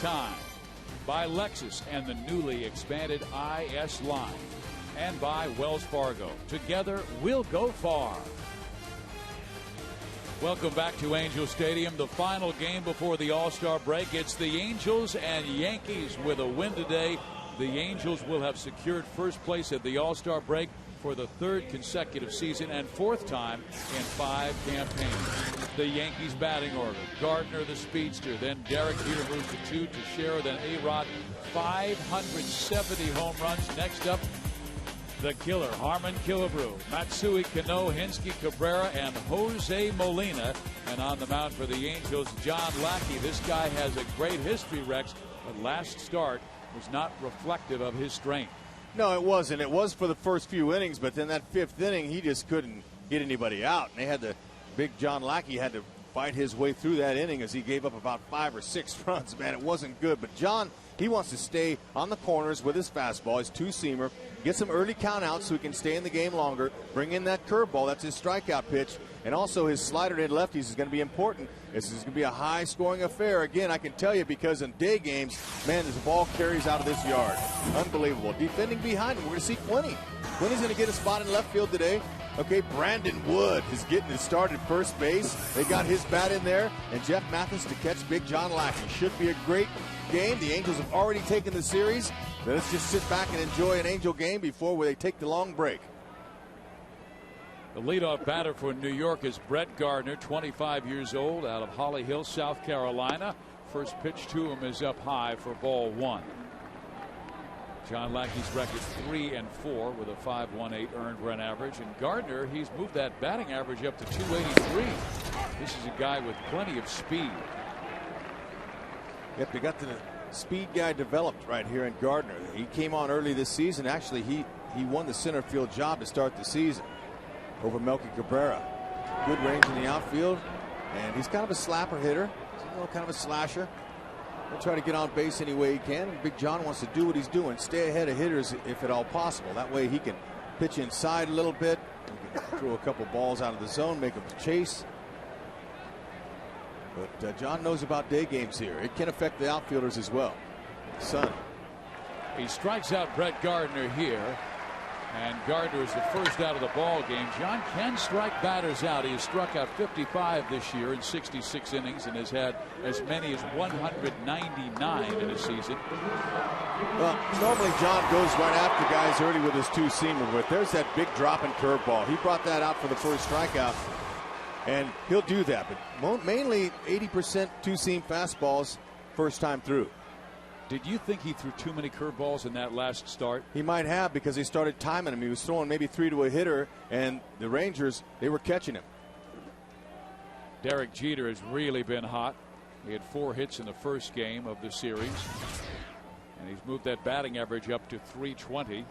time. By Lexus and the newly expanded IS line. And by Wells Fargo. Together, we'll go far. Welcome back to Angel Stadium, the final game before the All-Star break. It's the Angels and Yankees with a win today. The Angels will have secured first place at the All-Star break for the third consecutive season and fourth time in 5 campaigns. The Yankees batting order: Gardner, the speedster, then Derek Jeter moves to 2, Scioscia, then A-Rod. 570 home runs. Next up, the killer, Harmon Killebrew, Matsui, Cano, Hinsky, Cabrera, and Jose Molina. And on the mound for the Angels, John Lackey. This guy has a great history, Rex, but last start was not reflective of his strength. No, it wasn't. It was for the first few innings, but then that 5th inning, he just couldn't get anybody out. And they had the big John Lackey had to fight his way through that inning as he gave up about 5 or 6 runs. Man, it wasn't good. But John, he wants to stay on the corners with his fastball, his two-seamer, get some early count-outs so he can stay in the game longer, bring in that curveball. That's his strikeout pitch. And also his slider to lefties is going to be important. This is going to be a high-scoring affair. Again, I can tell you because in day games, man, this ball carries out of this yard. Unbelievable. Defending behind him, we're going to see Quinny. Quinny's going to get a spot in left field today. Okay, Brandon Wood is getting it started first base. They got his bat in there, and Jeff Mathis to catch big John Lackey. Should be a great game. The Angels have already taken the series. Let's just sit back and enjoy an Angel game before they take the long break. The leadoff batter for New York is Brett Gardner, 25 years old, out of Holly Hill, South Carolina. First pitch to him is up high for ball 1. John Lackey's record 3-4 with a 5.18 earned run average. And Gardner, he's moved that batting average up to 283. This is a guy with plenty of speed. Yep, they got the speed guy developed right here in Gardner. He came on early this season. Actually, he won the center field job to start the season over Melky Cabrera. Good range in the outfield, and he's kind of a slapper hitter. He's kind of a slasher. He'll try to get on base any way he can. And Big John wants to do what he's doing, stay ahead of hitters if at all possible. That way he can pitch inside a little bit. He can throw a couple balls out of the zone, make them chase. But John knows about day games here. It can affect the outfielders as well. Son. He strikes out Brett Gardner here. And Gardner is the first out of the ball game. John can strike batters out. He has struck out 55 this year in 66 innings and has had as many as 199 in a season. Well, normally John goes right after guys early with his two-seamer, but there's that big drop and curveball. He brought that out for the first strikeout, and he'll do that. But mainly 80% two-seam fastballs first time through. Did you think he threw too many curveballs in that last start? He might have, because they started timing him. He was throwing maybe 3 to a hitter, and the Rangers, they were catching him. Derek Jeter has really been hot. He had 4 hits in the first game of the series, and he's moved that batting average up to 320.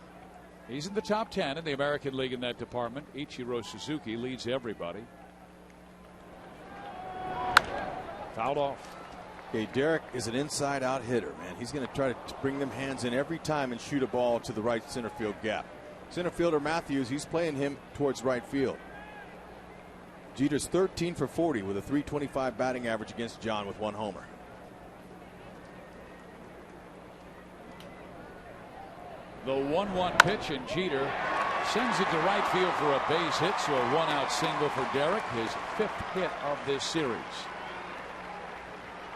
He's in the top 10 in the American League in that department. Ichiro Suzuki leads everybody. Fouled off. Okay, Derek is an inside-out hitter, man. He's going to try to bring them hands in every time and shoot a ball to the right center field gap. Center fielder Matthews, he's playing him towards right field. Jeter's 13 for 40 with a 325 batting average against John with 1 homer. The 1-1 pitch, and Jeter sends it to right field for a base hit, so a 1-out single for Derek, his 5th hit of this series.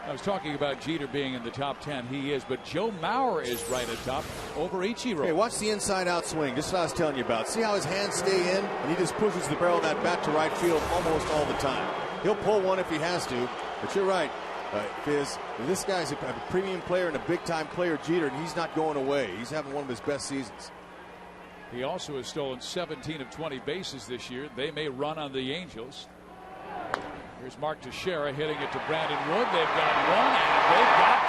I was talking about Jeter being in the top 10. He is, but Joe Mauer is right atop over Ichiro. Hey, watch the inside-out swing. Just what I was telling you about. See how his hands stay in, and he just pushes the barrel of that bat to right field almost all the time. He'll pull one if he has to, but you're right. If this guy's a premium player and a big-time player, Jeter, and he's not going away. He's having one of his best seasons. He also has stolen 17 of 20 bases this year. They may run on the Angels. Here's Mark Teixeira hitting it to Brandon Wood. They've got 1 and they've got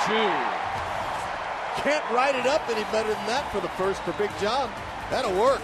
2. Can't write it up any better than that for the first for Big John. That'll work.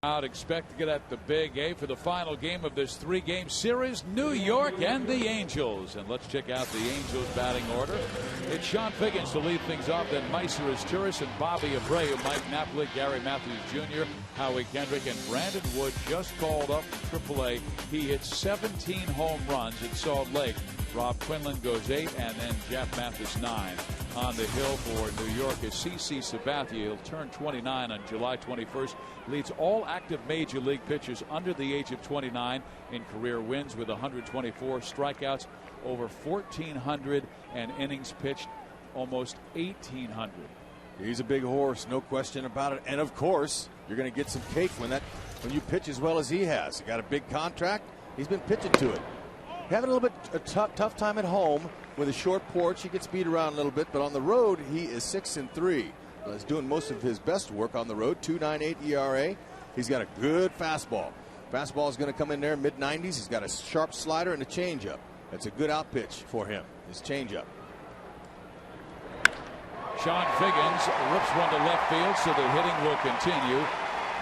Out expecting it at the Big A for the final game of this 3-game series, New York and the Angels. And let's check out the Angels batting order. It's Sean Figgins to lead things off, then Meiser Turris and Bobby Abreu, Mike Napoli, Gary Matthews Jr., Howie Kendrick, and Brandon Wood just called up from AAA. He hit 17 home runs at Salt Lake. Rob Quinlan goes 8, and then Jeff Mathis 9. On the hill for New York is CC Sabathia. He'll turn 29 on July 21st. Leads all active major league pitchers under the age of 29 in career wins with 124 strikeouts, over 1,400, and innings pitched almost 1,800. He's a big horse, no question about it. And of course, you're going to get some cake when you pitch as well as he has. He got a big contract. He's been pitching to it. Having a little bit tough time at home with a short porch. He gets beat around a little bit, but on the road he is 6-3. He's doing most of his best work on the road. 2.98 ERA. He's got a good fastball. Fastball is going to come in there mid-90s. He's got a sharp slider and a changeup. That's a good out pitch for him. His changeup. Sean Figgins rips one to left field, so the hitting will continue.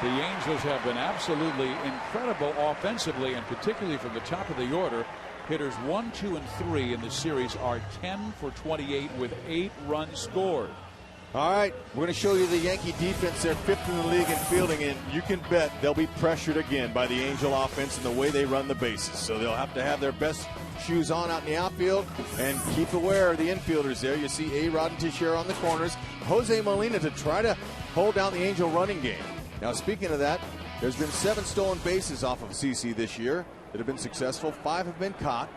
The Angels have been absolutely incredible offensively, and particularly from the top of the order. Hitters 1, 2, and 3 in the series are 10 for 28 with 8 runs scored. All right, we're going to show you the Yankee defense. They're 5th in the league in fielding, and you can bet they'll be pressured again by the Angel offense and the way they run the bases. So they'll have to have their best shoes on out in the outfield and keep aware of the infielders there. You see A-Rod and Teixeira on the corners. Jose Molina to try to hold down the Angel running game. Now, speaking of that, there's been 7 stolen bases off of CC this year that have been successful. 5 have been caught,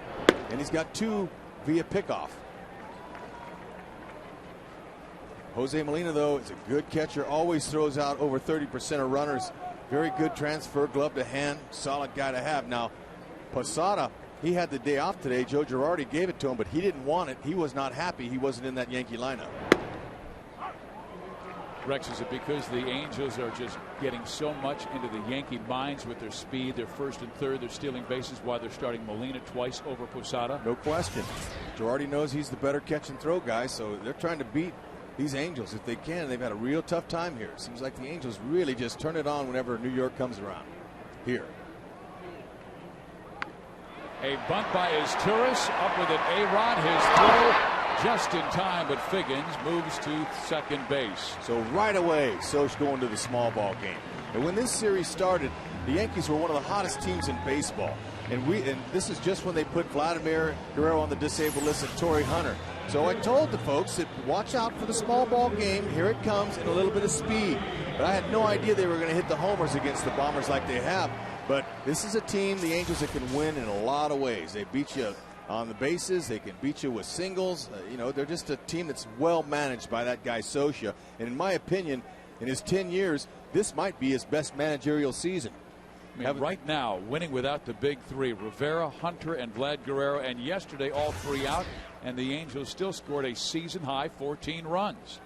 and he's got 2 via pickoff. Jose Molina, though, is a good catcher. Always throws out over 30% of runners. Very good transfer, glove to hand. Solid guy to have. Now, Posada, he had the day off today. Joe Girardi gave it to him, but he didn't want it. He was not happy he wasn't in that Yankee lineup. Rex, is it because the Angels are just getting so much into the Yankee minds with their speed? They're first and third. They're stealing bases while they're starting Molina twice over Posada. No question. Girardi knows he's the better catch and throw guy, so they're trying to beat these Angels if they can. They've had a real tough time here. It seems like the Angels really just turn it on whenever New York comes around. Here. A bunt by Turris, up with it A-Rod. His throw just in time, but Figgins moves to second base. So right away, Scioscia going to the small ball game. And when this series started, the Yankees were one of the hottest teams in baseball. And this is just when they put Vladimir Guerrero on the disabled list and Torrey Hunter. So I told the folks that watch out for the small ball game. Here it comes, and a little bit of speed. But I had no idea they were going to hit the homers against the Bombers like they have. But this is a team, the Angels, that can win in a lot of ways. They beat you on the bases. They can beat you with singles. You know, they're just a team that's well managed by that guy Scioscia. And in my opinion, in his 10 years, this might be his best managerial season. I mean, right now, winning without the big 3, Rivera, Hunter, and Vlad Guerrero, and yesterday all 3 out, and the Angels still scored a season-high 14 runs.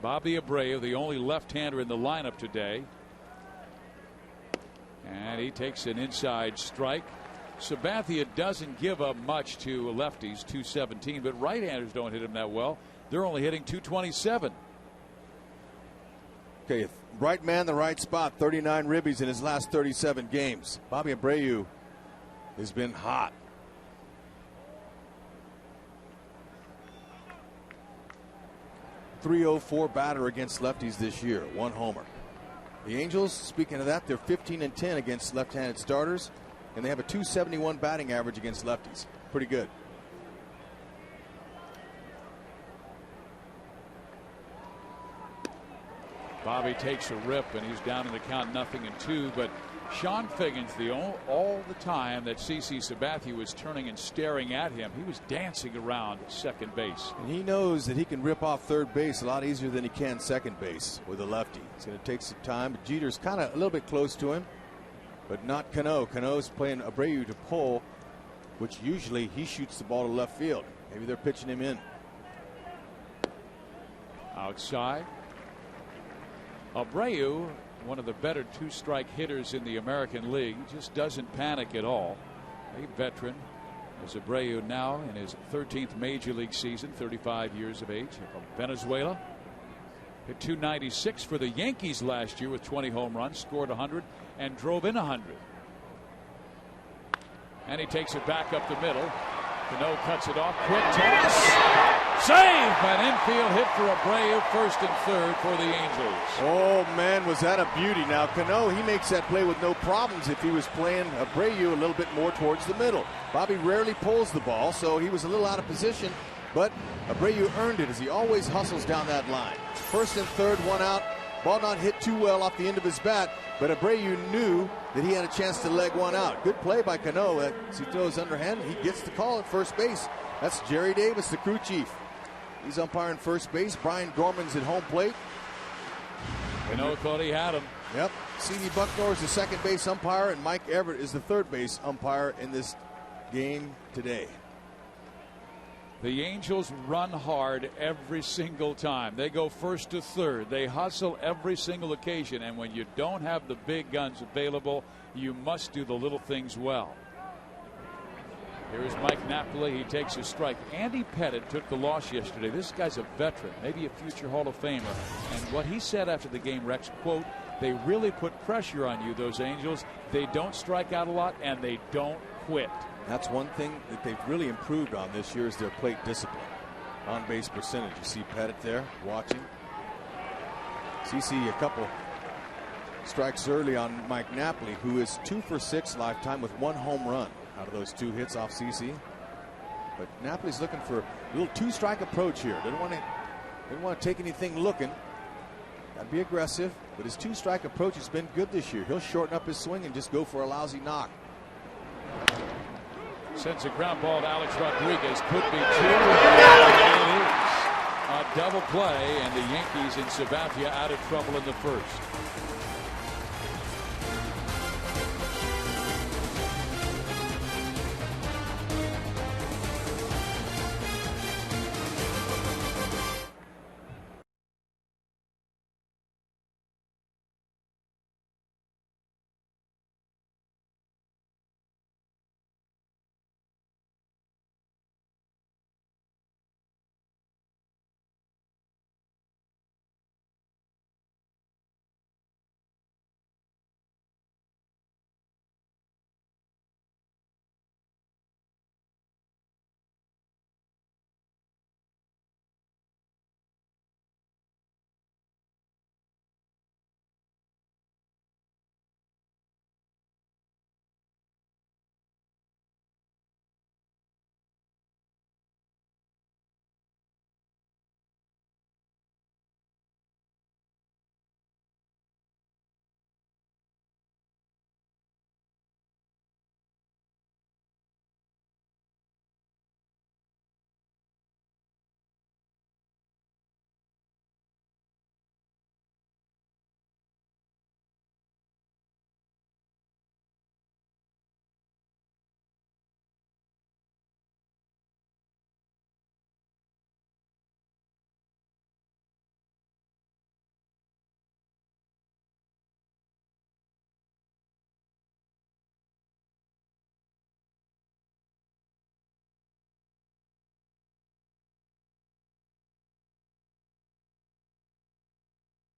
Bobby Abreu, the only left-hander in the lineup today. And he takes an inside strike. Sabathia doesn't give up much to lefties, 217, but right-handers don't hit him that well. They're only hitting 227. Okay, right man, the right spot. 39 ribbies in his last 37 games. Bobby Abreu has been hot. .304 batter against lefties this year, 1 homer. The Angels, speaking of that, they're 15-10 against left-handed starters, and they have a .271 batting average against lefties. Pretty good. Bobby takes a rip, and he's down in the count 0-2. But Sean Figgins, all the time that CC Sabathia was turning and staring at him, he was dancing around second base. And he knows that he can rip off third base a lot easier than he can second base with a lefty. It's going to take some time. But Jeter's kind of a little bit close to him, but not Cano. Cano's playing Abreu to pull, which usually he shoots the ball to left field. Maybe they're pitching him in. Outside. Abreu, one of the better 2-strike hitters in the American League, just doesn't panic at all. A veteran as Abreu now in his 13th major league season, 35 years of age, from Venezuela. Hit .296 for the Yankees last year with 20 home runs, scored 100 and drove in 100. And he takes it back up the middle. Cano cuts it off. Quick toss. Save! An infield hit for Abreu, first and third for the Angels. Oh, man, was that a beauty. Now, Cano, he makes that play with no problems if he was playing Abreu a little bit more towards the middle. Bobby rarely pulls the ball, so he was a little out of position, but Abreu earned it as he always hustles down that line. First and third, one out. Ball not hit too well off the end of his bat, but Abreu knew that he had a chance to leg one out. Good play by Cano. As he throws underhand, he gets the call at first base. That's Jerry Davis, the crew chief. He's umpiring first base. Brian Gorman's at home plate. Cano thought he had him. Yep. C.D. Bucknor is the second base umpire, and Mike Everett is the third base umpire in this game today. The Angels run hard every single time. They go first to third. They hustle every single occasion. And when you don't have the big guns available, you must do the little things well. Here's Mike Napoli. He takes his strike. Andy Pettit took the loss yesterday. This guy's a veteran, maybe a future Hall of Famer. And what he said after the game, Rex, quote, "They really put pressure on you, those Angels. They don't strike out a lot, and they don't quit." That's one thing that they've really improved on this year is their plate discipline. On base percentage. You see Pettit there watching. CC a couple strikes early on Mike Napoli, who is 2 for 6 lifetime with 1 home run out of those 2 hits off CC. But Napoli's looking for a little 2-strike approach here. Didn't want to take anything looking. Got to be aggressive, but his 2-strike approach has been good this year. He'll shorten up his swing and just go for a lousy knock. Sends a ground ball to Alex Rodriguez. Could be 2. It is a double play, and the Yankees in Sabathia out of trouble in the first.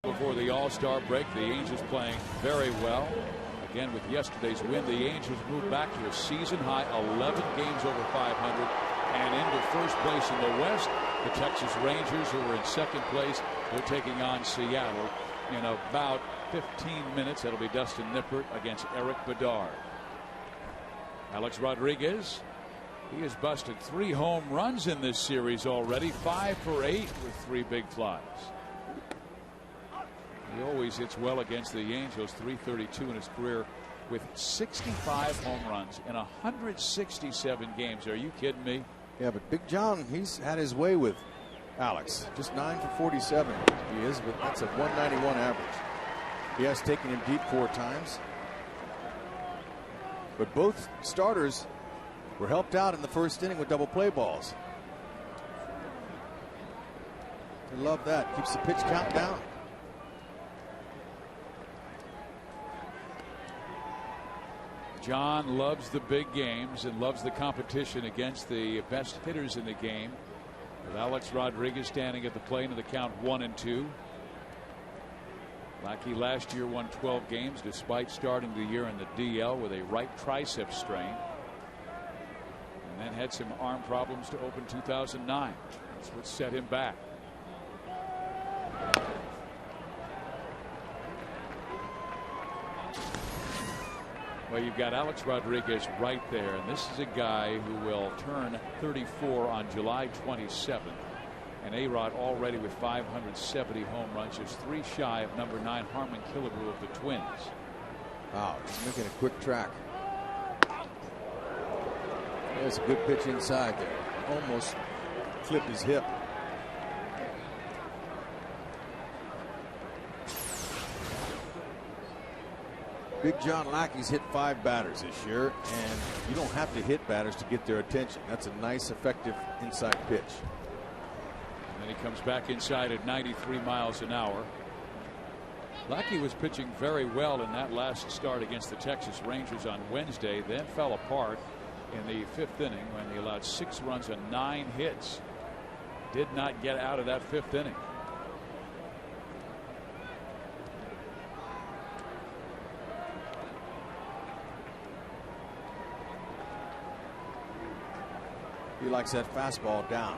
Before the All-Star break, the Angels playing very well. Again, with yesterday's win, the Angels moved back to a season-high 11 games over 500 and into first place in the West. The Texas Rangers, who are in second place, they're taking on Seattle in about 15 minutes. That'll be Dustin Nippert against Eric Bedard. Alex Rodriguez, he has busted 3 home runs in this series already, 5 for 8 with 3 big flies. He always hits well against the Angels. .332 in his career with 65 home runs in 167 games. Are you kidding me? Yeah, but Big John, he's had his way with Alex. Just 9 for 47 he is, but that's a 191 average. He has taken him deep 4 times. But both starters were helped out in the first inning with double play balls. I love that. Keeps the pitch count down. John loves the big games and loves the competition against the best hitters in the game. With Alex Rodriguez standing at the plate, and the count 1-2. Lackey last year won 12 games despite starting the year in the DL with a right tricep strain, and then had some arm problems to open 2009. That's what set him back. Well, you've got Alex Rodriguez right there, and this is a guy who will turn 34 on July 27th. And A-Rod already with 570 home runs, just 3 shy of number 9 Harmon Killebrew of the Twins. Wow, he's making a quick track. There's a good pitch inside there. Almost clipped his hip. Big John Lackey's hit 5 batters this year, and you don't have to hit batters to get their attention. That's a nice, effective inside pitch. And he comes back inside at 93 miles an hour. Lackey was pitching very well in that last start against the Texas Rangers on Wednesday, then fell apart in the 5th inning when he allowed 6 runs and 9 hits. Did not get out of that 5th inning. He likes that fastball down.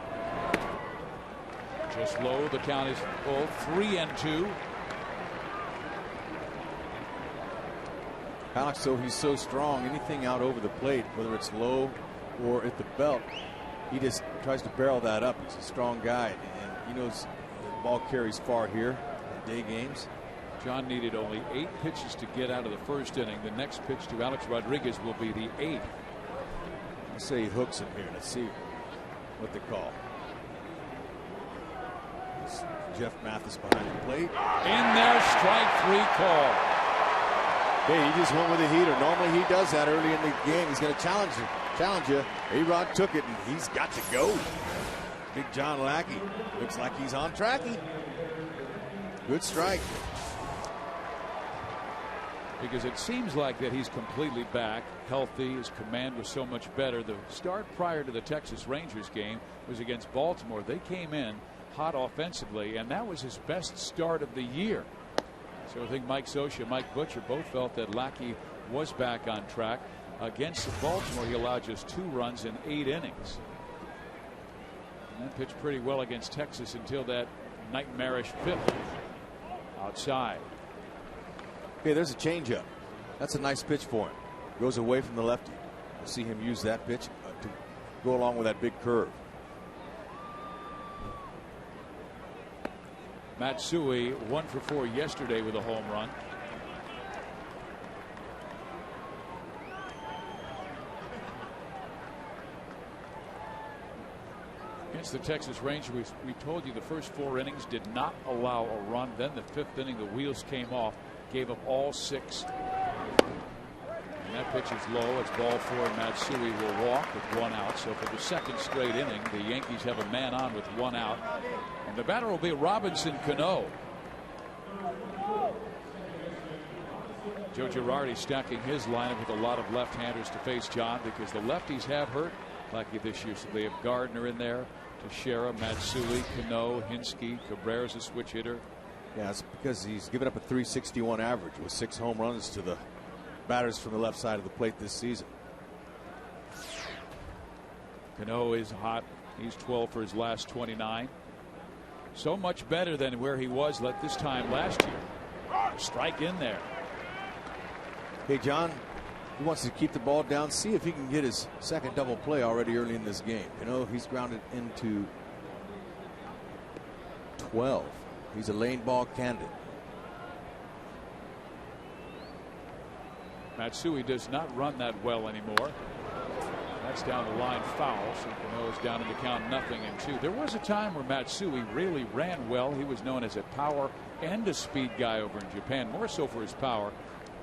Just low. The count is full. 3-2. Alex, though, he's so strong, anything out over the plate, whether it's low or at the belt, he just tries to barrel that up. He's a strong guy, and he knows the ball carries far here in day games. John needed only 8 pitches to get out of the 1st inning. The next pitch to Alex Rodriguez will be the 8th. Let's say he hooks him here. Let's see what they call. Jeff Mathis behind the plate. In there, strike 3 call. Hey, he just went with a heater. Normally he does that early in the game. He's going to challenge you. A-Rod took it, and he's got to go. Big John Lackey looks like he's on tracky. Good strike. Because it seems like that he's completely back, healthy. His command was so much better. The start prior to the Texas Rangers game was against Baltimore. They came in hot offensively, and that was his best start of the year. So I think Mike Scioscia, Mike Butcher both felt that Lackey was back on track. Against Baltimore, he allowed just 2 runs in 8 innings. And that pitched pretty well against Texas until that nightmarish 5th outside. Okay, there's a changeup. That's a nice pitch for him. Goes away from the lefty. We'll see him use that pitch to go along with that big curve. Matsui 1 for 4 yesterday with a home run. Against the Texas Rangers, we told you the first 4 innings did not allow a run. Then the 5th inning, the wheels came off, gave up all 6. And that pitch is low. It's ball 4, and Matsui will walk with 1 out. So for the 2nd straight inning, the Yankees have a man on with 1 out. And the batter will be Robinson Cano. Joe Girardi stacking his lineup with a lot of left-handers to face John, because the lefties have hurt Lackey this year. So they have Gardner in there, Teixeira, Matsui, Cano, Hinsky, Cabrera's a switch hitter. Yeah, it's because he's given up a .361 average with 6 home runs to the batters from the left side of the plate this season. Cano is hot. He's 12 for his last 29. So much better than where he was this time last year. Strike in there. Hey, John, he wants to keep the ball down, see if he can get his 2nd double play already early in this game. You know, he's grounded into 12. He's a lane ball candidate. Matsui does not run that well anymore. That's down the line foul. So Cano is down in the count 0-2. There was a time where Matsui really ran well. He was known as a power and a speed guy over in Japan, more so for his power.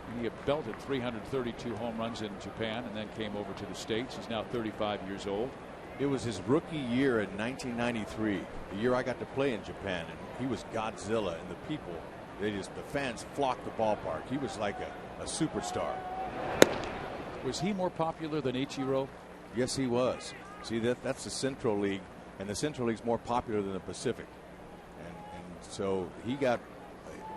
And he had belted 332 home runs in Japan and then came over to the States. He's now 35 years old. It was his rookie year in 1993, the year I got to play in Japan, and he was Godzilla, and the fans flocked the ballpark. He was like a superstar. Was he more popular than Ichiro? Yes, he was. See, that's the Central League, and the Central League's more popular than the Pacific. And so he got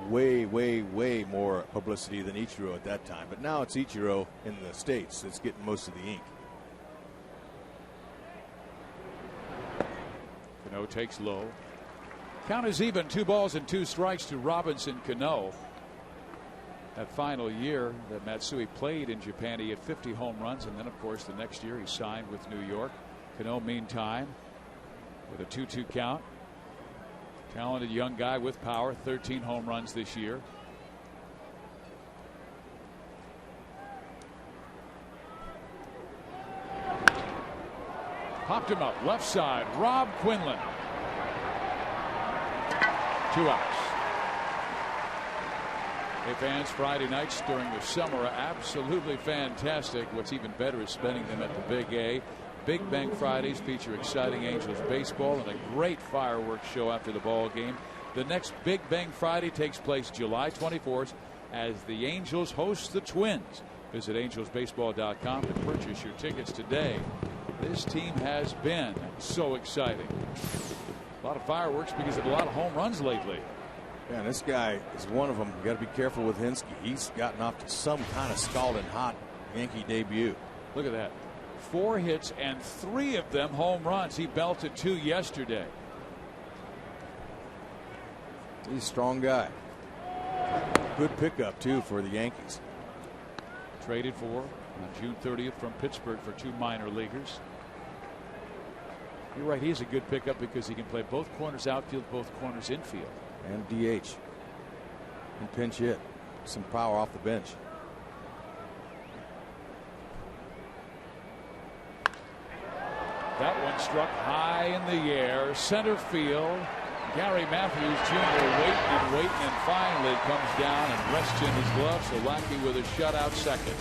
way, way, way more publicity than Ichiro at that time. But now it's Ichiro in the States that's getting most of the ink. Cano takes low. Count is even, 2 balls and 2 strikes to Robinson Cano. That final year that Matsui played in Japan, he had 50 home runs, and then of course the next year he signed with New York. Cano, meantime, with a 2-2 count. Talented young guy with power, 13 home runs this year. Popped him up left side. Rob Quinlan. 2 outs. Hey fans, Friday nights during the summer are absolutely fantastic. What's even better is spending them at the Big A. Big Bang Fridays feature exciting Angels baseball and a great fireworks show after the ball game. The next Big Bang Friday takes place July 24th as the Angels host the Twins. Visit angelsbaseball.com to purchase your tickets today. This team has been so exciting. A lot of fireworks because of a lot of home runs lately. Yeah, this guy is one of them. You got to be careful with Hinske. He's gotten off to some kind of scalding hot Yankee debut. Look at that. 4 hits and 3 of them home runs. He belted 2 yesterday. He's a strong guy. Good pickup too for the Yankees. Traded for on June 30th from Pittsburgh for 2 minor leaguers. You're right, he's a good pickup because he can play both corners outfield, both corners infield. And DH. And pinch hit. Some power off the bench. That one struck high in the air, center field. Gary Matthews Jr. waiting, and finally comes down and rests in his glove. So Lackey with a shutout second.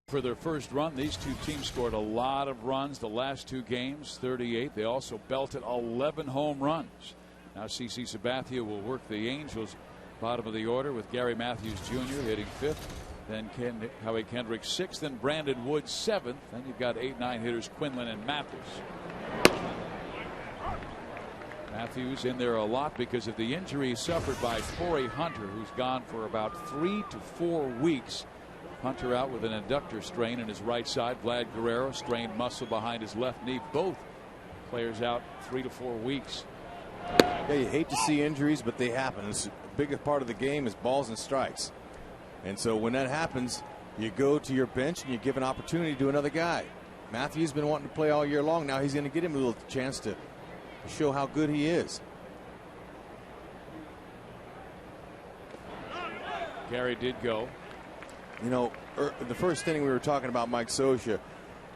For their first run, these two teams scored a lot of runs the last 2 games, 38. They also belted 11 home runs. Now CC Sabathia will work the Angels bottom of the order with Gary Matthews Jr. hitting 5th. Then Howie Kendrick 6th and Brandon Wood 7th. Then you've got 8-9 hitters Quinlan and Mathis. Matthews in there a lot because of the injury suffered by Torrey Hunter, who's gone for about 3 to 4 weeks. Hunter out with an adductor strain in his right side. Vlad Guerrero strained muscle behind his left knee. Both players out 3 to 4 weeks. Yeah, you hate to see injuries, but they happen. It's the biggest part of the game is balls and strikes. And so when that happens, you go to your bench and you give an opportunity to another guy. Matthews been wanting to play all year long. Now he's going to get him a little chance to show how good he is. Gary did go. You know, the first inning we were talking about Mike Scioscia.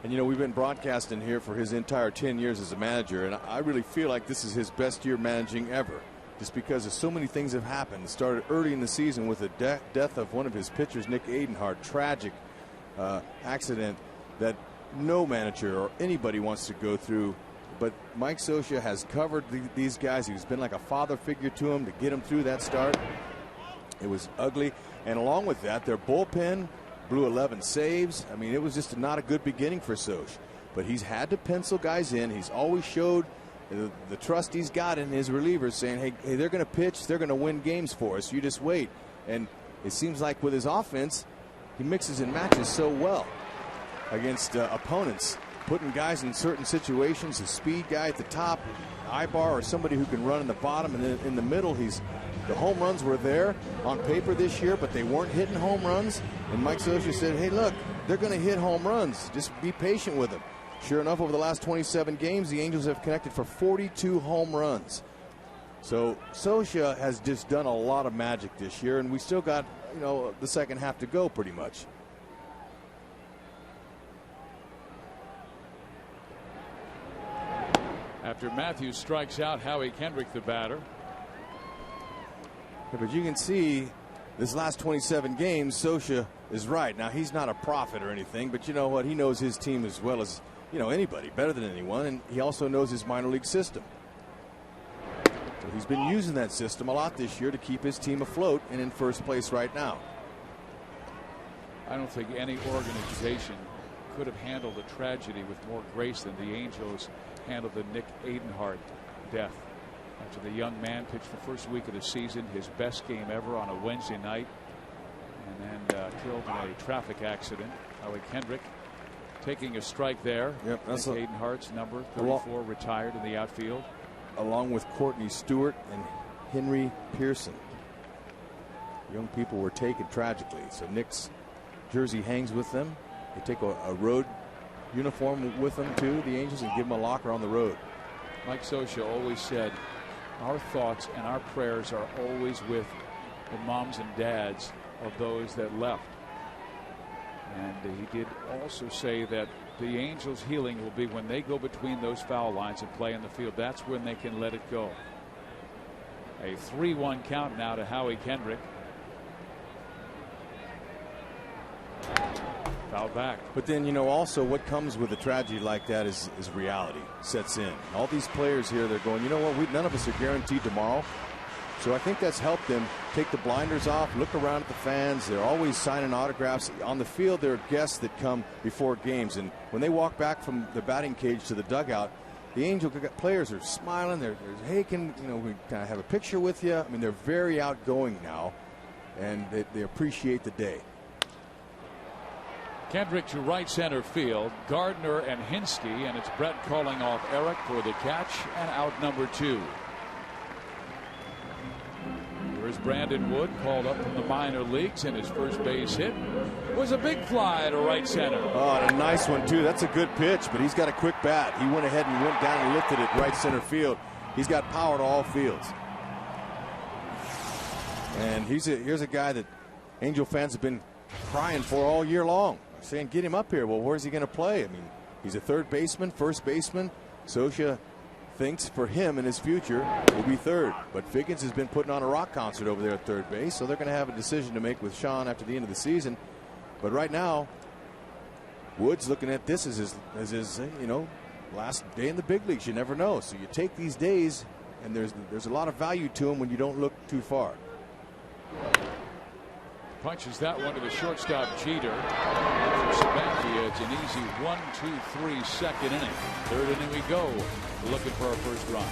And, you know, we've been broadcasting here for his entire 10 years as a manager, and I really feel like this is his best year managing ever, just because of so many things have happened. It started early in the season with the death of one of his pitchers, Nick Adenhart, tragic accident that no manager or anybody wants to go through. But Mike Scioscia has covered these guys. He's been like a father figure to them to get them through that start. It was ugly. And along with that, their bullpen blew 11 saves. I mean, it was just not a good beginning for Scioscia. But he's had to pencil guys in. He's always showed the trust he's got in his relievers, saying, hey, they're going to pitch. They're going to win games for us. You just wait. And it seems like with his offense, he mixes and matches so well against opponents, putting guys in certain situations. A speed guy at the top, Ibar, or somebody who can run in the bottom, and then in the middle, the home runs were there on paper this year, but they weren't hitting home runs. And Mike Scioscia said, hey, look, they're going to hit home runs. Just be patient with them. Sure enough, over the last 27 games, the Angels have connected for 42 home runs. So Scioscia has just done a lot of magic this year, and we still got, you know, the second half to go pretty much. After Matthews strikes out Howie Kendrick, the batter. Yeah, but you can see this last 27 games, Scioscia is right. Now, he's not a prophet or anything, but you know what? He knows his team as well as, you know, anybody, better than anyone, and he also knows his minor league system. So he's been using that system a lot this year to keep his team afloat and in first place right now. I don't think any organization could have handled a tragedy with more grace than the Angels handled the Nick Adenhart death. After the young man pitched the first week of the season, his best game ever on a Wednesday night, and then killed in a traffic accident. Howie Kendrick taking a strike there. Yep, that's Nick Adenhart's number 34 retired in the outfield. Along with Courtney Stewart and Henry Pearson. Young people were taken tragically, so Nick's jersey hangs with them. They take a road uniform with them too, the Angels, and give them a locker on the road. Mike Scioscia always said, our thoughts and our prayers are always with the moms and dads of those that left. And he did also say that the Angels' healing will be when they go between those foul lines and play in the field. That's when they can let it go. A 3-1 count now to Howie Kendrick. Foul back. But then, you know, also what comes with a tragedy like that is reality sets in. All these players here, they're going, you know what, none of us are guaranteed tomorrow. So I think that's helped them take the blinders off, look around at the fans. They're always signing autographs. On the field, there are guests that come before games. And when they walk back from the batting cage to the dugout, the Angel players are smiling. They're hey, can we kind of have a picture with you? I mean, they're very outgoing now, and they appreciate the day. Kendrick to right center field. Gardner and Hinsky, and it's Brett calling off Eric for the catch, and out number 2. Here's Brandon Wood, called up from the minor leagues, and his first base hit was a big fly to right center. Oh, and a nice one too. That's a good pitch, but he's got a quick bat. He went ahead and went down and lifted it right center field. He's got power to all fields. And here's a guy that Angel fans have been crying for all year long, saying, get him up here. Well, where's he going to play? I mean, he's a third baseman, first baseman. Scioscia thinks for him in his future will be third. But Figgins has been putting on a rock concert over there at third base, so they're going to have a decision to make with Sean after the end of the season. But right now, Wood's looking at this as his last day in the big leagues. You never know. So you take these days, and there's a lot of value to them when you don't look too far. Punches that one to the shortstop, Jeter. For Sabathia, it's an easy 1-2-3 second inning. Third inning we go, looking for our first run.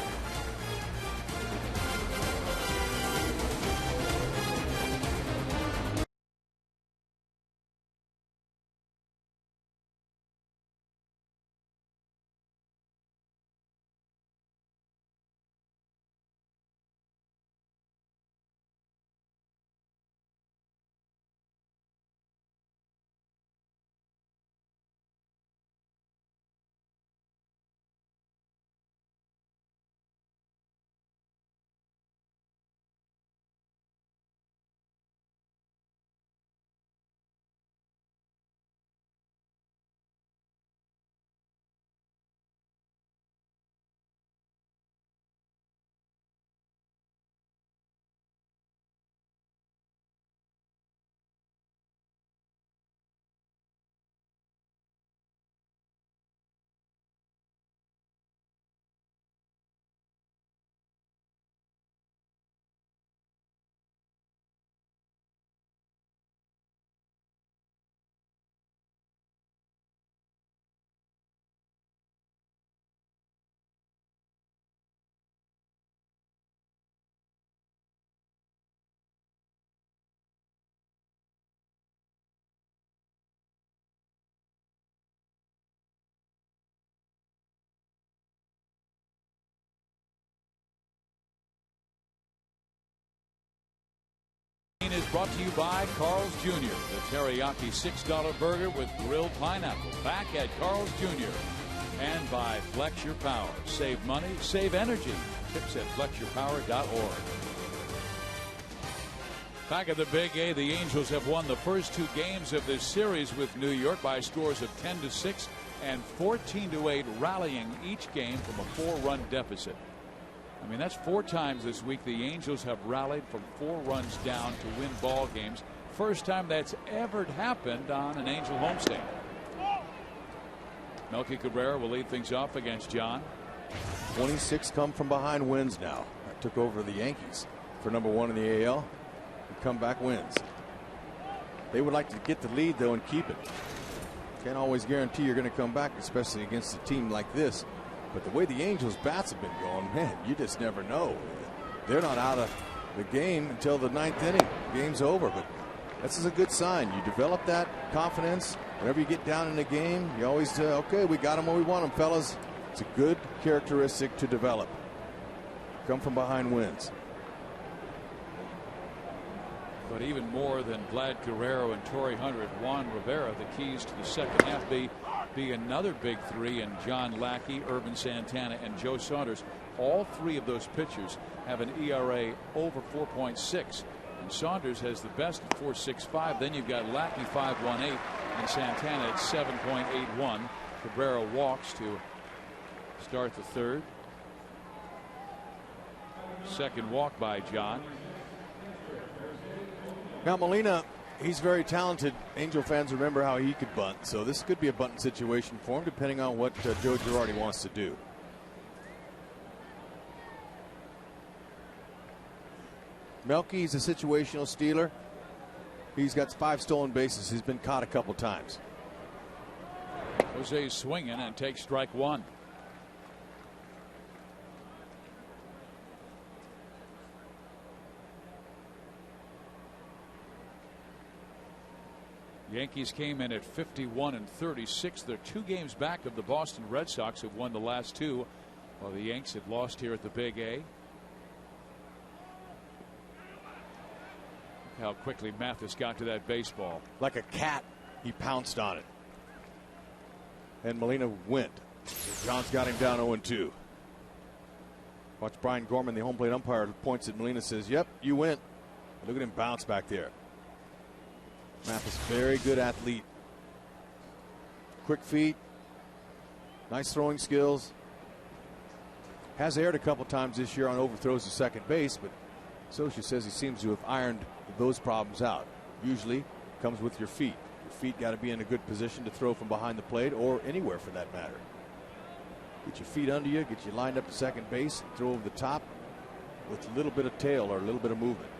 brought to you by Carl's Jr., the teriyaki $6 burger with grilled pineapple. Back at Carl's Jr. And by Flex Your Power. Save money, save energy. Tips at flexyourpower.org. Back at the Big A, the Angels have won the first 2 games of this series with New York by scores of 10-6 and 14-8, rallying each game from a 4-run deficit. I mean, that's 4 times this week the Angels have rallied from 4 runs down to win ball games. First time that's ever happened on an Angel homestand. Melky Cabrera will lead things off against John. 26 come from behind wins now. That took over the Yankees for #1 in the AL. And comeback wins. They would like to get the lead though and keep it. Can't always guarantee you're going to come back, especially against a team like this. But the way the Angels bats have been going, man, you just never know. They're not out of the game until the 9th inning. Game's over, but this is a good sign. You develop that confidence. Whenever you get down in the game, you always say, okay, we got them when we want them, fellas. It's a good characteristic to develop. Come from behind wins. But even more than Vlad Guerrero and Torrey Hunter and Juan Rivera, the keys to the second half be another big 3 in John Lackey, Irvin Santana, and Joe Saunders. All 3 of those pitchers have an ERA over 4.6. And Saunders has the best at 4.65. Then you've got Lackey 5.18 and Santana at 7.81. Cabrera walks to start the 3rd. Second walk by John. Now Molina, he's very talented. Angel fans remember how he could bunt, so this could be a bunting situation for him, depending on what Joe Girardi wants to do. Melky's a situational stealer. He's got 5 stolen bases. He's been caught a couple times. Jose's swinging and takes strike 1. Yankees came in at 51-36. They're 2 games back of the Boston Red Sox, who won the last 2, while the Yanks had lost here at the Big A. Look how quickly Mathis got to that baseball. Like a cat, he pounced on it. And Molina went. John's got him down 0-2. Watch Brian Gorman, the home plate umpire, points at Molina, says, yep, you went. Look at him bounce back there. Mathis, very good athlete. Quick feet. Nice throwing skills. Has erred a couple times this year on overthrows to second base, but Scioscia says he seems to have ironed those problems out. Usually comes with your feet. Your feet got to be in a good position to throw from behind the plate or anywhere for that matter. Get your feet under you, get you lined up to second base, throw over the top with a little bit of tail or a little bit of movement.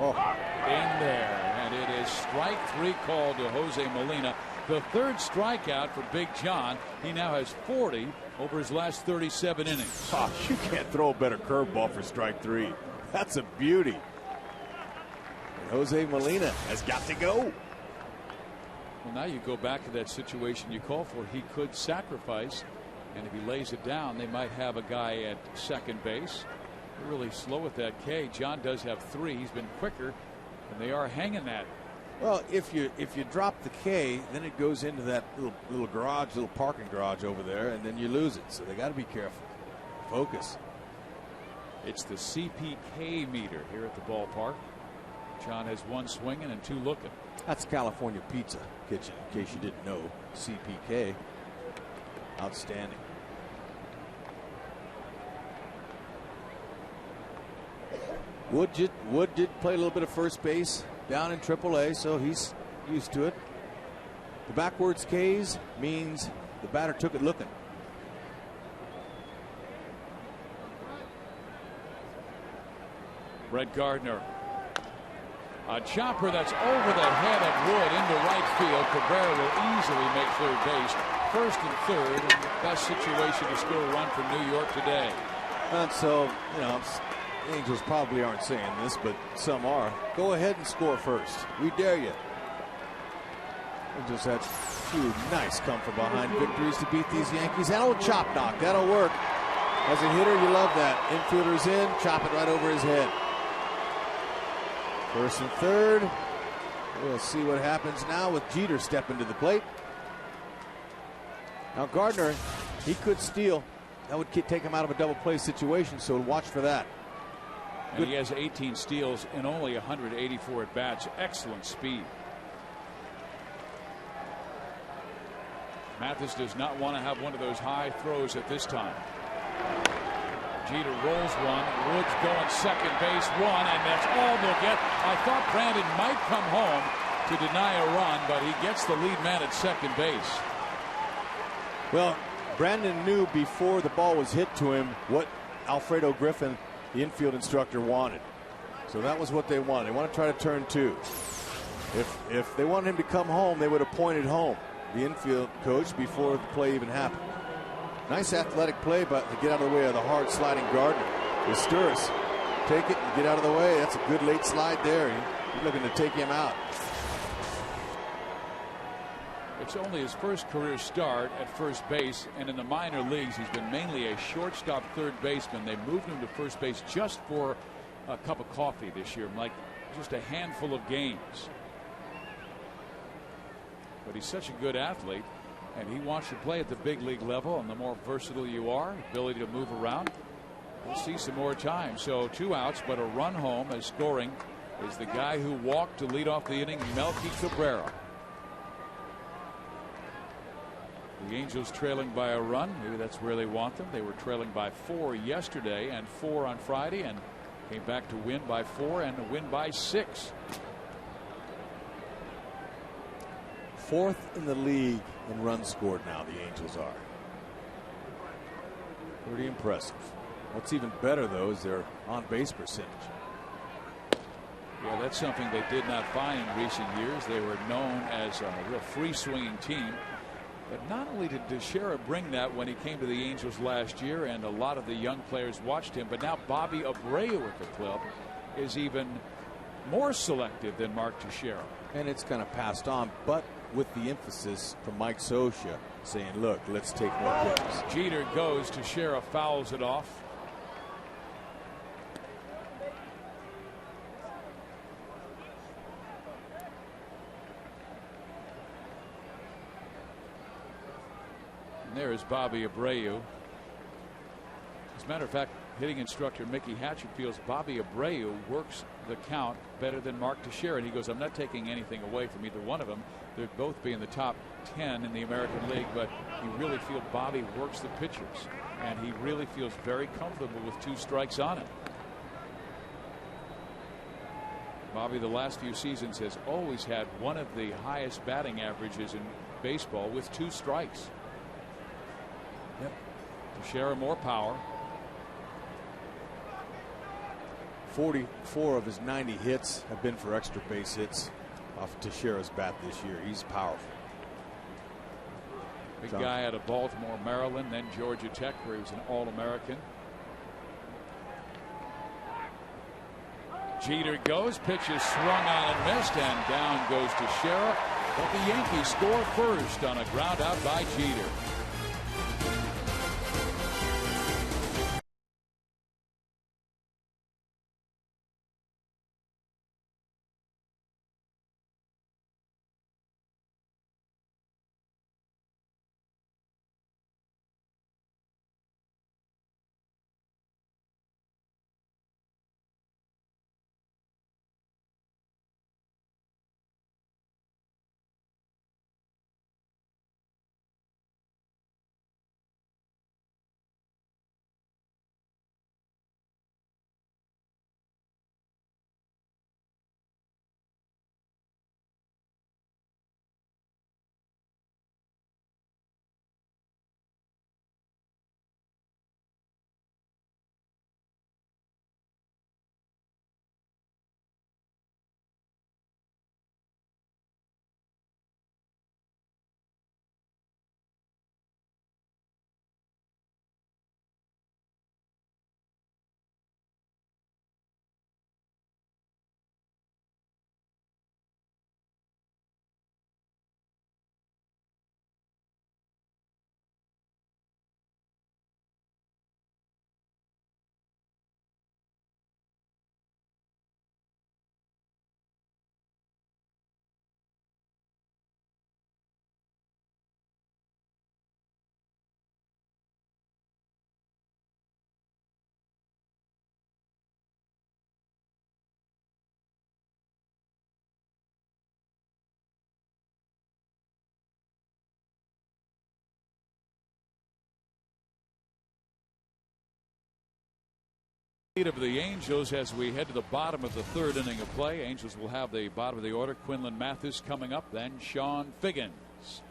Oh, in there, and it is strike 3 called to Jose Molina. The 3rd strikeout for Big John. He now has 40 over his last 37 innings. Oh, you can't throw a better curveball for strike 3. That's a beauty. And Jose Molina has got to go. Well, now you go back to that situation you call for. He could sacrifice, and if he lays it down, they might have a guy at second base. They're really slow with that K. John does have 3. He's been quicker, and they are hanging that. Well, if you drop the K, then it goes into that little garage, little parking garage over there, and then you lose it. So they got to be careful. Focus. It's the CPK meter here at the ballpark. John has 1 swinging and 2 looking. That's California Pizza Kitchen, in case you didn't know. CPK. Outstanding. Wood did play a little bit of first base down in AAA, so he's used to it. The backwards K's means the batter took it looking. Brett Gardner. A chopper that's over the head of Wood into right field. Cabrera will easily make third base. First and third, and the best situation to score a run for New York today. And so, you know, Angels probably aren't saying this, but some are. Go ahead and score first. We dare you. Angels had 2 nice come from behind victories to beat these Yankees. That old chop knock, that'll work. As a hitter, you love that. Infielder's in, chop it right over his head. First and third. We'll see what happens now with Jeter stepping to the plate. Now Gardner, he could steal. That would take him out of a double play situation, so watch for that. And he has 18 steals in only 184 at bats. Excellent speed. Mathis does not want to have one of those high throws at this time. Jeter rolls one. Woods going second base, one, and that's all they'll get. I thought Brandon might come home to deny a run, but he gets the lead man at second base. Well, Brandon knew before the ball was hit to him what Alfredo Griffin, the infield instructor, wanted. So that was what they wanted. They want to try to turn two. If they wanted him to come home, they would have pointed home, the infield coach, before the play even happened. Nice athletic play, but to get out of the way of the hard sliding Gardner. Sturis, take it and get out of the way. That's a good late slide there. He's looking to take him out. It's only his first career start at first base, and in the minor leagues he's been mainly a shortstop third baseman. They moved him to first base just for a cup of coffee this year, like just a handful of games. But he's such a good athlete, and he wants to play at the big league level, and the more versatile you are, ability to move around, we'll see some more time. So 2 outs, but a run home as scoring is the guy who walked to lead off the inning, Melky Cabrera. The Angels trailing by a run. Maybe that's where they want them. They were trailing by 4 yesterday and 4 on Friday, and came back to win by 4 and to win by 6. Fourth in the league in runs scored now, the Angels are. Pretty impressive. What's even better, though, is their on-base percentage. Yeah, that's something they did not find in recent years. They were known as a real free-swinging team. But not only did Teixeira bring that when he came to the Angels last year, and a lot of the young players watched him, but now Bobby Abreu at the club is even more selective than Mark Teixeira. And it's kind of passed on, but with the emphasis from Mike Scioscia saying, look, let's take more pitches. Jeter goes, Teixeira fouls it off. And there is Bobby Abreu. As a matter of fact, hitting instructor Mickey Hatchett feels Bobby Abreu works the count better than Mark Teixeira. And he goes, I'm not taking anything away from either one of them. They'd both be in the top 10 in the American League, but you really feel Bobby works the pitchers, and he really feels very comfortable with 2 strikes on him. Bobby, the last few seasons, has always had one of the highest batting averages in baseball with 2 strikes. Yep. Teixeira more power. 44 of his 90 hits have been for extra base hits off of Teixeira's bat this year. He's powerful. Big guy out of Baltimore, Maryland, then Georgia Tech, where he was an All-American. Jeter goes, pitches swung on and missed, and down goes Teixeira. But the Yankees score first on a ground out by Jeter. Of the Angels as we head to the bottom of the third inning of play. Angels will have the bottom of the order. Quinlan Mathis coming up, then Sean Figgins.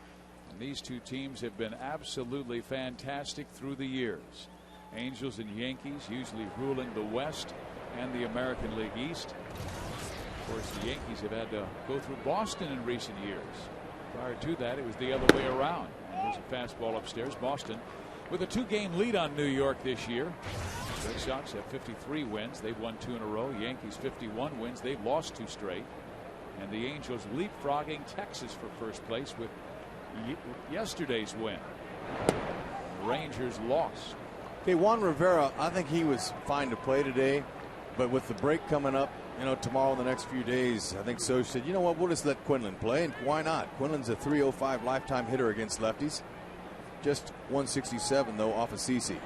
And these two teams have been absolutely fantastic through the years. Angels and Yankees usually ruling the West and the American League East. Of course, the Yankees have had to go through Boston in recent years. Prior to that, it was the other way around. And there's a fastball upstairs. Boston with a 2-game lead on New York this year. Red Sox have 53 wins. They've won 2 in a row. Yankees 51 wins. They've lost 2 straight. And the Angels leapfrogging Texas for first place with yesterday's win. The Rangers lost. Okay, Juan Rivera, I think he was fine to play today. But with the break coming up, tomorrow in the next few days, I think Scioscia said, you know what, we'll just let Quinlan play. And why not? Quinlan's a .305 lifetime hitter against lefties. Just 167, though, off of CC.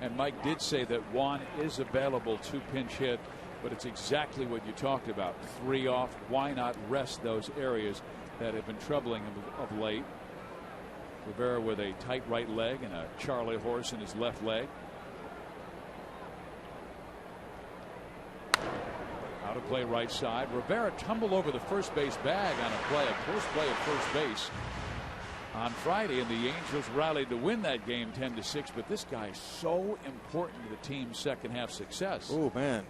And Mike did say that Juan is available to pinch hit, but it's exactly what you talked about. 3 off. Why not rest those areas that have been troubling him of late? Rivera with a tight right leg and a Charlie horse in his left leg. Out of play right side. Rivera tumbled over the first base bag on a close play at first base on Friday, and the Angels rallied to win that game 10-6. But this guy is so important to the team's second half success. Oh man,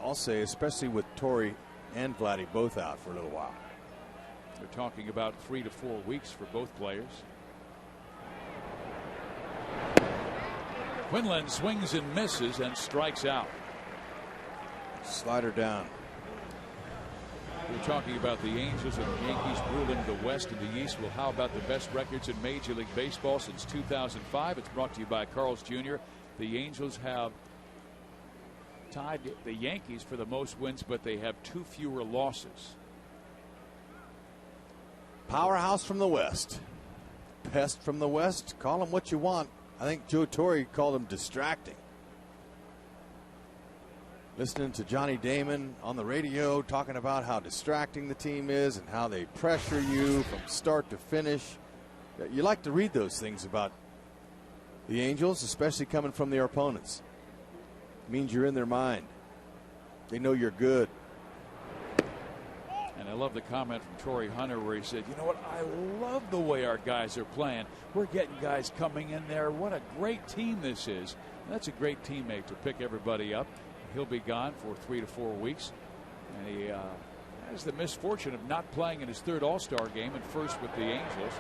I'll say, especially with Torrey and Vladdy both out for a little while. They're talking about 3 to 4 weeks for both players. Quinlan swings and misses and strikes out. Slider down. We're talking about the Angels and the Yankees ruling the West and the East. Well, how about the best records in Major League Baseball since 2005? It's brought to you by Carl's Jr. The Angels have tied the Yankees for the most wins, but they have 2 fewer losses. Powerhouse from the West. Pest from the West. Call him what you want. I think Joe Torre called him distracting. Listening to Johnny Damon on the radio talking about how distracting the team is and how they pressure you from start to finish. You like to read those things about the Angels, especially coming from their opponents. It means you're in their mind. They know you're good. And I love the comment from Torrey Hunter where he said, you know what, I love the way our guys are playing. We're getting guys coming in there. What a great team this is. And that's a great teammate to pick everybody up. He'll be gone for 3 to 4 weeks. And he has the misfortune of not playing in his 3rd All-Star game and first with the Angels.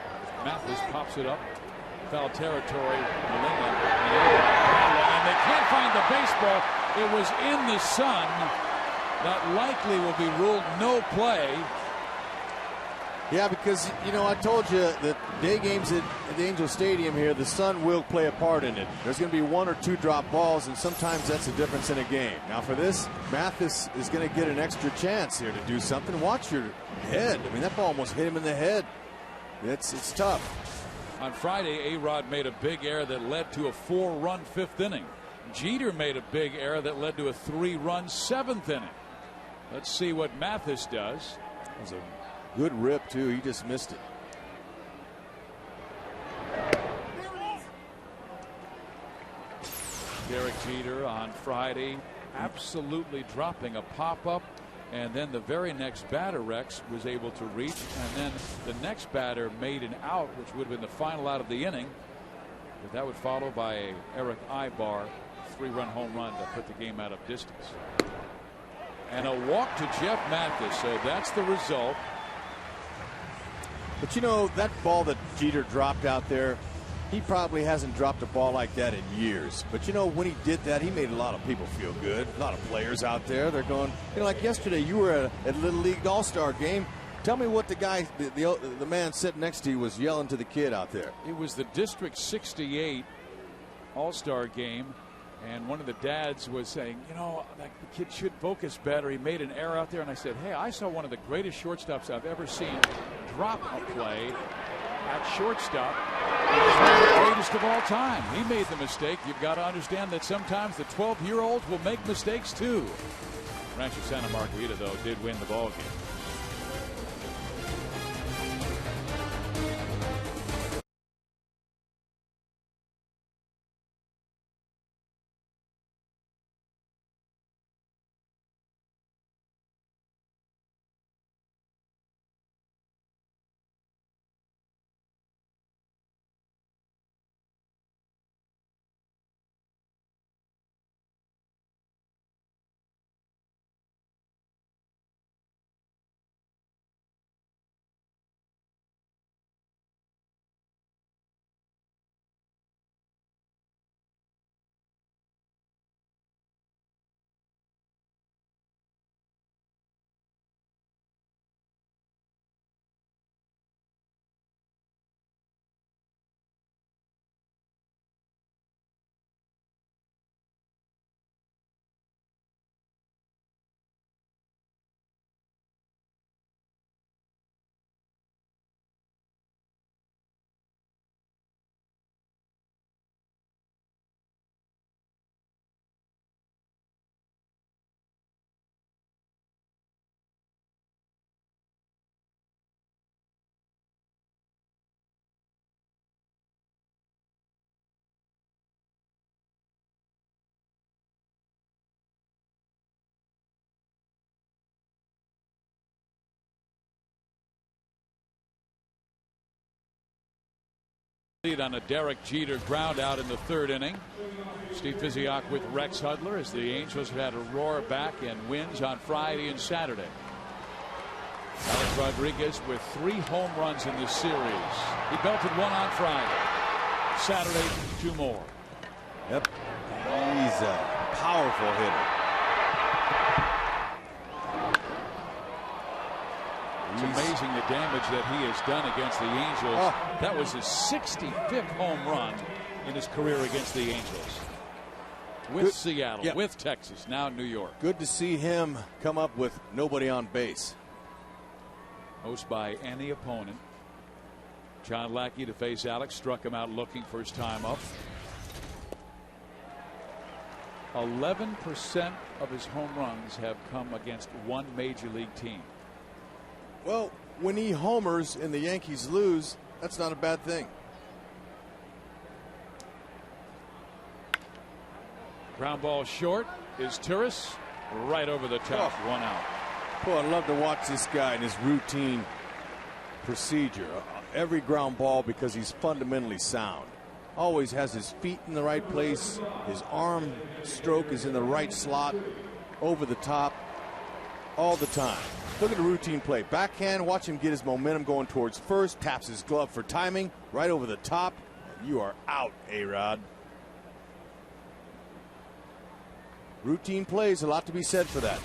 Mathis pops it up. Foul territory. And they can't find the baseball. It was in the sun. That likely will be ruled no play. Yeah, because, I told you that day games at the Angel Stadium here, the sun will play a part in it. There's going to be 1 or 2 drop balls, and sometimes that's the difference in a game. Now, for this, Mathis is going to get an extra chance here to do something. Watch your head. I mean, that ball almost hit him in the head. It's tough. On Friday, A-Rod made a big error that led to a 4-run 5th inning. Jeter made a big error that led to a 3-run 7th inning. Let's see what Mathis does. It was a good rip, too. He just missed it. Derek Jeter on Friday absolutely dropping a pop-up, and then the very next batter Rex was able to reach, and then the next batter made an out, which would have been the final out of the inning, but that would follow by a Eric Ibar 3-run home run to put the game out of distance. And a walk to Jeff Mathis, so that's the result. But that ball that Jeter dropped out there, he probably hasn't dropped a ball like that in years. But when he did that, he made a lot of people feel good. A lot of players out there, they're going, like yesterday, you were at Little League All-Star game. Tell me what the guy, the man sitting next to you was yelling to the kid out there. It was the District 68 All-Star game. And one of the dads was saying, the kid should focus better. He made an error out there. And I said, hey, I saw one of the greatest shortstops I've ever seen drop a play at shortstop. He was one of the greatest of all time. He made the mistake. You've got to understand that sometimes the 12-year-olds will make mistakes too. Rancho Santa Margarita, though, did win the ball game. lead on a Derek Jeter ground out in the third inning. Steve Physioc with Rex Hudler as the Angels have had a roar back and wins on Friday and Saturday. Alex Rodriguez with 3 home runs in this series. He belted one on Friday. Saturday, 2 more. Yep. He's a powerful hitter. It's amazing the damage that he has done against the Angels. Oh. That was his 65th home run in his career against the Angels. With Seattle, with Texas, now New York. Good to see him come up with nobody on base. Most by any opponent. John Lackey to face Alex. Struck him out looking first time up. 11% of his home runs have come against one major league team. Well, when he homers and the Yankees lose, that's not a bad thing. Ground ball short is Turris. Right over the top. 1 out. Boy, I love to watch this guy and his routine procedure. Every ground ball, because he's fundamentally sound. Always has his feet in the right place. His arm stroke is in the right slot. Over the top. All the time. Look at the routine play. Backhand, watch him get his momentum going towards first. Taps his glove for timing. Right over the top. You are out, A-Rod. Routine plays, a lot to be said for that.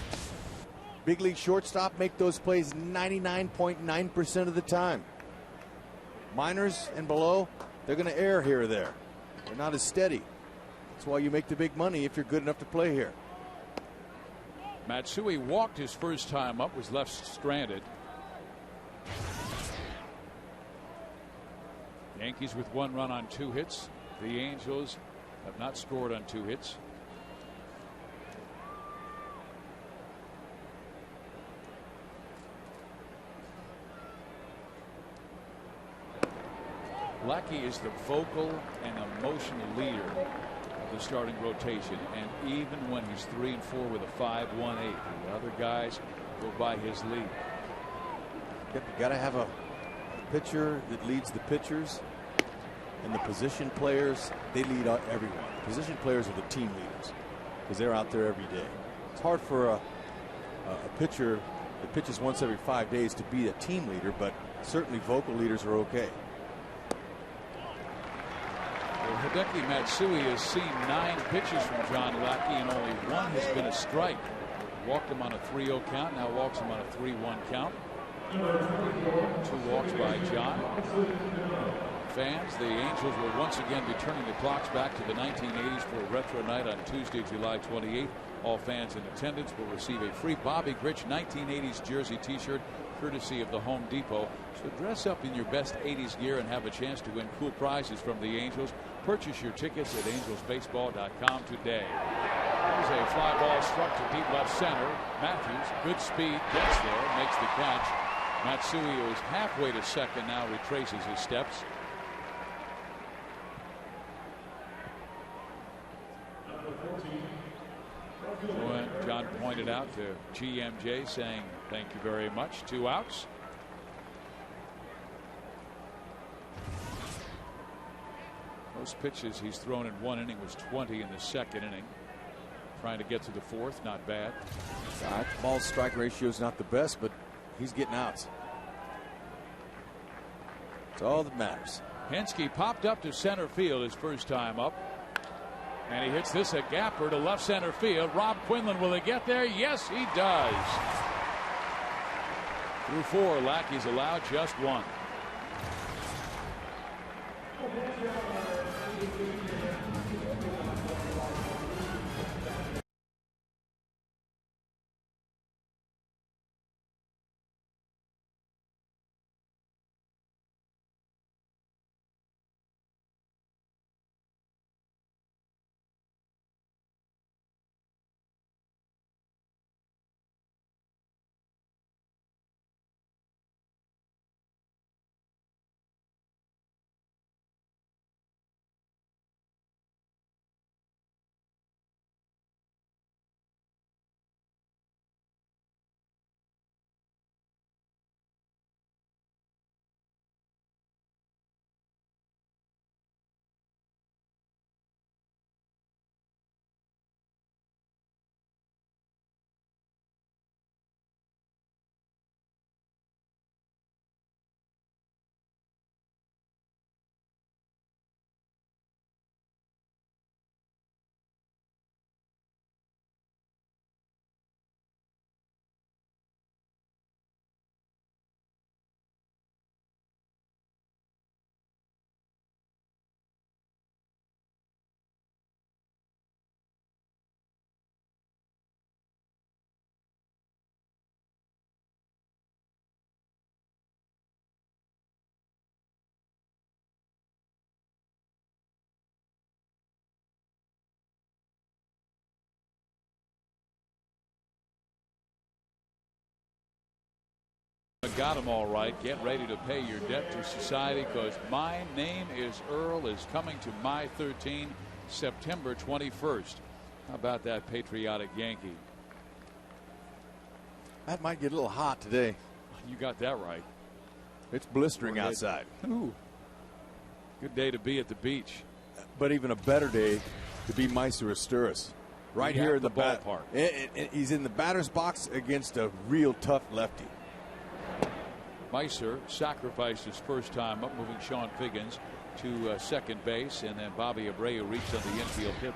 Big league shortstop make those plays 99.9% of the time. Minors and below, they're going to err here or there. They're not as steady. That's why you make the big money if you're good enough to play here. Matsui walked his first time up, was left stranded. Yankees with 1 run on 2 hits. The Angels have not scored on 2 hits. Lackey is the vocal and emotional leader of the starting rotation, and even when he's 3 and 4 with a 5.18, the other guys go by his lead. Yep, you got to have a pitcher that leads the pitchers, and the position players, they lead everyone. The position players are the team leaders because they're out there every day. It's hard for a pitcher that pitches once every 5 days to be a team leader, but certainly vocal leaders are okay. Hideki Matsui has seen 9 pitches from John Lackey, and only 1 has been a strike. Walked him on a 3-0 count, now walks him on a 3-1 count. 2 walks by John. Fans, the Angels will once again be turning the clocks back to the 1980s for a retro night on Tuesday, July 28th. All fans in attendance will receive a free Bobby Grich 1980s jersey t-shirt courtesy of the Home Depot. So dress up in your best 80s gear and have a chance to win cool prizes from the Angels. Purchase your tickets at angelsbaseball.com today. There's a fly ball struck to deep left center. Matthews, good speed, gets there, makes the catch. Matsui, who is halfway to second, now retraces his steps. John pointed out to GMJ saying thank you very much. 2 outs. Most pitches he's thrown in 1 inning was 20 in the 2nd inning. Trying to get to the 4th, not bad. Ball strike ratio is not the best, but he's getting outs. It's all that matters. Henske popped up to center field his first time up. And he hits this a gapper to left center field. Rob Quinlan, will he get there? Yes, he does. Through 4, Lackey's allowed just 1. Got them all right. Get ready to pay your debt to society, because My Name is Earl is coming to My 13 September 21st. How about that patriotic Yankee? That might get a little hot today. You got that right. It's blistering outside. Ooh. Good day to be at the beach. But even a better day to be Meister Asturis. Right here in the ballpark. He's in the batter's box against a real tough lefty. Meister sacrificed his first time up, moving Sean Figgins to second base, and then Bobby Abreu reached on the infield hit.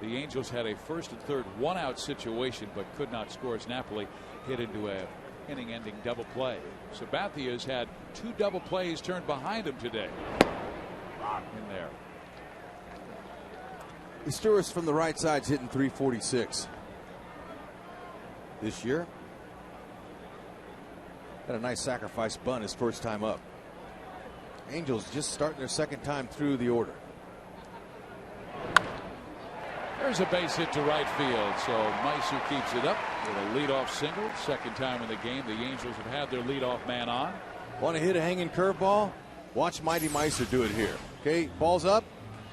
The Angels had a first and third one-out situation, but could not score as Napoli hit into a inning-ending double play. Sabathia's had 2 double plays turned behind him today. In there. Asturis from the right side's hitting .346 this year. Had a nice sacrifice bunt his first time up. Angels just starting their second time through the order. There's a base hit to right field, so Meister keeps it up with a leadoff single. Second time in the game the Angels have had their leadoff man on. Want to hit a hanging curveball? Watch Mighty Meister do it here. Okay, ball's up.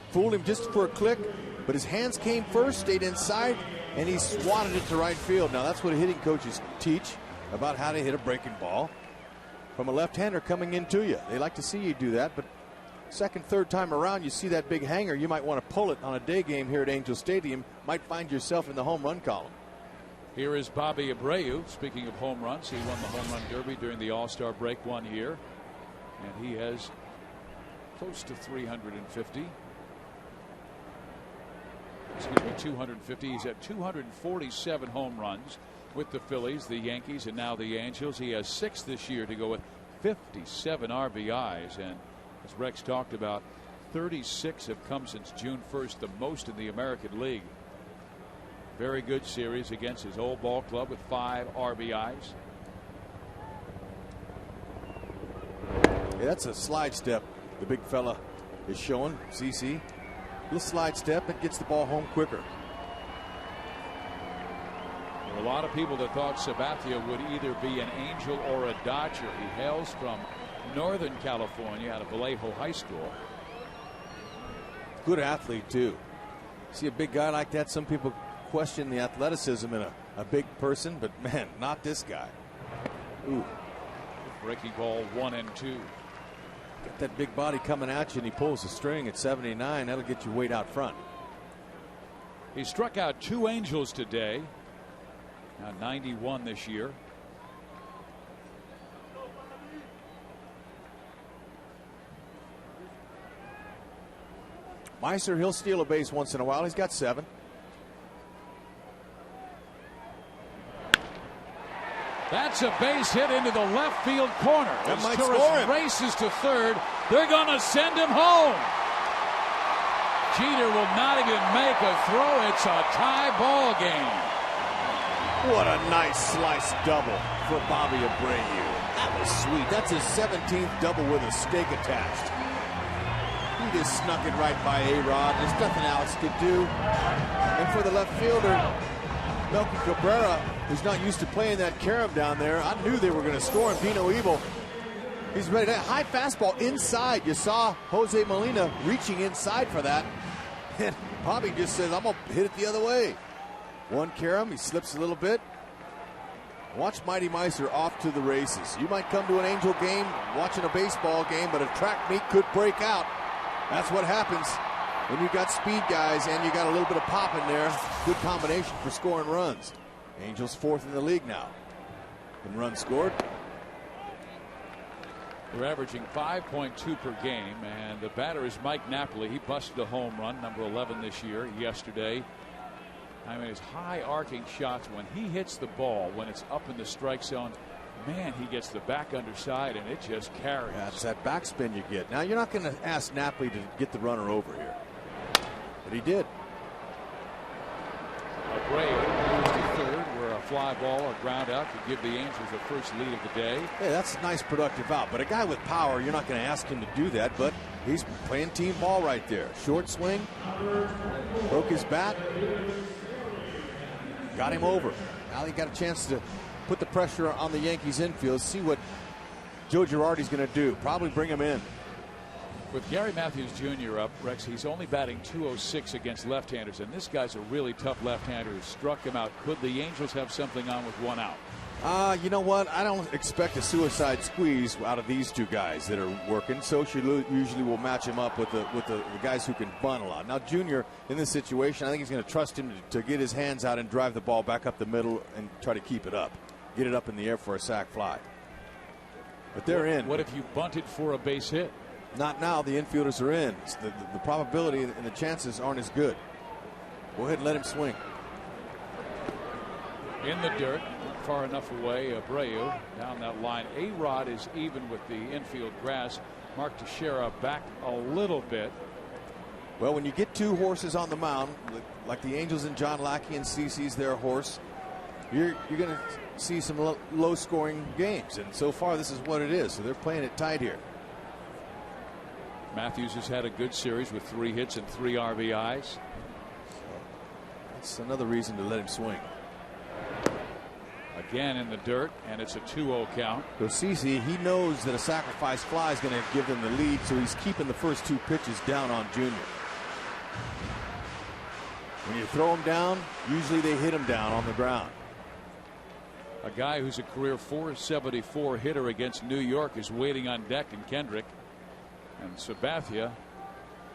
Fooled him just for a click, but his hands came first, stayed inside, and he swatted it to right field. Now that's what hitting coaches teach about how to hit a breaking ball from a left-hander coming into you. They like to see you do that, but second, third time around, you see that big hanger, you might want to pull it on a day game here at Angel Stadium. Might find yourself in the home run column. Here is Bobby Abreu. Speaking of home runs, he won the home run derby during the All-Star break one year, and he has close to 350. Excuse me, 250. He's at 247 home runs with the Phillies, the Yankees, and now the Angels. He has 6 this year to go with 57 RBIs, and as Rex talked about, 36 have come since June 1st, the most in the American League. Very good series against his old ball club with 5 RBIs. Yeah, that's a slide step the big fella is showing. CC, little slide step, and gets the ball home quicker. There were a lot of people that thought Sabathia would either be an Angel or a Dodger. He hails from Northern California, out of Vallejo High School. Good athlete too. See a big guy like that, some people question the athleticism in a big person, but man, not this guy. Ooh. Breaking ball 1 and 2. Got that big body coming at you, and he pulls the string at 79. That'll get you weight out front. He struck out 2 Angels today. Now 91 this year. Meister, he'll steal a base once in a while. He's got 7. That's a base hit into the left field corner. That As might Torres score him. races to third. They're going to send him home. Jeter will not even make a throw. It's a tie ball game. What a nice slice double for Bobby Abreu. That was sweet. That's his 17th double with a stake attached. He just snuck it right by A-Rod. There's nothing Alex could do. And for the left fielder, Melky Cabrera, who's not used to playing that carom down there, I knew they were going to score. And Pino Evil, he's ready. That high fastball inside. You saw Jose Molina reaching inside for that. And Bobby just says, I'm going to hit it the other way. One carom, he slips a little bit. Watch Mighty Meister off to the races. You might come to an Angel game watching a baseball game, but a track meet could break out. That's what happens when you got speed guys and you got a little bit of pop in there. Good combination for scoring runs. Angels 4th in the league now in runs scored. They're averaging 5.2 per game, and the batter is Mike Napoli. He busted a home run, number 11 this year, yesterday. I mean, his high arcing shots, when he hits the ball, when it's up in the strike zone, man, he gets the back underside and it just carries. Yeah, it's that backspin you get. Now, you're not going to ask Napoli to get the runner over here, but he did. Abreu moves to third, where a fly ball or ground out could give the Angels the first lead of the day. Hey, that's a nice productive out, but a guy with power, you're not going to ask him to do that, but he's playing team ball right there. Short swing, broke his bat, got him over. Now he got a chance to put the pressure on the Yankees infield, see what Joe Girardi's going to do. Probably bring him in. With Gary Matthews Jr. up, Rex, he's only batting .206 against left-handers, and this guy's a really tough left-hander who struck him out. Could the Angels have something on with one out? You know what? I don't expect a suicide squeeze out of these two guys that are working. Scioscia usually will match him up with the guys who can bunt a lot. Now, Junior, in this situation, I think he's going to trust him to get his hands out and drive the ball back up the middle and try to keep it up. Get it up in the air for a sac fly. But they're in. What if you bunted for a base hit? Not now. The infielders are in. The probability and the chances aren't as good. Go ahead and let him swing. In the dirt, not far enough away. Abreu down that line. A-Rod is even with the infield grass. Mark Teixeira back a little bit. Well, when you get two horses on the mound, like the Angels and John Lackey, and CC's their horse, you're going to see some low-scoring games. And so far, this is what it is. So they're playing it tight here. Matthews has had a good series with 3 hits and 3 RBIs. That's another reason to let him swing. Again in the dirt, and it's a 2-0 count. So CC, he knows that a sacrifice fly is going to give them the lead, so he's keeping the first 2 pitches down on Junior. When you throw him down, usually they hit him down on the ground. A guy who's a career .474 hitter against New York is waiting on deck in Kendrick. And Sabathia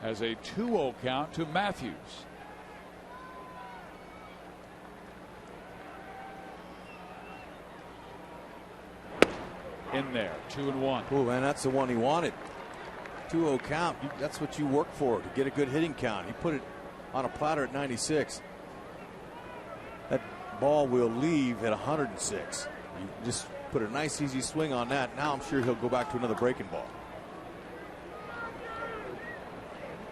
has a 2-0 count to Matthews. In there, 2-1. Oh, man, that's the one he wanted. 2-0 count. That's what you work for, to get a good hitting count. He put it on a platter at 96. That ball will leave at 106. You just put a nice easy swing on that. Now I'm sure he'll go back to another breaking ball.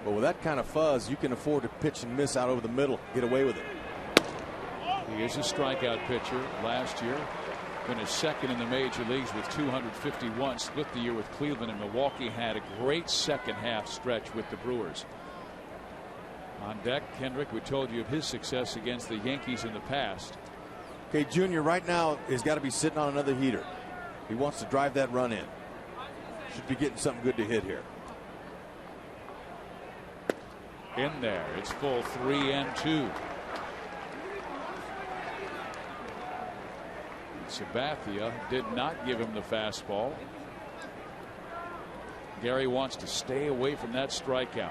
But with that kind of fuzz, you can afford to pitch and miss out over the middle, get away with it. He is a strikeout pitcher. Last year finished second in the major leagues with 251. Split the year with Cleveland, and Milwaukee had a great second half stretch with the Brewers. On deck, Kendrick, we told you of his success against the Yankees in the past. Okay, Junior right now has got to be sitting on another heater. He wants to drive that run in. Should be getting something good to hit here. In there, it's full 3-2. Sabathia did not give him the fastball. Gary wants to stay away from that strikeout.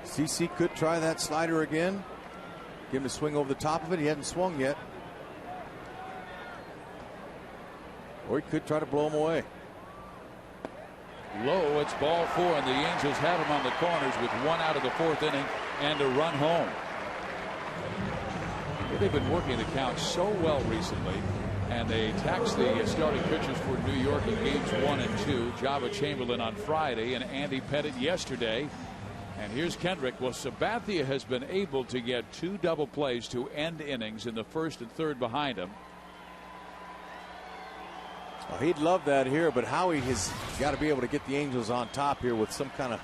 CC could try that slider again. Give him a swing over the top of it. He hasn't swung yet. Or he could try to blow him away. Low, it's ball 4, and the Angels have him on the corners with 1 out of the 4th inning and a run home. They've been working the count so well recently, and they taxed the starting pitchers for New York in games 1 and 2. Java Chamberlain on Friday and Andy Pettit yesterday. And here's Kendrick. Well, Sabathia has been able to get 2 double plays to end innings in the 1st and 3rd behind him. Well, he'd love that here, but Howie has got to be able to get the Angels on top here with some kind of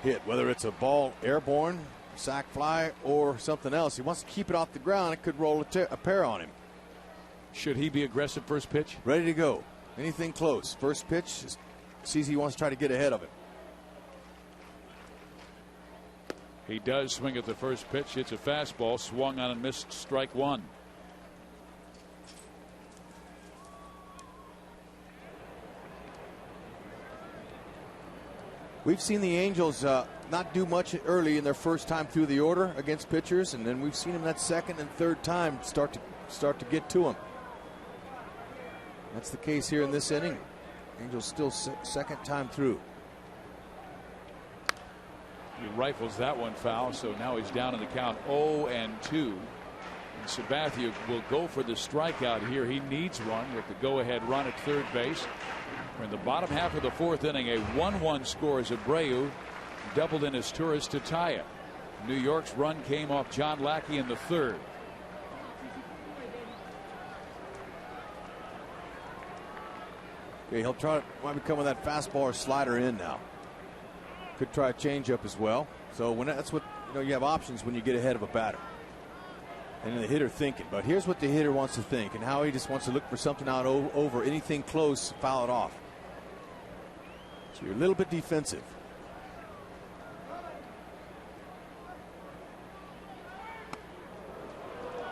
hit, whether it's a ball airborne, sac fly, or something else. He wants to keep it off the ground. It could roll a pair on him. Should he be aggressive first pitch? Ready to go. Anything close. First pitch, sees he wants to try to get ahead of it. He does swing at the first pitch. It's a fastball, swung on and missed, strike 1. We've seen the Angels not do much early in their first time through the order against pitchers, and then we've seen them that second and third time start to get to them. That's the case here in this inning. Angels still second time through. He rifles that one foul, so now he's down in the count 0-2. And Sabathia will go for the strikeout here. He needs one with the go-ahead run at third base. We're in the bottom half of the 4th inning. A 1-1 score as Abreu doubled in his tourist to tie it. New York's run came off John Lackey in the 3rd. Okay, he'll try, might be coming with that fastball or slider in now. Could try a changeup as well. So when that's what you have options when you get ahead of a batter. and the hitter thinking. But here's what the hitter wants to think, and how he just wants to look for something out over anything close, foul it off. So you're a little bit defensive.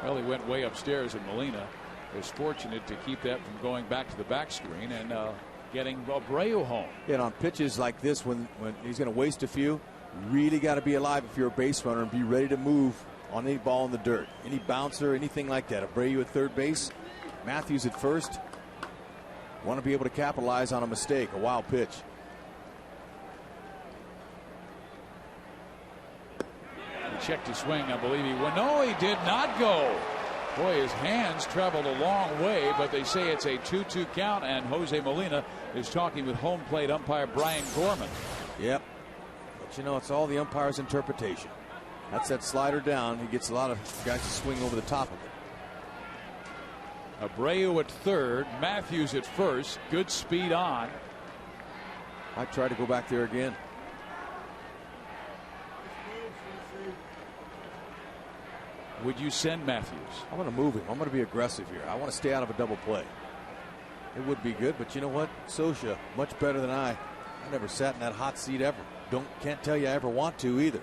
Well, he went way upstairs, and Molina was fortunate to keep that from going back to the back screen and getting Abreu home. And on pitches like this, when he's going to waste a few, you really got to be alive if you're a base runner and be ready to move on any ball in the dirt. Any bouncer, anything like that. Abreu at third base, Matthews at first. Want to be able to capitalize on a mistake, a wild pitch. He checked his swing. I believe he went. No, he did not go. Boy, his hands traveled a long way, but they say it's a 2-2 count, and Jose Molina is talking with home plate umpire Brian Gorman. Yep. But you know, it's all the umpire's interpretation. That's that slider down. He gets a lot of guys to swing over the top of it. Abreu at third, Matthews at first. Good speed on. I try to go back there again. Would you send Matthews? I'm going to move him. I'm going to be aggressive here. I want to stay out of a double play. It would be good, but you know what? Scioscia, much better than I. I never sat in that hot seat ever. Can't tell you I ever want to either.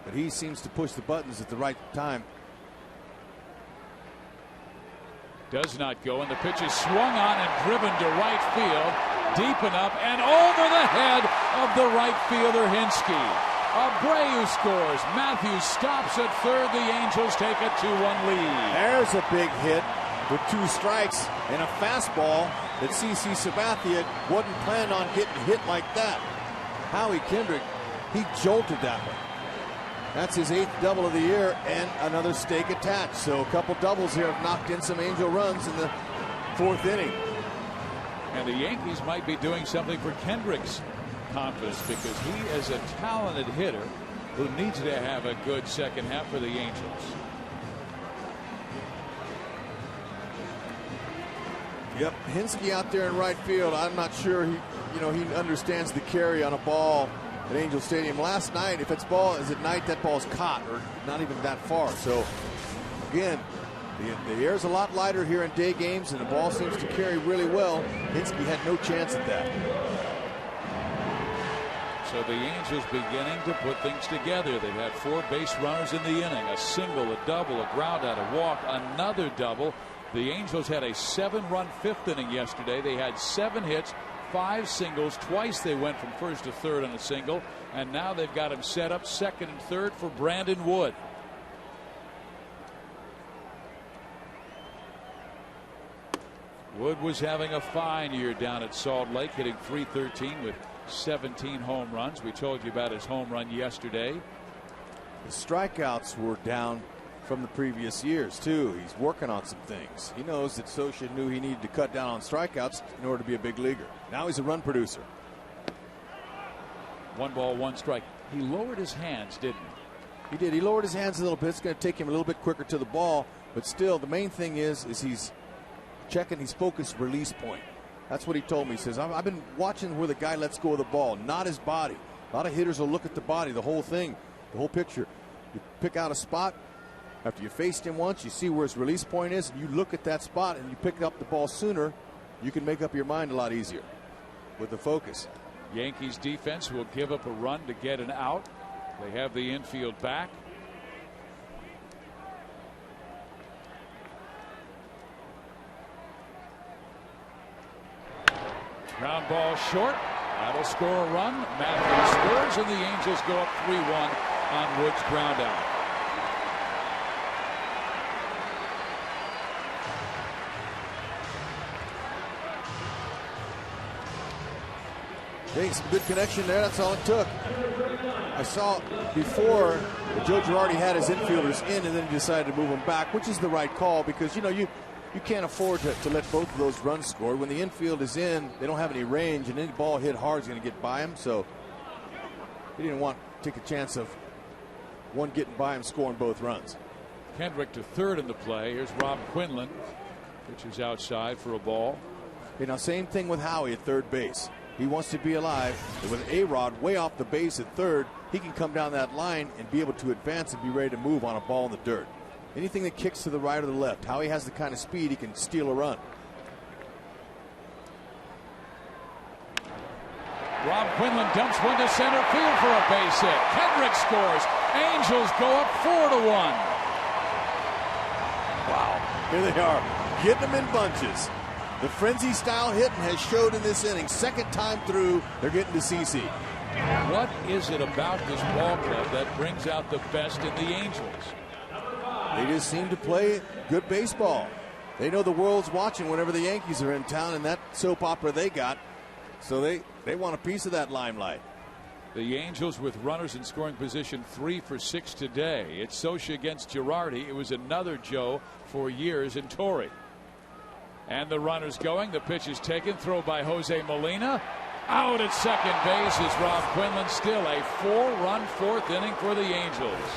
But he seems to push the buttons at the right time. Does not go, and the pitch is swung on and driven to right field. Deep enough and over the head of the right fielder Hinske. Abreu scores. Matthews stops at third. The Angels take a 2-1 lead. There's a big hit with 2 strikes and a fastball that CC Sabathia wasn't planning on getting hit like that. Howie Kendrick, he jolted that one. That's his 8th double of the year and another stake attached. So a couple doubles here have knocked in some Angel runs in the 4th inning. And the Yankees might be doing something for Kendrick's confidence, because he is a talented hitter who needs to have a good second half for the Angels. Yep, Hinske out there in right field. I'm not sure he understands the carry on a ball at Angel Stadium. Last night, if it's ball is at night, that ball's caught or not even that far. So again, the air's a lot lighter here in day games, and the ball seems to carry really well. Hinske had no chance at that. So the Angels beginning to put things together. They've had 4 base runners in the inning, a single, a double, a ground out, a walk, another double. The Angels had a 7-run 5th inning yesterday. They had 7 hits, 5 singles. Twice they went from first to third on a single, and now they've got him set up second and third for Brandon Wood. Wood was having a fine year down at Salt Lake, hitting .313 with 17 home runs. We told you about his home run yesterday. The strikeouts were down from the previous years too. He's working on some things. He knows that Scioscia knew he needed to cut down on strikeouts in order to be a big leaguer. Now he's a run producer. 1 ball, 1 strike. He lowered his hands, didn't he? He did. He lowered his hands a little bit. It's going to take him a little bit quicker to the ball, but still the main thing is he's checking his focus release point. That's what he told me. He says, I've been watching where the guy lets go of the ball, not his body. A lot of hitters will look at the body, the whole thing, the whole picture. You pick out a spot. After you faced him once, you see where his release point is, and you look at that spot and you pick up the ball sooner. You can make up your mind a lot easier with the focus. Yankees defense will give up a run to get an out. They have the infield back. Ground ball short. That'll score a run. Matthews scores, and the Angels go up 3-1 on Wood's ground out. Hey, some good connection there. That's all it took. I saw before Joe Girardi had his infielders in, and then he decided to move them back, which is the right call, because you can't afford to let both of those runs score. When the infield is in, they don't have any range, and any ball hit hard is going to get by him. So he didn't want to take a chance of one getting by him scoring both runs. Kendrick to third in the play. Here's Rob Quinlan. Pitch is outside for a ball. Same thing with Howie at third base. He wants to be alive. With A-Rod way off the base at third, he can come down that line and be able to advance and be ready to move on a ball in the dirt. Anything that kicks to the right or the left. Howie has the kind of speed he can steal a run. Rob Quinlan dumps one to center field for a base hit. Kendrick scores. Angels go up 4-1. Wow. Here they are, getting them in bunches. The frenzy style hitting has showed in this inning. Second time through, they're getting to CC. What is it about this ball club that brings out the best in the Angels? They just seem to play good baseball. They know the world's watching whenever the Yankees are in town, and that soap opera they got. So they want a piece of that limelight. The Angels with runners in scoring position 3 for 6 today. It's Scioscia against Girardi. It was another Joe for years in Torrey. And the runners going. The pitch is taken. Throw by Jose Molina. Out at second base is Rob Quinlan. Still a 4-run fourth inning for the Angels.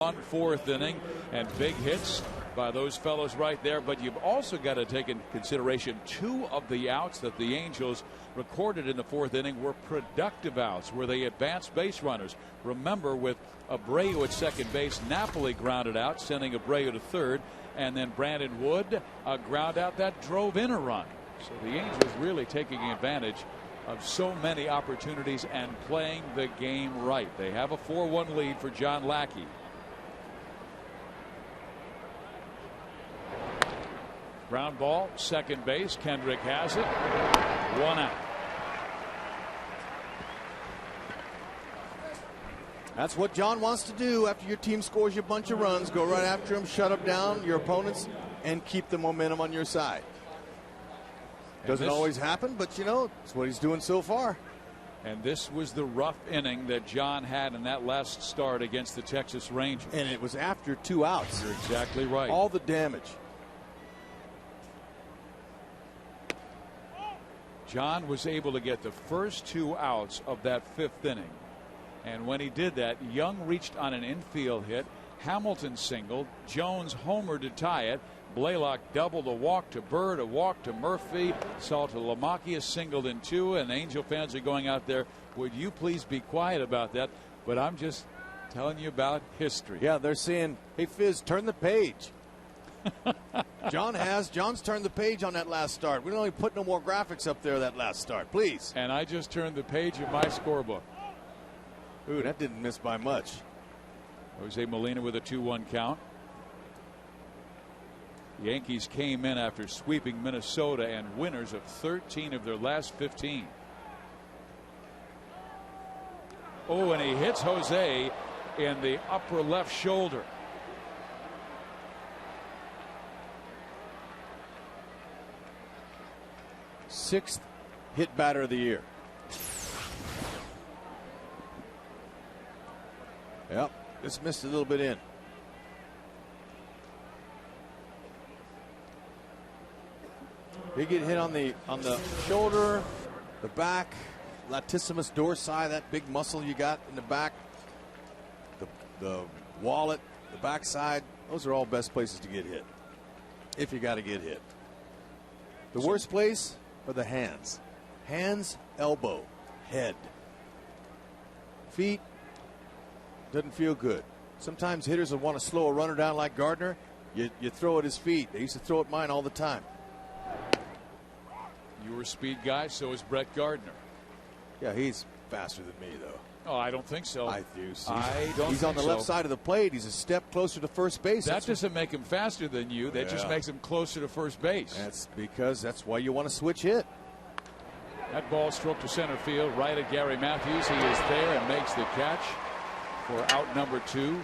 On fourth inning, and big hits by those fellows right there. But you've also got to take into consideration 2 of the outs that the Angels recorded in the fourth inning were productive outs where they advanced base runners. Remember, with Abreu at second base, Napoli grounded out, sending Abreu to third, and then Brandon Wood ground out that drove in a run. So the Angels really taking advantage of so many opportunities and playing the game right. They have a 4-1 lead for John Lackey. Ground ball, second base. Kendrick has it. 1 out. That's what John wants to do after your team scores you a bunch of runs. Go right after them, shut them down, your opponents, and keep the momentum on your side. Doesn't always happen, but you know, it's what he's doing so far. And this was the rough inning that John had in that last start against the Texas Rangers. And it was after 2 outs. You're exactly right. All the damage. John was able to get the first 2 outs of that 5th inning. And when he did that, Young reached on an infield hit. Hamilton singled. Jones homered to tie it. Blaylock doubled, a walk to Bird, a walk to Murphy. Saltalamacchia singled in 2. And Angel fans are going out there, would you please be quiet about that? But I'm just telling you about history. Yeah, they're saying, hey, Fizz, turn the page. John's turned the page on that last start. We don't only put no more graphics up there that last start, please. And I just turned the page of my scorebook. Ooh, that didn't miss by much. Jose Molina with a 2-1 count. Yankees came in after sweeping Minnesota and winners of 13 of their last 15. Oh, and he hits Jose in the upper left shoulder. Sixth hit batter of the year. Yep, just missed a little bit in. They get hit on the shoulder, the back, latissimus dorsi, that big muscle you got in the back, the wallet, the backside. Those are all best places to get hit, if you got to get hit. The worst place are the hands. Hands, elbow, head. Feet, doesn't feel good. Sometimes hitters will want to slow a runner down like Gardner. You throw at his feet. They used to throw at mine all the time. You were a speed guy, so is Brett Gardner. Yeah, he's faster than me, though. Oh, I don't think so. I do. I don't. He's on the left side of the plate. He's a step closer to first base. That doesn't make him faster than you. That just makes him closer to first base. That's because that's why you want to switch hit. That ball stroked to center field, right at Gary Matthews. He is there and makes the catch for out number 2.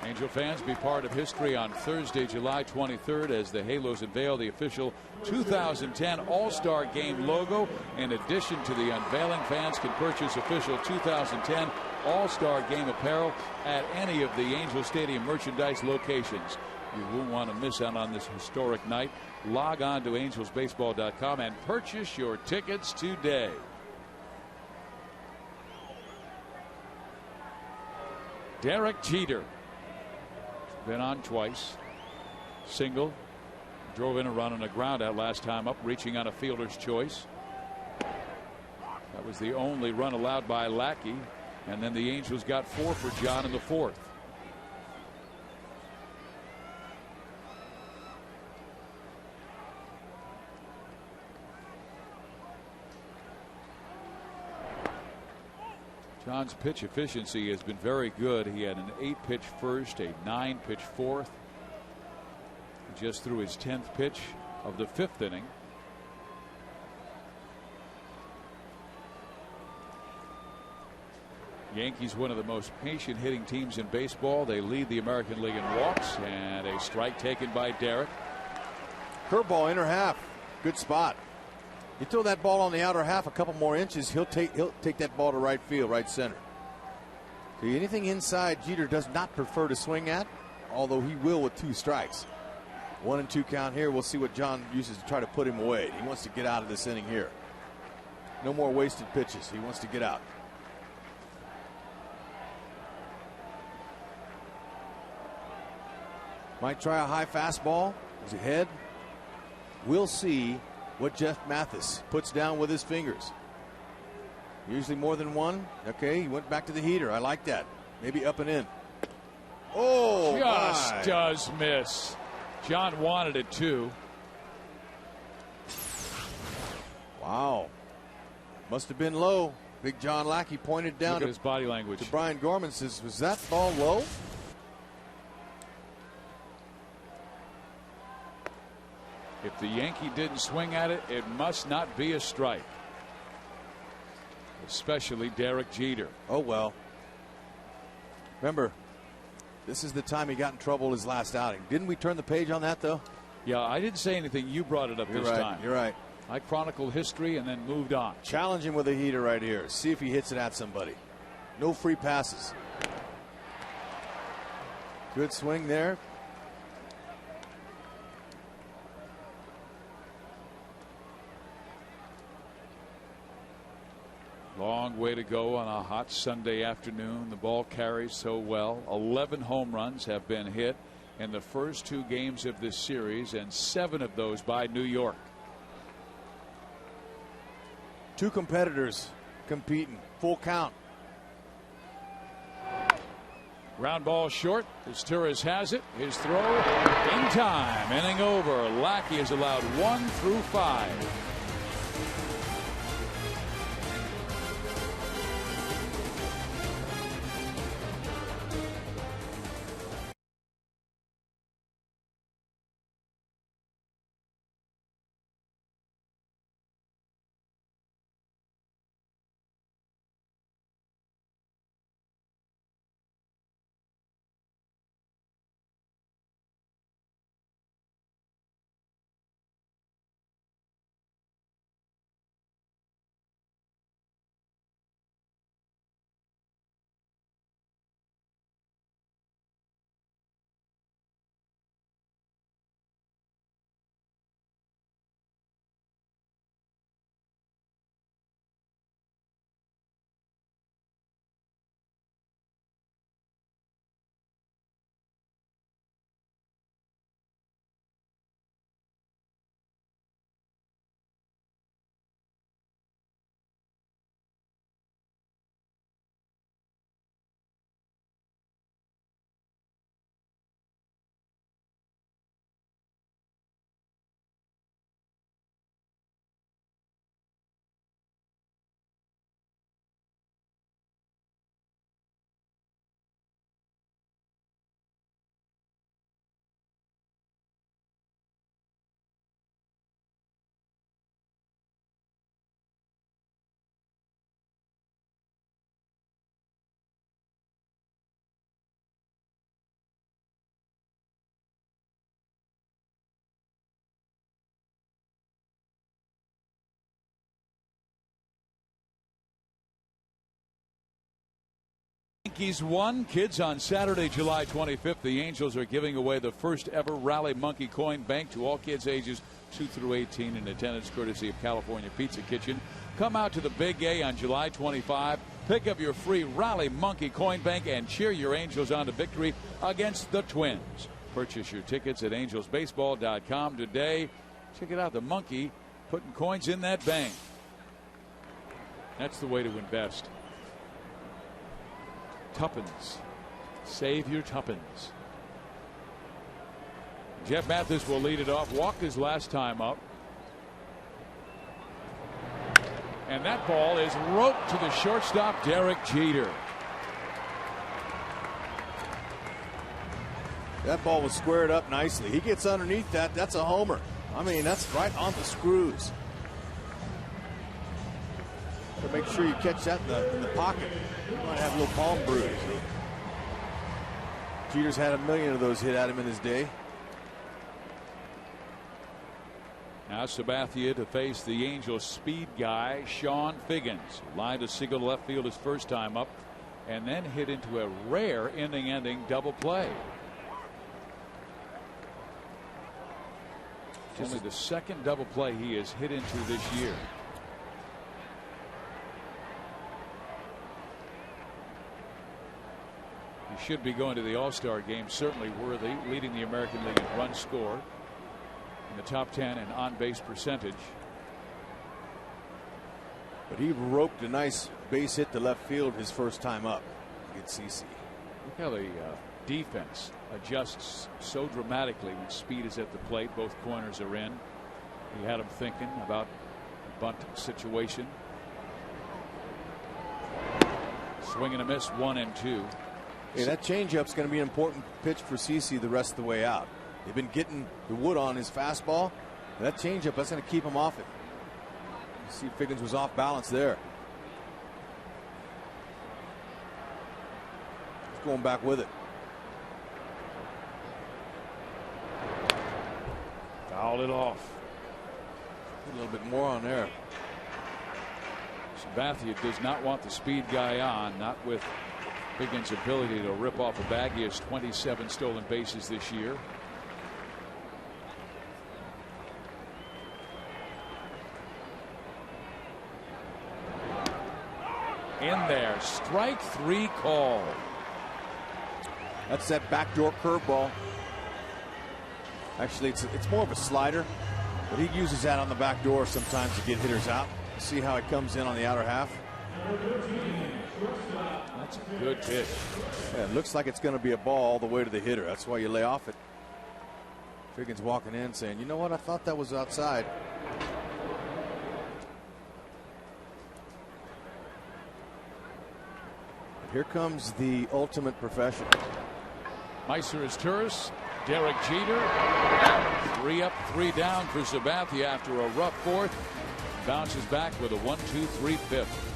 Angel fans, be part of history on Thursday, July 23rd, as the Halos unveil the official 2010 All-Star Game logo. In addition to the unveiling, fans can purchase official 2010 All-Star Game apparel at any of the Angel Stadium merchandise locations. You won't want to miss out on this historic night. Log on to angelsbaseball.com and purchase your tickets today. Derek Jeter. Been on twice. Single. Drove in a run on a ground out last time up, reaching on a fielder's choice. That was the only run allowed by Lackey. And then the Angels got 4 for John in the 4th. John's pitch efficiency has been very good. He had an 8-pitch first, a 9-pitch fourth. He just threw his 10th pitch of the 5th inning. Yankees, one of the most patient hitting teams in baseball. They lead the American League in walks, and a strike taken by Derek. Curveball, inner half. Good spot. You throw that ball on the outer half a couple more inches, he'll take that ball to right field, right center. See, anything inside, Jeter does not prefer to swing at, although he will with 2 strikes. 1 and 2 count here. We'll see what John uses to try to put him away. He wants to get out of this inning here. No more wasted pitches. He wants to get out. Might try a high fastball. Is ahead. We'll see what Jeff Mathis puts down with his fingers. Usually more than one. Okay, he went back to the heater. I like that. Maybe up and in. Oh, just my. Does miss. John wanted it too. Wow. Must have been low. Big John Lackey pointed down. Look at his body language. To Brian Gorman, says, was that ball low? If the Yankee didn't swing at it, it must not be a strike. Especially Derek Jeter. Oh, well. Remember, this is the time he got in trouble his last outing. Didn't we turn the page on that, though? Yeah, I didn't say anything. You brought it up this time. You're right. I chronicled history and then moved on. Challenge him with a heater right here. See if he hits it at somebody. No free passes. Good swing there. Long way to go on a hot Sunday afternoon. The ball carries so well. 11 home runs have been hit in the first 2 games of this series, and 7 of those by New York. 2 competitors competing. Full count. Ground ball short. Torres has it. His throw in time. Inning over. Lackey is allowed 1 through 5. Yankees won. Kids, on Saturday, July 25th, the Angels are giving away the first ever Rally Monkey Coin Bank to all kids ages 2 through 18 in attendance, courtesy of California Pizza Kitchen. Come out to the Big A on July 25. Pick up your free Rally Monkey Coin Bank and cheer your Angels on to victory against the Twins. Purchase your tickets at angelsbaseball.com today. Check it out, the monkey putting coins in that bank. That's the way to invest. Tuppence. Save your tuppence. Jeff Mathis will lead it off. Walked his last time up. And that ball is roped to the shortstop, Derek Jeter. That ball was squared up nicely. He gets underneath that. That's a homer. I mean, that's right on the screws. So make sure you catch that in the pocket. You might have a little palm bruise. Jeter's had a million of those hit at him in his day. Now Sabathia to face the Angels speed guy, Sean Figgins. Line to single left field his first time up, and then hit into a rare inning-ending double play. It's only the second double play he has hit into this year. He should be going to the All-Star game, certainly worthy, leading the American League in runs scored, in the top 10 in on-base percentage. But he roped a nice base hit to left field his first time up against CC. Look how the defense adjusts so dramatically when speed is at the plate. Both corners are in. He had him thinking about the bunt situation. Swing and a miss, 1-2. Yeah, that changeup's going to be an important pitch for CC the rest of the way out. They've been getting the wood on his fastball. That changeup, that's going to keep him off it. You see, Figgins was off balance there. He's going back with it. Fouled it off. A little bit more on there. Sabathia does not want the speed guy on, not with Figgins' ability to rip off a bag. He has 27 stolen bases this year. In there, strike 3 call. That's that backdoor curveball. Actually, it's more of a slider, but he uses that on the back door sometimes to get hitters out. See how it comes in on the outer half. That's a good pitch. Yeah, it looks like it's going to be a ball all the way to the hitter. That's why you lay off it. Figgins walking in saying, you know what, I thought that was outside. Here comes the ultimate professional. Meiser is Turris. Derek Jeter. 3 up, 3 down for Sabathia after a rough fourth. Bounces back with a 1-2-3 fifth.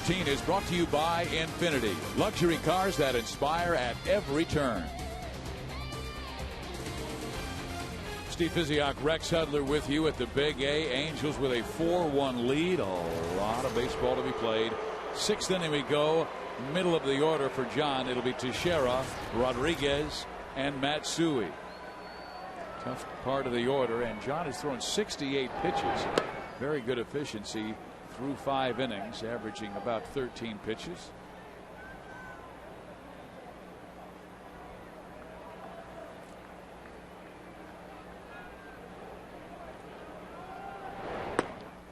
16 is brought to you by Infinity. Luxury cars that inspire at every turn. Steve Physiak, Rex Hudler with you at the Big A. Angels with a 4-1 lead. A lot of baseball to be played. 6th inning we go. Middle of the order for John. It'll be Teixeira, Rodriguez, and Matsui. Tough part of the order, and John has thrown 68 pitches. Very good efficiency through 5 innings, averaging about 13 pitches.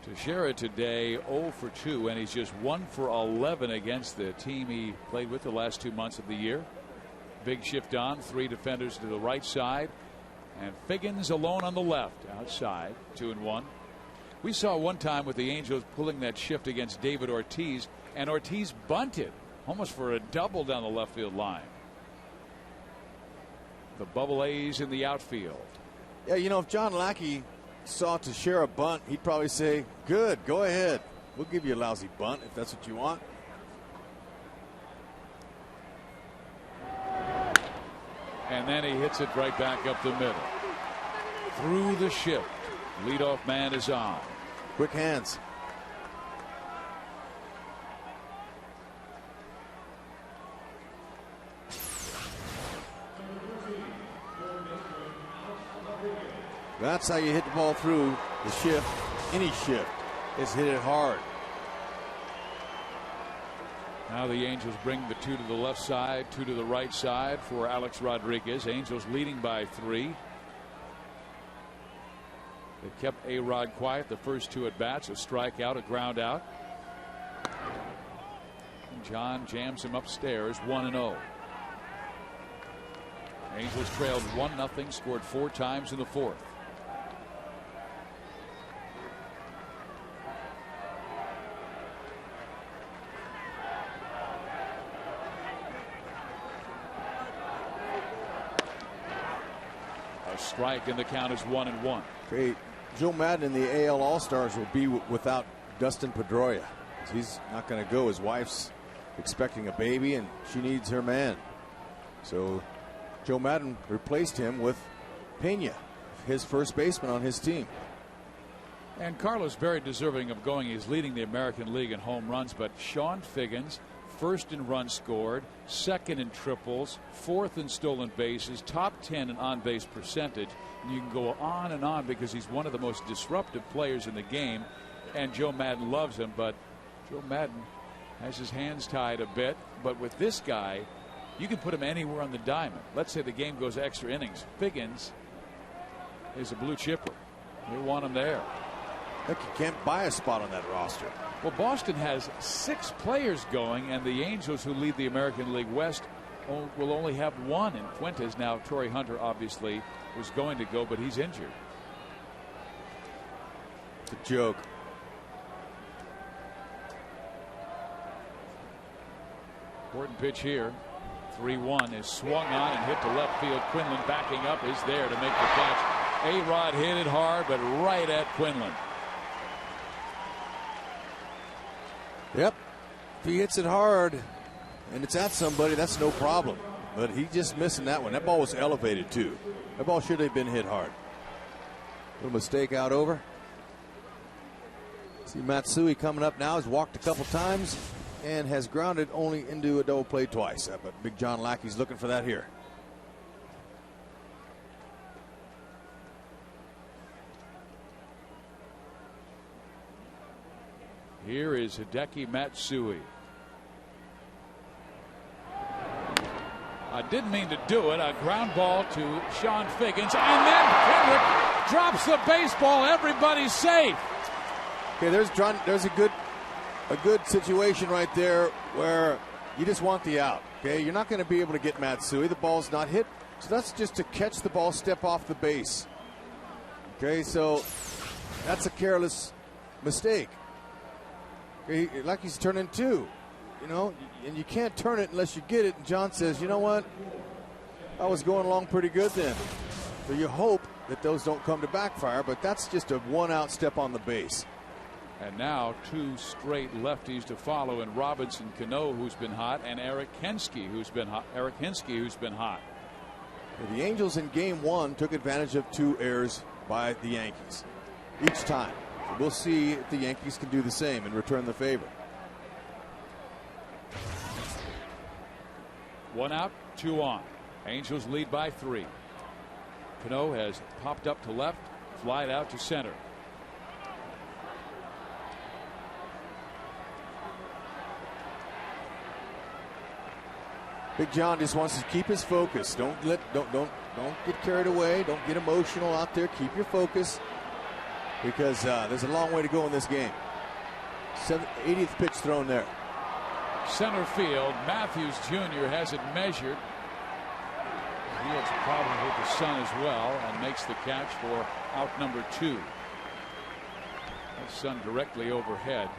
Teixeira today 0 for 2, and he's just 1 for 11 against the team he played with the last 2 months of the year. Big shift on, 3 defenders to the right side, and Figgins alone on the left outside, 2-1. We saw one time with the Angels pulling that shift against David Ortiz, and Ortiz bunted almost for a double down the left field line. The Bubble A's in the outfield. Yeah, you know, if John Lackey saw Teixeira bunt, he'd probably say, good, go ahead. We'll give you a lousy bunt if that's what you want. And then he hits it right back up the middle. Through the shift. Leadoff man is on. Quick hands. That's how you hit the ball through the shift. Any shift is hit it hard. Now the Angels bring the 2 to the left side, 2 to the right side for Alex Rodriguez. Angels leading by 3. They kept A-Rod quiet the first 2 at bats. A strikeout, a ground out. And John jams him upstairs, 1-0. Angels trailed 1-0, scored 4 times in the 4th. A strike, and the count is 1-1. Okay, Joe Madden in the AL All-Stars will be without Dustin Pedroia. He's not going to go. His wife's expecting a baby, and she needs her man. So Joe Madden replaced him with Pena, his first baseman on his team. And Carlos very deserving of going. He's leading the American League in home runs, but Sean Figgins, 1st in runs scored, 2nd in triples, 4th in stolen bases, top 10 in on-base percentage. And you can go on and on because he's one of the most disruptive players in the game, and Joe Madden loves him. But Joe Madden has his hands tied a bit. But with this guy, you can put him anywhere on the diamond. Let's say the game goes extra innings. Figgins is a blue chipper. They want him there. Look, you can't buy a spot on that roster. Well, Boston has 6 players going, and the Angels, who lead the American League West, will only have 1 in Fuentes. Now, Torrey Hunter obviously was going to go, but he's injured. It's a joke. Important pitch here. 3-1 is swung on and hit to left field. Quinlan backing up is there to make the catch. A-Rod hit it hard, but right at Quinlan. Yep. If he hits it hard and it's at somebody, that's no problem. But he's just missing that one. That ball was elevated, too. That ball should have been hit hard. Little mistake out over. See Matsui coming up now. Has walked a couple times and has grounded only into a double play twice. But Big John Lackey's looking for that here. Here is Hideki Matsui. I didn't mean to do it. A ground ball to Sean Figgins, and then Kendrick drops the baseball. Everybody's safe. Okay, there's a good situation right there where you just want the out. Okay, you're not going to be able to get Matsui. The ball's not hit, so that's just to catch the ball, step off the base. Okay, so that's a careless mistake. Okay, like he's turning 2, you know, and you can't turn it unless you get it. And John says, you know what? I was going along pretty good then. So you hope that those don't come to backfire, but that's just a 1-out step on the base. And now 2 straight lefties to follow in Robinson Cano, who's been hot, and Eric Hensky, who's been hot. The Angels in game 1 took advantage of 2 errors by the Yankees each time. So we'll see if the Yankees can do the same and return the favor. 1 out, 2 on. Angels lead by 3. Cano has popped up to left, flied out to center. Big John just wants to keep his focus. Don't get carried away. Don't get emotional out there. Keep your focus, because there's a long way to go in this game. 80th pitch thrown there. Center field, Matthews Jr. has it measured. He has a problem with the sun as well and makes the catch for out number 2. The sun directly overhead.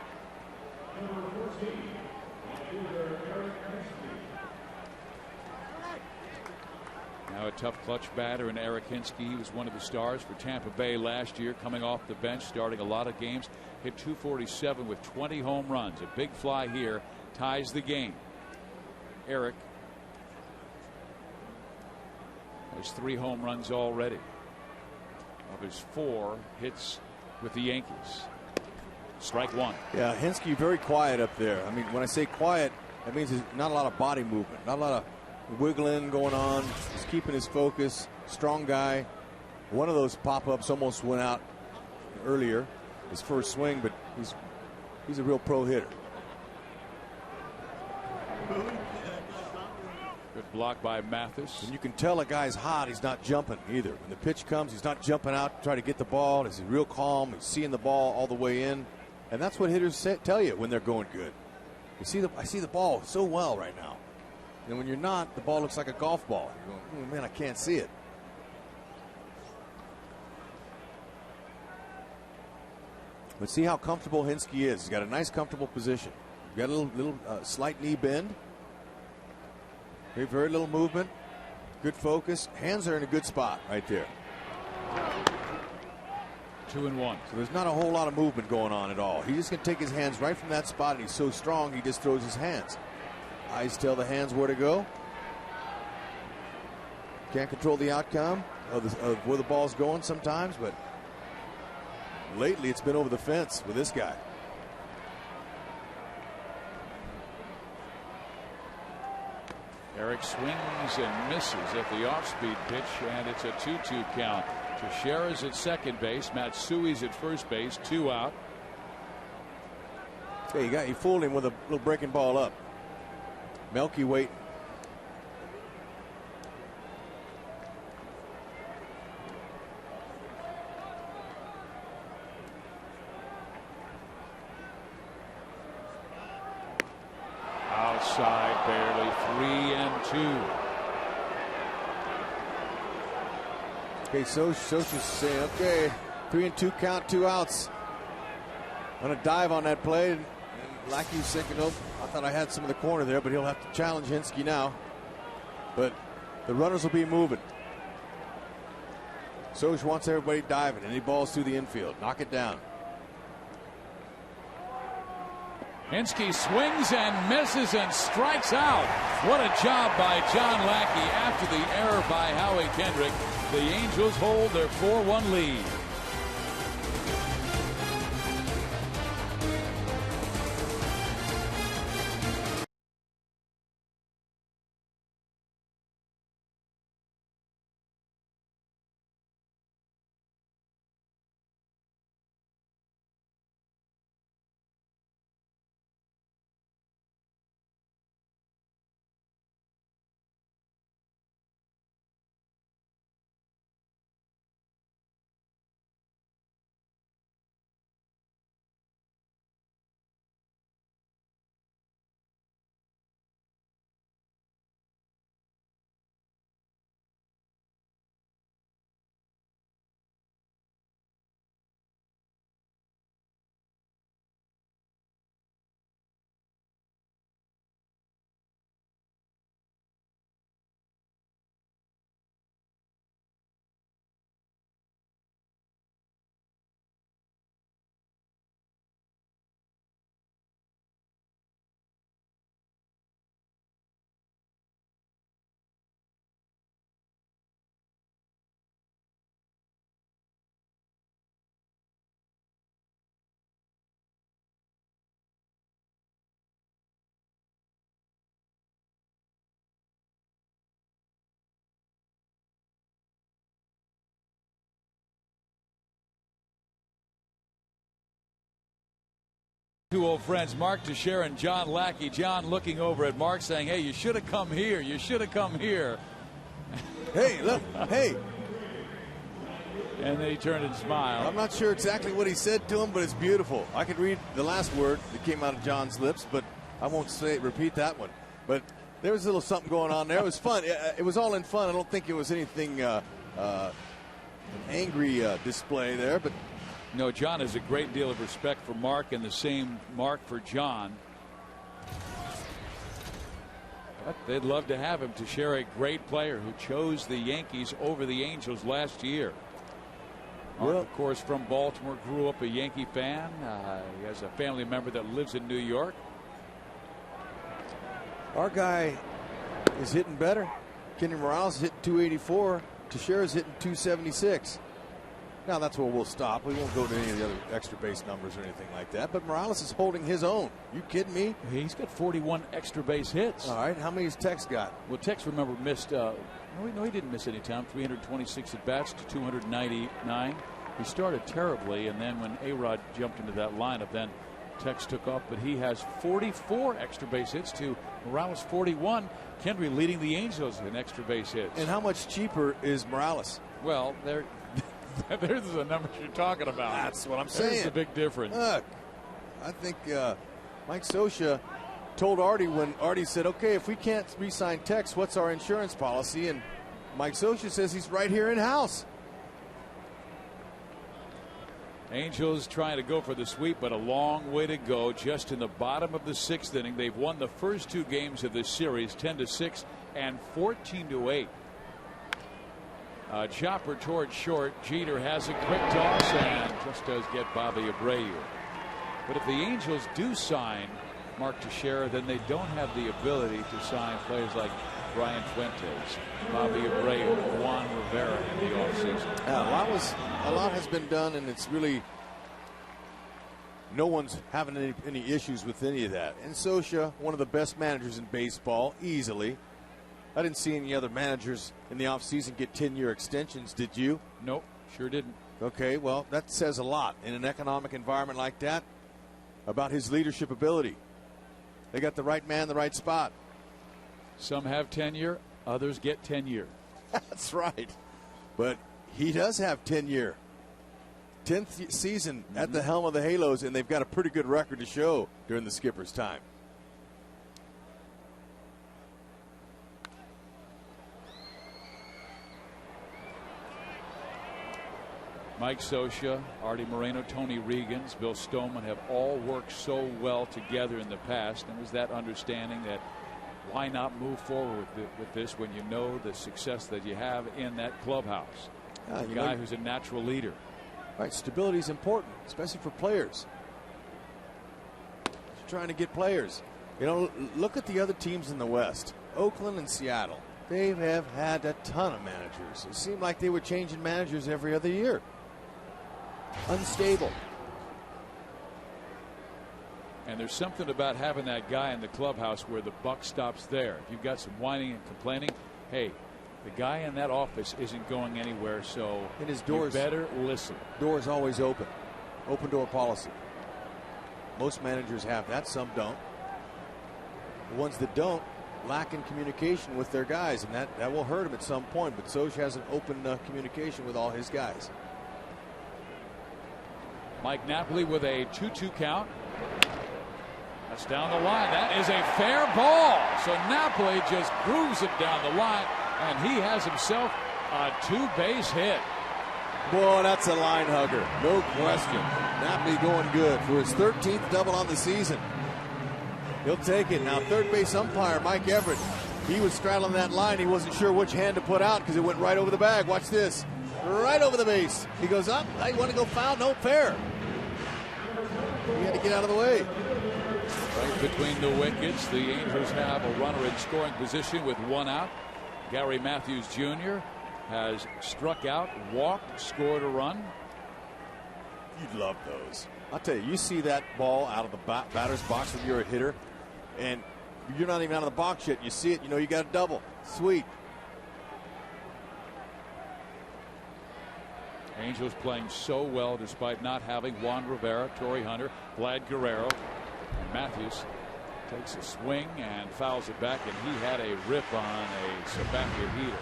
Now a tough clutch batter in Eric Hensky. He was one of the stars for Tampa Bay last year, coming off the bench, starting a lot of games. Hit .247 with 20 home runs. A big fly here ties the game. Eric has 3 home runs already of his 4 hits with the Yankees. Strike 1. Yeah, Hensky very quiet up there. I mean, when I say quiet, that means there's not a lot of body movement, not a lot of wiggling going on. He's keeping his focus. Strong guy. One of those pop-ups almost went out earlier, his first swing, but he's a real pro hitter. Good block by Mathis. And you can tell a guy's hot. He's not jumping either. When the pitch comes, he's not jumping out to try to get the ball. He's real calm. He's seeing the ball all the way in, and that's what hitters tell you when they're going good. I see the ball so well right now. And when you're not, the ball looks like a golf ball. You're going, oh, man, I can't see it. But see how comfortable Hensky is. He's got a nice, comfortable position. He's got a little slight knee bend. Very little movement. Good focus. Hands are in a good spot right there. 2-1. So there's not a whole lot of movement going on at all. He's just going to take his hands right from that spot, and he's so strong he just throws his hands. Eyes tell the hands where to go. Can't control the outcome of where the ball's going sometimes, but lately it's been over the fence with this guy. Eric swings and misses at the off-speed pitch, and it's a 2-2 count. Teixeira's at second base. Matsui's at first base. 2 out. Hey, you fooled him with a little breaking ball up. Melky waiting. Outside barely. 3-2. Okay, Scioscia's saying, okay, 3-2 count, 2 outs. I'm going to dive on that play. And Lackey's thinking, oh, I thought I had some of the corner there, but he'll have to challenge Hensky now. But the runners will be moving. Scioscia wants everybody diving. Any balls through the infield. Knock it down. Hensky swings and misses and strikes out. What a job by John Lackey after the error by Howie Kendrick. The Angels hold their 4-1 lead. Two old friends, Mark Teixeira and John Lackey. John looking over at Mark saying, hey, you should have come here. You should have come here. Hey, look, hey. And then he turned and smiled. I'm not sure exactly what he said to him, but it's beautiful. I could read the last word that came out of John's lips, but I won't repeat that one. But there was a little something going on there. It was fun. It was all in fun. I don't think it was anything an angry display there, but no, John has a great deal of respect for Mark, and the same Mark for John. But they'd love to have him. Teixeira, a great player who chose the Yankees over the Angels last year. Mark, of course, from Baltimore, grew up a Yankee fan. He has a family member that lives in New York. Our guy is hitting better. Kenny Morales is hitting 284. Teixeira's hitting 276. Now that's where we'll stop. We won't go to any of the other extra base numbers or anything like that. But Morales is holding his own. You kidding me? He's got 41 extra base hits. All right. How many has Tex got? Well, Tex, remember, missed. No, he didn't miss any time. 326 at bats to 299. He started terribly, and then when A-Rod jumped into that lineup, then Tex took off. But he has 44 extra base hits to Morales 41. Kendry leading the Angels in extra base hits. And how much cheaper is Morales? Well, there's the numbers you're talking about. That's what I'm saying. There's the big difference. Look, I think Mike Scioscia told Artie when Artie said, okay, if we can't re-sign Tex, what's our insurance policy? And Mike Scioscia says he's right here in-house. Angels trying to go for the sweep, but a long way to go. Just in the bottom of the 6th inning. They've won the first 2 games of this series, 10-6 and 14-8. Chopper towards short. Jeter has a quick toss and just does get Bobby Abreu. But if the Angels do sign Mark Teixeira, then they don't have the ability to sign players like Brian Fuentes, Bobby Abreu, Juan Rivera in the offseason. A lot has been done, and it's really no one's having any issues with any of that. And Scioscia, one of the best managers in baseball, easily. I didn't see any other managers in the offseason get 10-year extensions. Did you? Nope, sure didn't. Okay, well, that says a lot in an economic environment like that about his leadership ability. They got the right man in the right spot. Some have tenure, others get tenure. That's right. But he does have 10-year. 10th season at the helm of the Halos, and they've got a pretty good record to show during the skipper's time. Mike Scioscia, Artie Moreno, Tony Regans, Bill Stoneman have all worked so well together in the past. And was that understanding that why not move forward with this when you know the success that you have in that clubhouse? A guy who's a natural leader. Right, stability is important, especially for players. You're trying to get players. You know, look at the other teams in the West. Oakland and Seattle. They have had a ton of managers. It seemed like they were changing managers every other year. Unstable. And there's something about having that guy in the clubhouse where the buck stops there. If you've got some whining and complaining, hey, the guy in that office isn't going anywhere, so and his doors, you better listen. Doors always open. Open door policy. Most managers have that, some don't. The ones that don't lack in communication with their guys, and that will hurt him at some point. But Scioscia has an open communication with all his guys. Mike Napoli with a 2-2 count. That's down the line. That is a fair ball. So Napoli just grooves it down the line, and he has himself a 2-base hit. Boy, that's a line hugger. No question. Napoli going good for his 13th double on the season. He'll take it. Now, third base umpire Mike Everett, he was straddling that line. He wasn't sure which hand to put out because it went right over the bag. Watch this. Right over the base. He goes up. I want to go foul. No, fair. He had to get out of the way. Right between the wickets, the Angels have a runner in scoring position with 1 out. Gary Matthews Jr. has struck out, walked, scored a run. You'd love those. I'll tell you, you see that ball out of the batter's box when you're a hitter, and you're not even out of the box yet. You see it, you know you got a double. Sweet. Angels playing so well despite not having Juan Rivera, Torrey Hunter, Vlad Guerrero, Matthews takes a swing and fouls it back, and he had a rip on a Sabathia heater.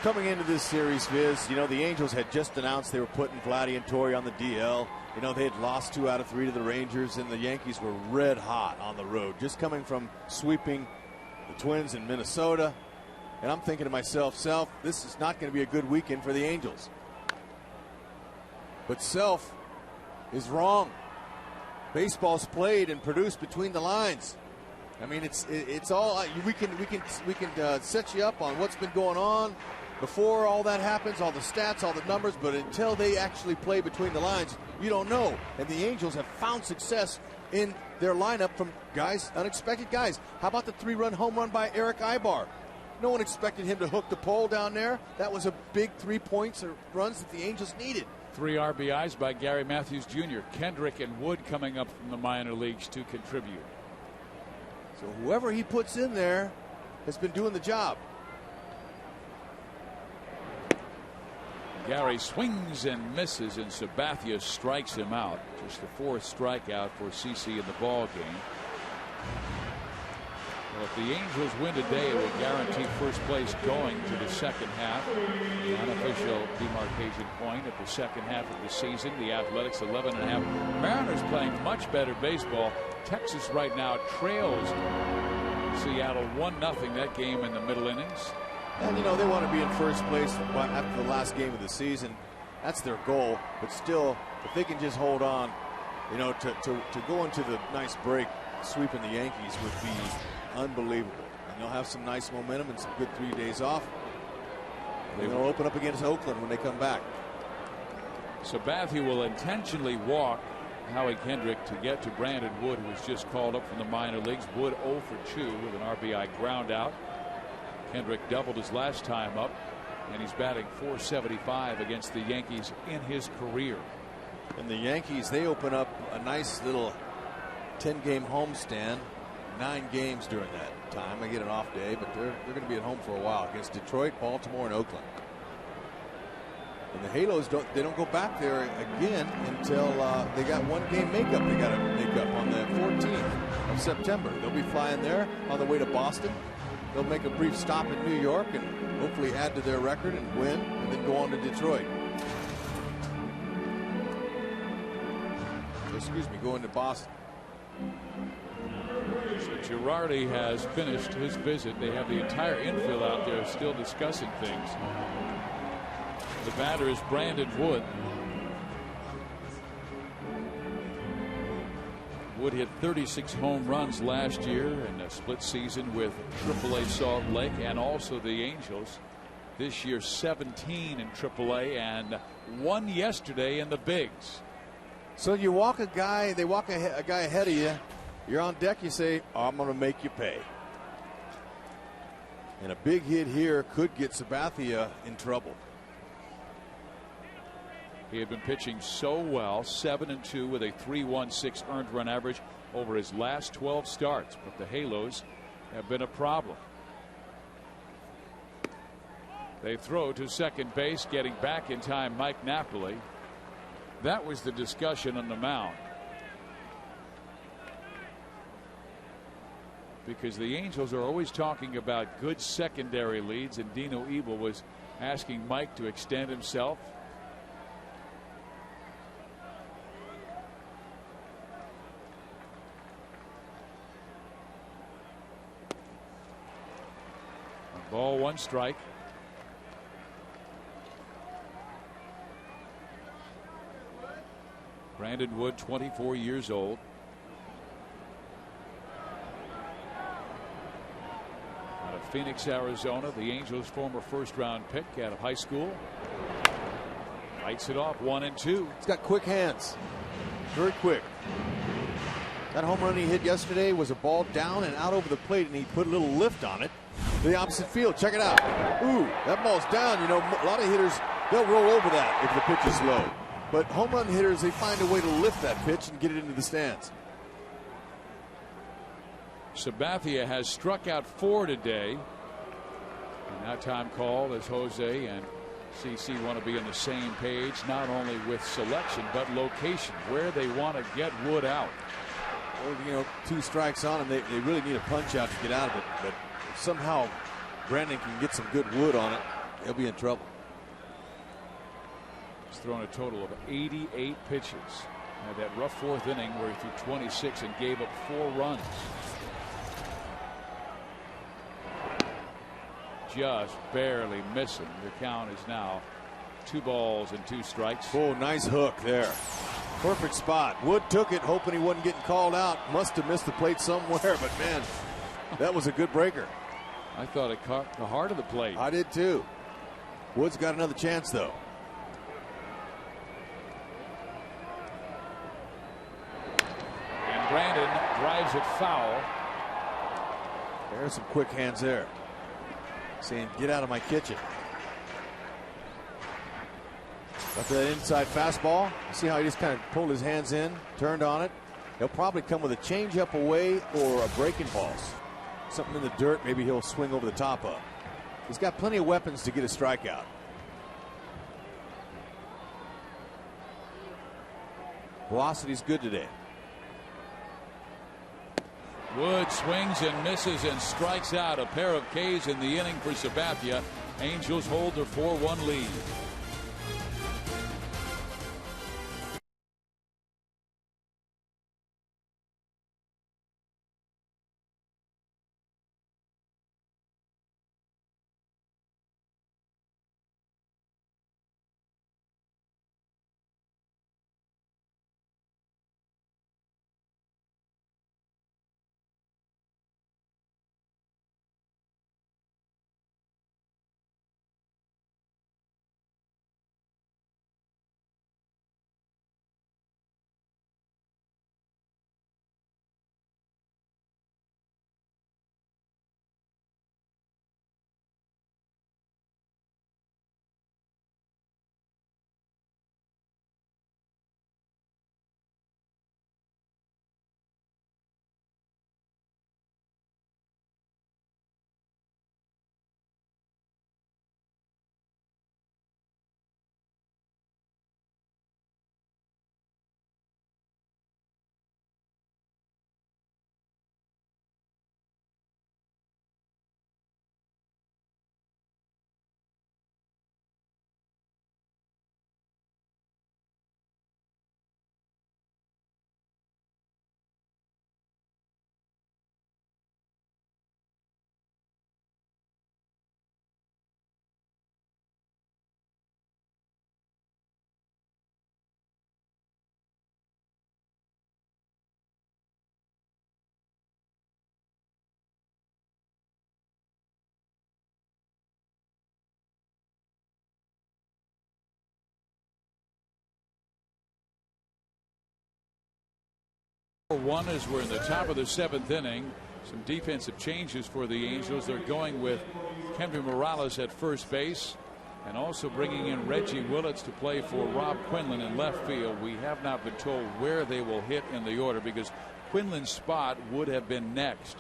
Coming into this series, Viz, the Angels had just announced they were putting Vladdy and Torrey on the DL. They had lost 2 out of 3 to the Rangers, and the Yankees were red hot on the road, just coming from sweeping the Twins in Minnesota. And I'm thinking to myself, Self, this is not going to be a good weekend for the Angels. But Self is wrong. Baseball's played and produced between the lines. I mean, it's all we can set you up on what's been going on before all that happens, all the stats, all the numbers, but until they actually play between the lines, you don't know. And the Angels have found success in their lineup from guys, unexpected guys. How about the 3-run home run by Eric Ibar? No one expected him to hook the pole down there. That was a big 3 points or runs that the Angels needed. 3 RBIs by Gary Matthews Jr. Kendrick and Wood coming up from the minor leagues to contribute. So whoever he puts in there has been doing the job. Gary swings and misses, and Sabathia strikes him out. Just the 4th strikeout for CC in the ball game. Well, if the Angels win today, it will guarantee first place going to the second half. The unofficial demarcation point of the second half of the season. The Athletics 11.5. Mariners playing much better baseball. Texas right now trails Seattle 1-0 that game in the middle innings. And they want to be in first place after the last game of the season. That's their goal. But still, if they can just hold on, to go into the nice break, sweeping the Yankees would be unbelievable. And they'll have some nice momentum and some good 3 days off. They'll open up against Oakland when they come back. Sabathia will intentionally walk Howie Kendrick to get to Brandon Wood, who was just called up from the minor leagues. Wood 0 for 2 with an RBI ground out. Kendrick doubled his last time up, and he's batting .475 against the Yankees in his career. And the Yankees, they open up a nice little 10-game homestand, 9 games during that time. They get an off day, but they're going to be at home for a while against Detroit, Baltimore, and Oakland. And the Halos don't go back there again until they got 1 game makeup. They got to make up on the 14th of September. They'll be flying there on the way to Boston. They'll make a brief stop in New York and hopefully add to their record and win, and then go on to Detroit. Go into Boston. So Girardi has finished his visit. They have the entire infield out there still discussing things. The batter is Brandon Wood. Wood hit 36 home runs last year in a split season with AAA Salt Lake and also the Angels. This year 17 in AAA and 1 yesterday in the bigs. So you walk a guy, they walk a guy ahead of you. You're on deck, you say, I'm going to make you pay. And a big hit here could get Sabathia in trouble. He had been pitching so well, 7-2 with a 3.16 earned run average over his last 12 starts. But the Halos have been a problem. They throw to second base, getting back in time Mike Napoli. That was the discussion on the mound. Because the Angels are always talking about good secondary leads, and Dino Ebel was asking Mike to extend himself. Ball 1 strike. Brandon Wood, 24 years old. Out of Phoenix, Arizona, the Angels' former first-round pick out of high school. Lights it off, 1-2. He's got quick hands. Very quick. That home run he hit yesterday was a ball down and out over the plate, and he put a little lift on it to the opposite field. Check it out. Ooh, that ball's down. A lot of hitters, they'll roll over that if the pitch is low. But home run hitters, they find a way to lift that pitch and get it into the stands. Sabathia has struck out 4 today. And now time call as Jose and CC want to be on the same page, not only with selection but location, where they want to get Wood out. Well, you know, 2 strikes on him. They really need a punch out to get out of it. But if somehow Brandon can get some good wood on it, he'll be in trouble. He's thrown a total of 88 pitches. Had that rough 4th inning where he threw 26 and gave up 4 runs. Just barely missing. The count is now 2 balls and 2 strikes. Oh, nice hook there. Perfect spot. Wood took it, hoping he wasn't getting called out. Must have missed the plate somewhere, but man, that was a good breaker. I thought it caught the heart of the plate. I did too. Wood's got another chance though. And Brandon drives it foul. There's some quick hands there. Saying, get out of my kitchen. After that inside fastball, see how he just kind of pulled his hands in, turned on it. He'll probably come with a changeup away or a breaking ball. Something in the dirt, maybe he'll swing over the top of. He's got plenty of weapons to get a strikeout. Velocity's good today. Wood swings and misses and strikes out. A pair of Ks in the inning for Sabathia. Angels hold their 4-1 lead. One as we're in the top of the 7th inning. Some defensive changes for the Angels. They're going with Henry Morales at first base and also bringing in Reggie Willits to play for Rob Quinlan in left field. We have not been told where they will hit in the order because Quinlan's spot would have been next.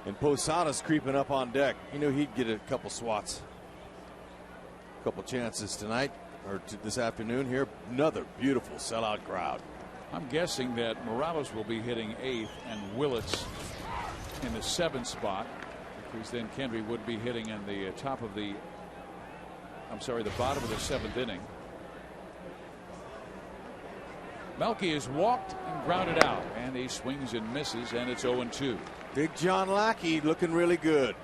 And Posada's creeping up on deck. You knew he'd get a couple swats. A couple chances tonight or this afternoon here. Another beautiful sellout crowd. I'm guessing that Morales will be hitting 8th and Willits in the 7th spot, because then Kendry would be hitting in the top of the the bottom of the 7th inning. Melky is walked and grounded out, and he swings and misses, and it's 0-2. Big John Lackey looking really good.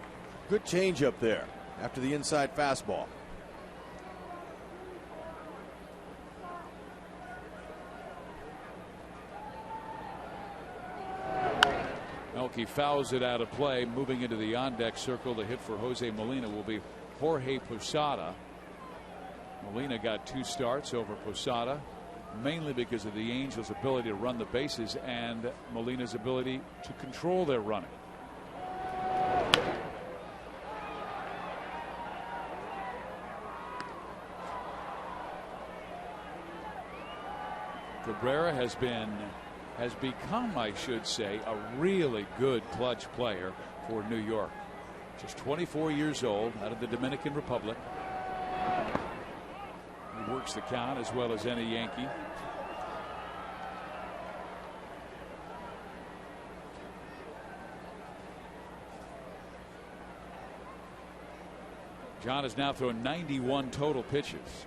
Good change up there after the inside fastball. Melky fouls it out of play. Moving into the on-deck circle to hit for Jose Molina will be Jorge Posada. Molina got 2 starts over Posada, mainly because of the Angels' ability to run the bases and Molina's ability to control their running. Cabrera has become, I should say, a really good clutch player for New York. Just 24 years old, out of the Dominican Republic. He works the count as well as any Yankee. John has now thrown 91 total pitches.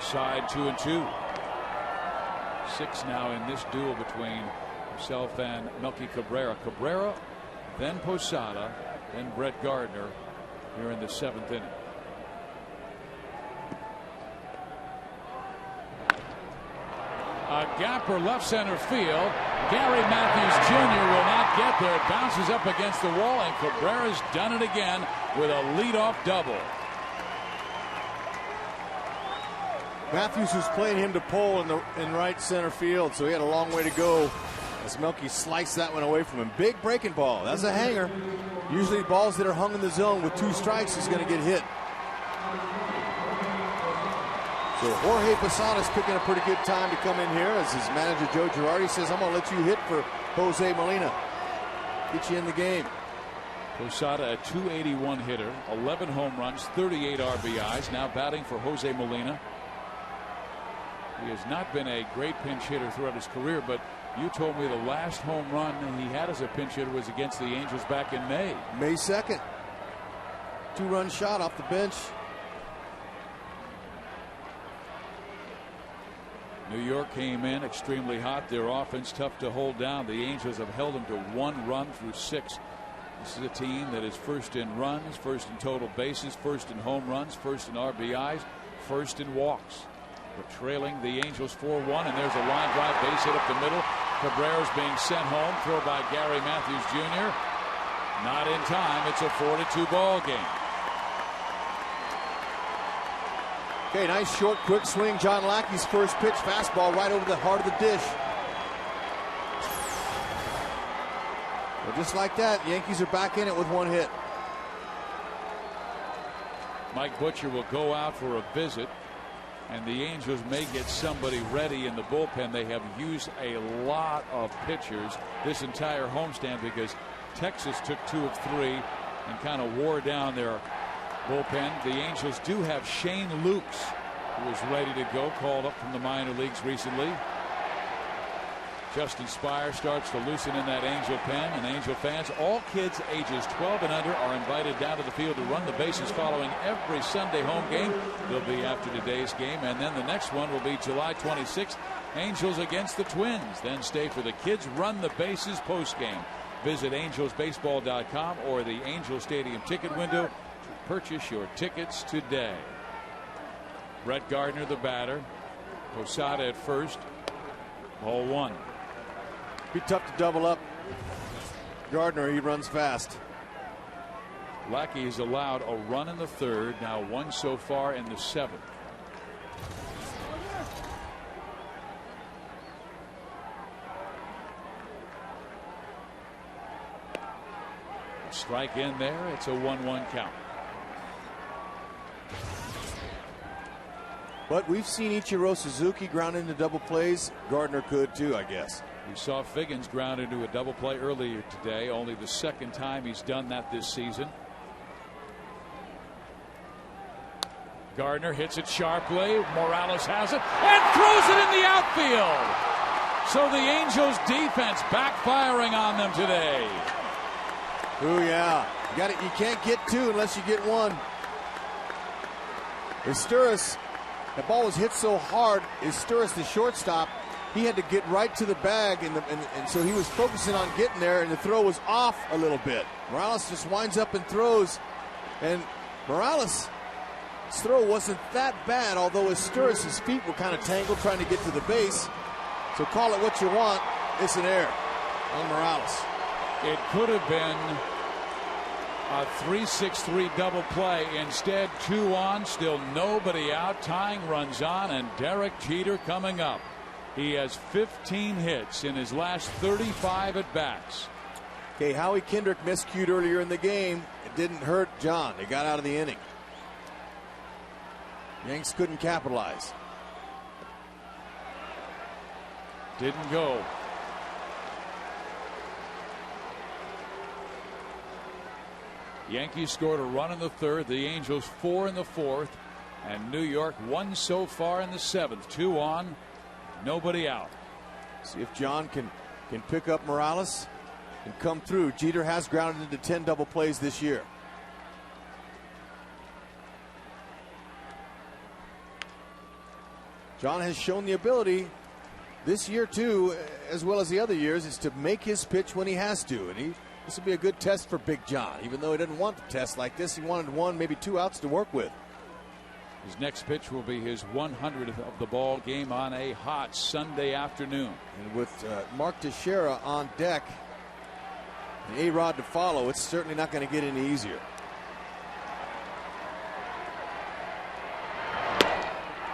Side 2-2. 6 now in this duel between himself and Melky Cabrera. Cabrera, then Posada, then Brett Gardner here in the 7th inning. A gapper left center field. Gary Matthews Jr. will not get there. It bounces up against the wall, and Cabrera's done it again with a leadoff double. Matthews was playing him to pole in right center field, so he had a long way to go as Melky sliced that one away from him. Big breaking ball. That's a hanger. Usually balls that are hung in the zone with 2 strikes is going to get hit. So Jorge Posada's picking a pretty good time to come in here as his manager Joe Girardi says, I'm going to let you hit for Jose Molina. Get you in the game. Posada, a .281 hitter, 11 home runs, 38 RBIs, now batting for Jose Molina. He has not been a great pinch hitter throughout his career, but you told me the last home run he had as a pinch hitter was against the Angels back in May. May 2nd. 2-run shot off the bench. New York came in extremely hot. Their offense tough to hold down. The Angels have held them to 1 run through 6. This is a team that is first in runs, first in total bases, first in home runs, first in RBIs, first in walks. But trailing the Angels 4-1, and there's a line drive base hit up the middle. Cabrera's being sent home. Throw by Gary Matthews Jr. Not in time. It's a 4-2 ball game. Okay, nice short, quick swing. John Lackey's first pitch, fastball right over the heart of the dish. Well, just like that, Yankees are back in it with 1 hit. Mike Butcher will go out for a visit, and the Angels may get somebody ready in the bullpen. They have used a lot of pitchers this entire homestand because Texas took 2 of 3 and kind of wore down their bullpen. The Angels do have Shane Lukes, who is ready to go, called up from the minor leagues recently. Justin Spire starts to loosen in that Angel pen, and Angel fans, all kids ages 12 and under, are invited down to the field to run the bases following every Sunday home game. They'll be after today's game, and then the next one will be July 26th, Angels against the Twins. Then stay for the Kids Run the Bases postgame. Visit angelsbaseball.com or the Angel Stadium ticket window. Purchase your tickets today. Brett Gardner, the batter. Posada at first. Ball 1. Be tough to double up Gardner. He runs fast. Lackey has allowed a run in the 3rd. Now 1 so far in the 7th. Strike in there. It's a 1-1 count. But we've seen Ichiro Suzuki ground into double plays. Gardner could too, I guess. We saw Figgins ground into a double play earlier today. Only the 2nd time he's done that this season. Gardner hits it sharply. Morales has it and throws it in the outfield. So the Angels defense backfiring on them today. Oh yeah, you can't get 2 unless you get 1. Esteuras, that ball was hit so hard. Esteuras, the shortstop, he had to get right to the bag, and so he was focusing on getting there, and the throw was off a little bit. Morales just winds up and throws, and Morales' throw wasn't that bad, although Esteuras' feet were kind of tangled trying to get to the base. So call it what you want. It's an error on Morales. It could have been a 3-6-3 double play. Instead, 2 on, still nobody out. Tying runs on, and Derek Jeter coming up. He has 15 hits in his last 35 at bats. Okay, Howie Kendrick miscued earlier in the game. It didn't hurt John. They got out of the inning. Yanks couldn't capitalize. Didn't go. Yankees scored a run in the third, the Angels 4 in the fourth, and New York 1 so far in the seventh. 2 on, nobody out. See if John can pick up Morales and come through. Jeter has grounded into 10 double plays this year. John has shown the ability this year too, as well as the other years, is to make his pitch when he has to. And this will be a good test for Big John. Even though he didn't want to test like this, he wanted 1, maybe 2 outs to work with. His next pitch will be his 100th of the ball game on a hot Sunday afternoon. And with Mark Teixeira on deck, and A-Rod to follow, it's certainly not going to get any easier.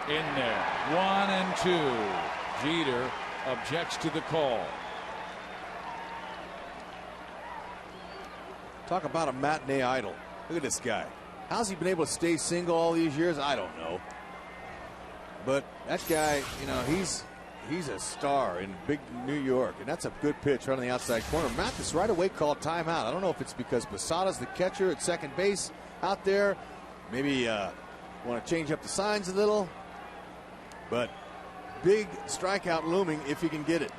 In there, 1 and 2. Jeter objects to the call. Talk about a matinee idol. Look at this guy. How's he been able to stay single all these years? I don't know. But that guy, you know, he's a star in big New York, and that's a good pitch right on the outside corner. Mathis right away called timeout. I don't know if it's because Posada's the catcher at second base out there. Maybe want to change up the signs a little. But big strikeout looming if he can get it.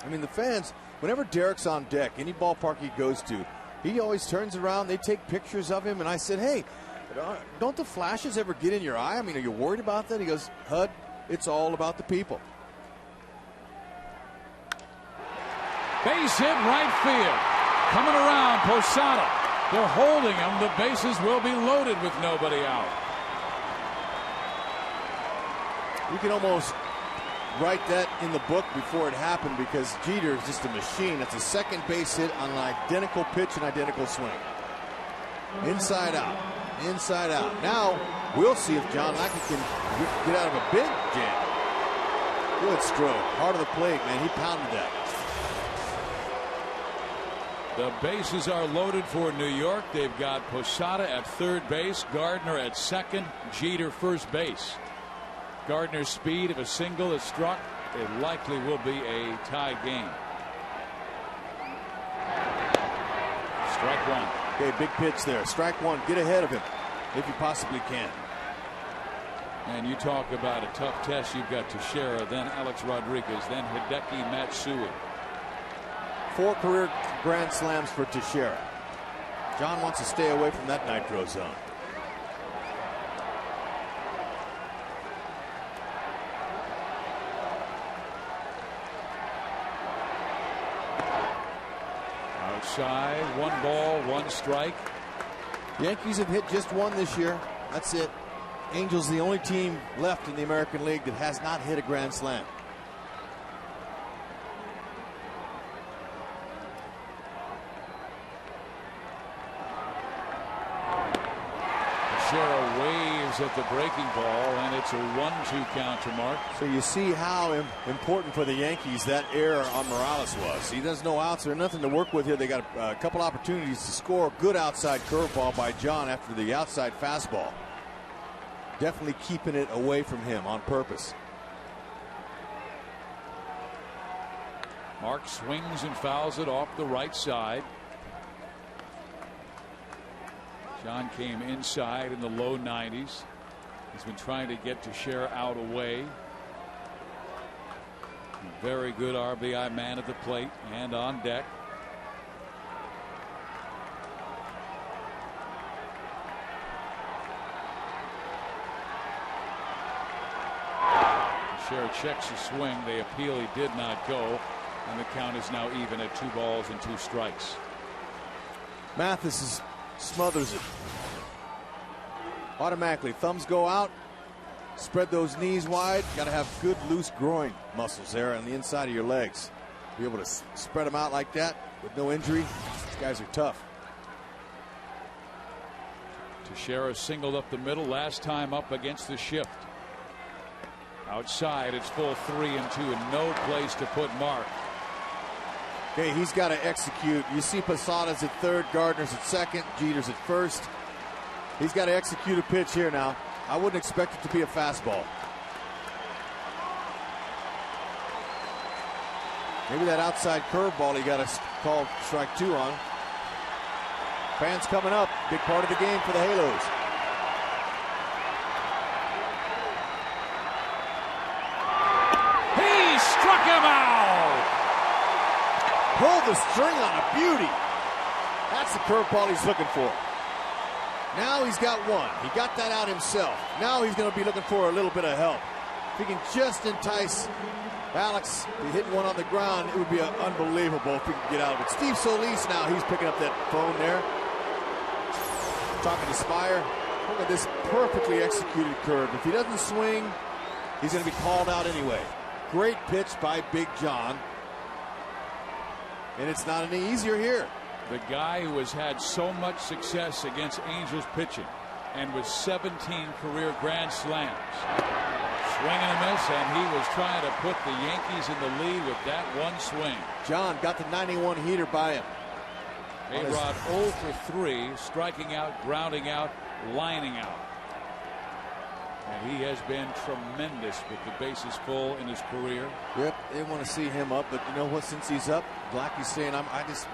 I mean, the fans, whenever Derek's on deck, any ballpark he goes to, he always turns around. They take pictures of him. And I said, hey, don't the flashes ever get in your eye? I mean, are you worried about that? He goes, Hud, it's all about the people. Base hit right field. Coming around, Posada. They're holding him. The bases will be loaded with nobody out. You can almost write that in the book before it happened, because Jeter is just a machine. That's a second base hit on an identical pitch and identical swing. Inside out. Inside out. Now we'll see if John Lackey can get out of a big jam. Good stroke. Heart of the plate, man. He pounded that. The bases are loaded for New York. They've got Posada at third base, Gardner at second, Jeter first base. Gardner's speed, if a single is struck, it likely will be a tie game. Strike 1. Okay, big pitch there. Strike 1. Get ahead of him if you possibly can. And you talk about a tough test. You've got Teixeira, then Alex Rodriguez, then Hideki Matsui. 4 career grand slams for Teixeira. John wants to stay away from that nitro zone. Outside, 1 ball, 1 strike. Yankees have hit just 1 this year. That's it. Angels the only team left in the American League that has not hit a grand slam. Teixeira waves at the breaking ball, and it's a 1-2 count to Mark. So you see how important for the Yankees that error on Morales was. He does no outs. There's nothing to work with here. They got a couple opportunities to score. Good outside curveball by John after the outside fastball. Definitely keeping it away from him on purpose. Mark swings and fouls it off the right side. John came inside in the low 90s. He's been trying to get Teixeira out away. Very good RBI man at the plate and on deck. Teixeira checks the swing. They appeal. He did not go. And the count is now even at 2 balls and 2 strikes. Mathis smothers it. Automatically, thumbs go out. Spread those knees wide. Got to have good loose groin muscles there on the inside of your legs. Be able to spread them out like that with no injury. These guys are tough. Teixeira singled up the middle last time up against the shift. Outside, it's full 3-2 and no place to put Mark. Okay, he's got to execute. You see Posada's at third, Gardner's at second, Jeter's at first. He's got to execute a pitch here now. I wouldn't expect it to be a fastball. Maybe that outside curveball he got a call strike 2 on. Fans coming up. Big part of the game for the Halos. He struck him out. Pulled the string on a beauty. That's the curveball he's looking for. Now he's got one. He got that out himself. Now he's going to be looking for a little bit of help. If he can just entice Alex to hit one on the ground, it would be unbelievable if he could get out of it. Steve Solis now, he's picking up that phone there. Talking to Spire. Look at this perfectly executed curve. If he doesn't swing, he's going to be called out anyway. Great pitch by Big John. And it's not any easier here. The guy who has had so much success against Angels pitching and with 17 career grand slams. Swing and a miss, and he was trying to put the Yankees in the lead with that one swing. John got the 91 heater by him. A-Rod 0 for 3, striking out, grounding out, lining out. And he has been tremendous with the bases full in his career. Yep, they want to see him up, but you know what? Since he's up, Lackey's saying, I'm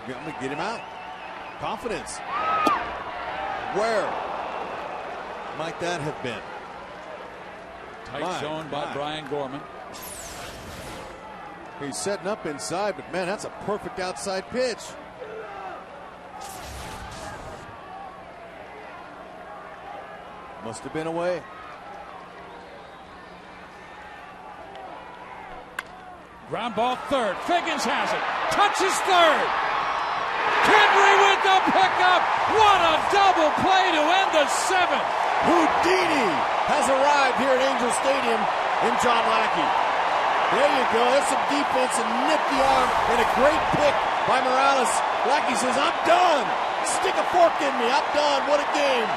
going to get him out. Confidence. Where might that have been? Tight zone by Brian Gorman. He's setting up inside, but man, that's a perfect outside pitch. Must have been away. Ground ball third. Figgins has it. Touches third. Henry with the pickup. What a double play to end the 7th. Houdini has arrived here at Angel Stadium in John Lackey. There you go. That's some defense and nipped the arm and a great pick by Morales. Lackey says, I'm done. Stick a fork in me. I'm done. What a game.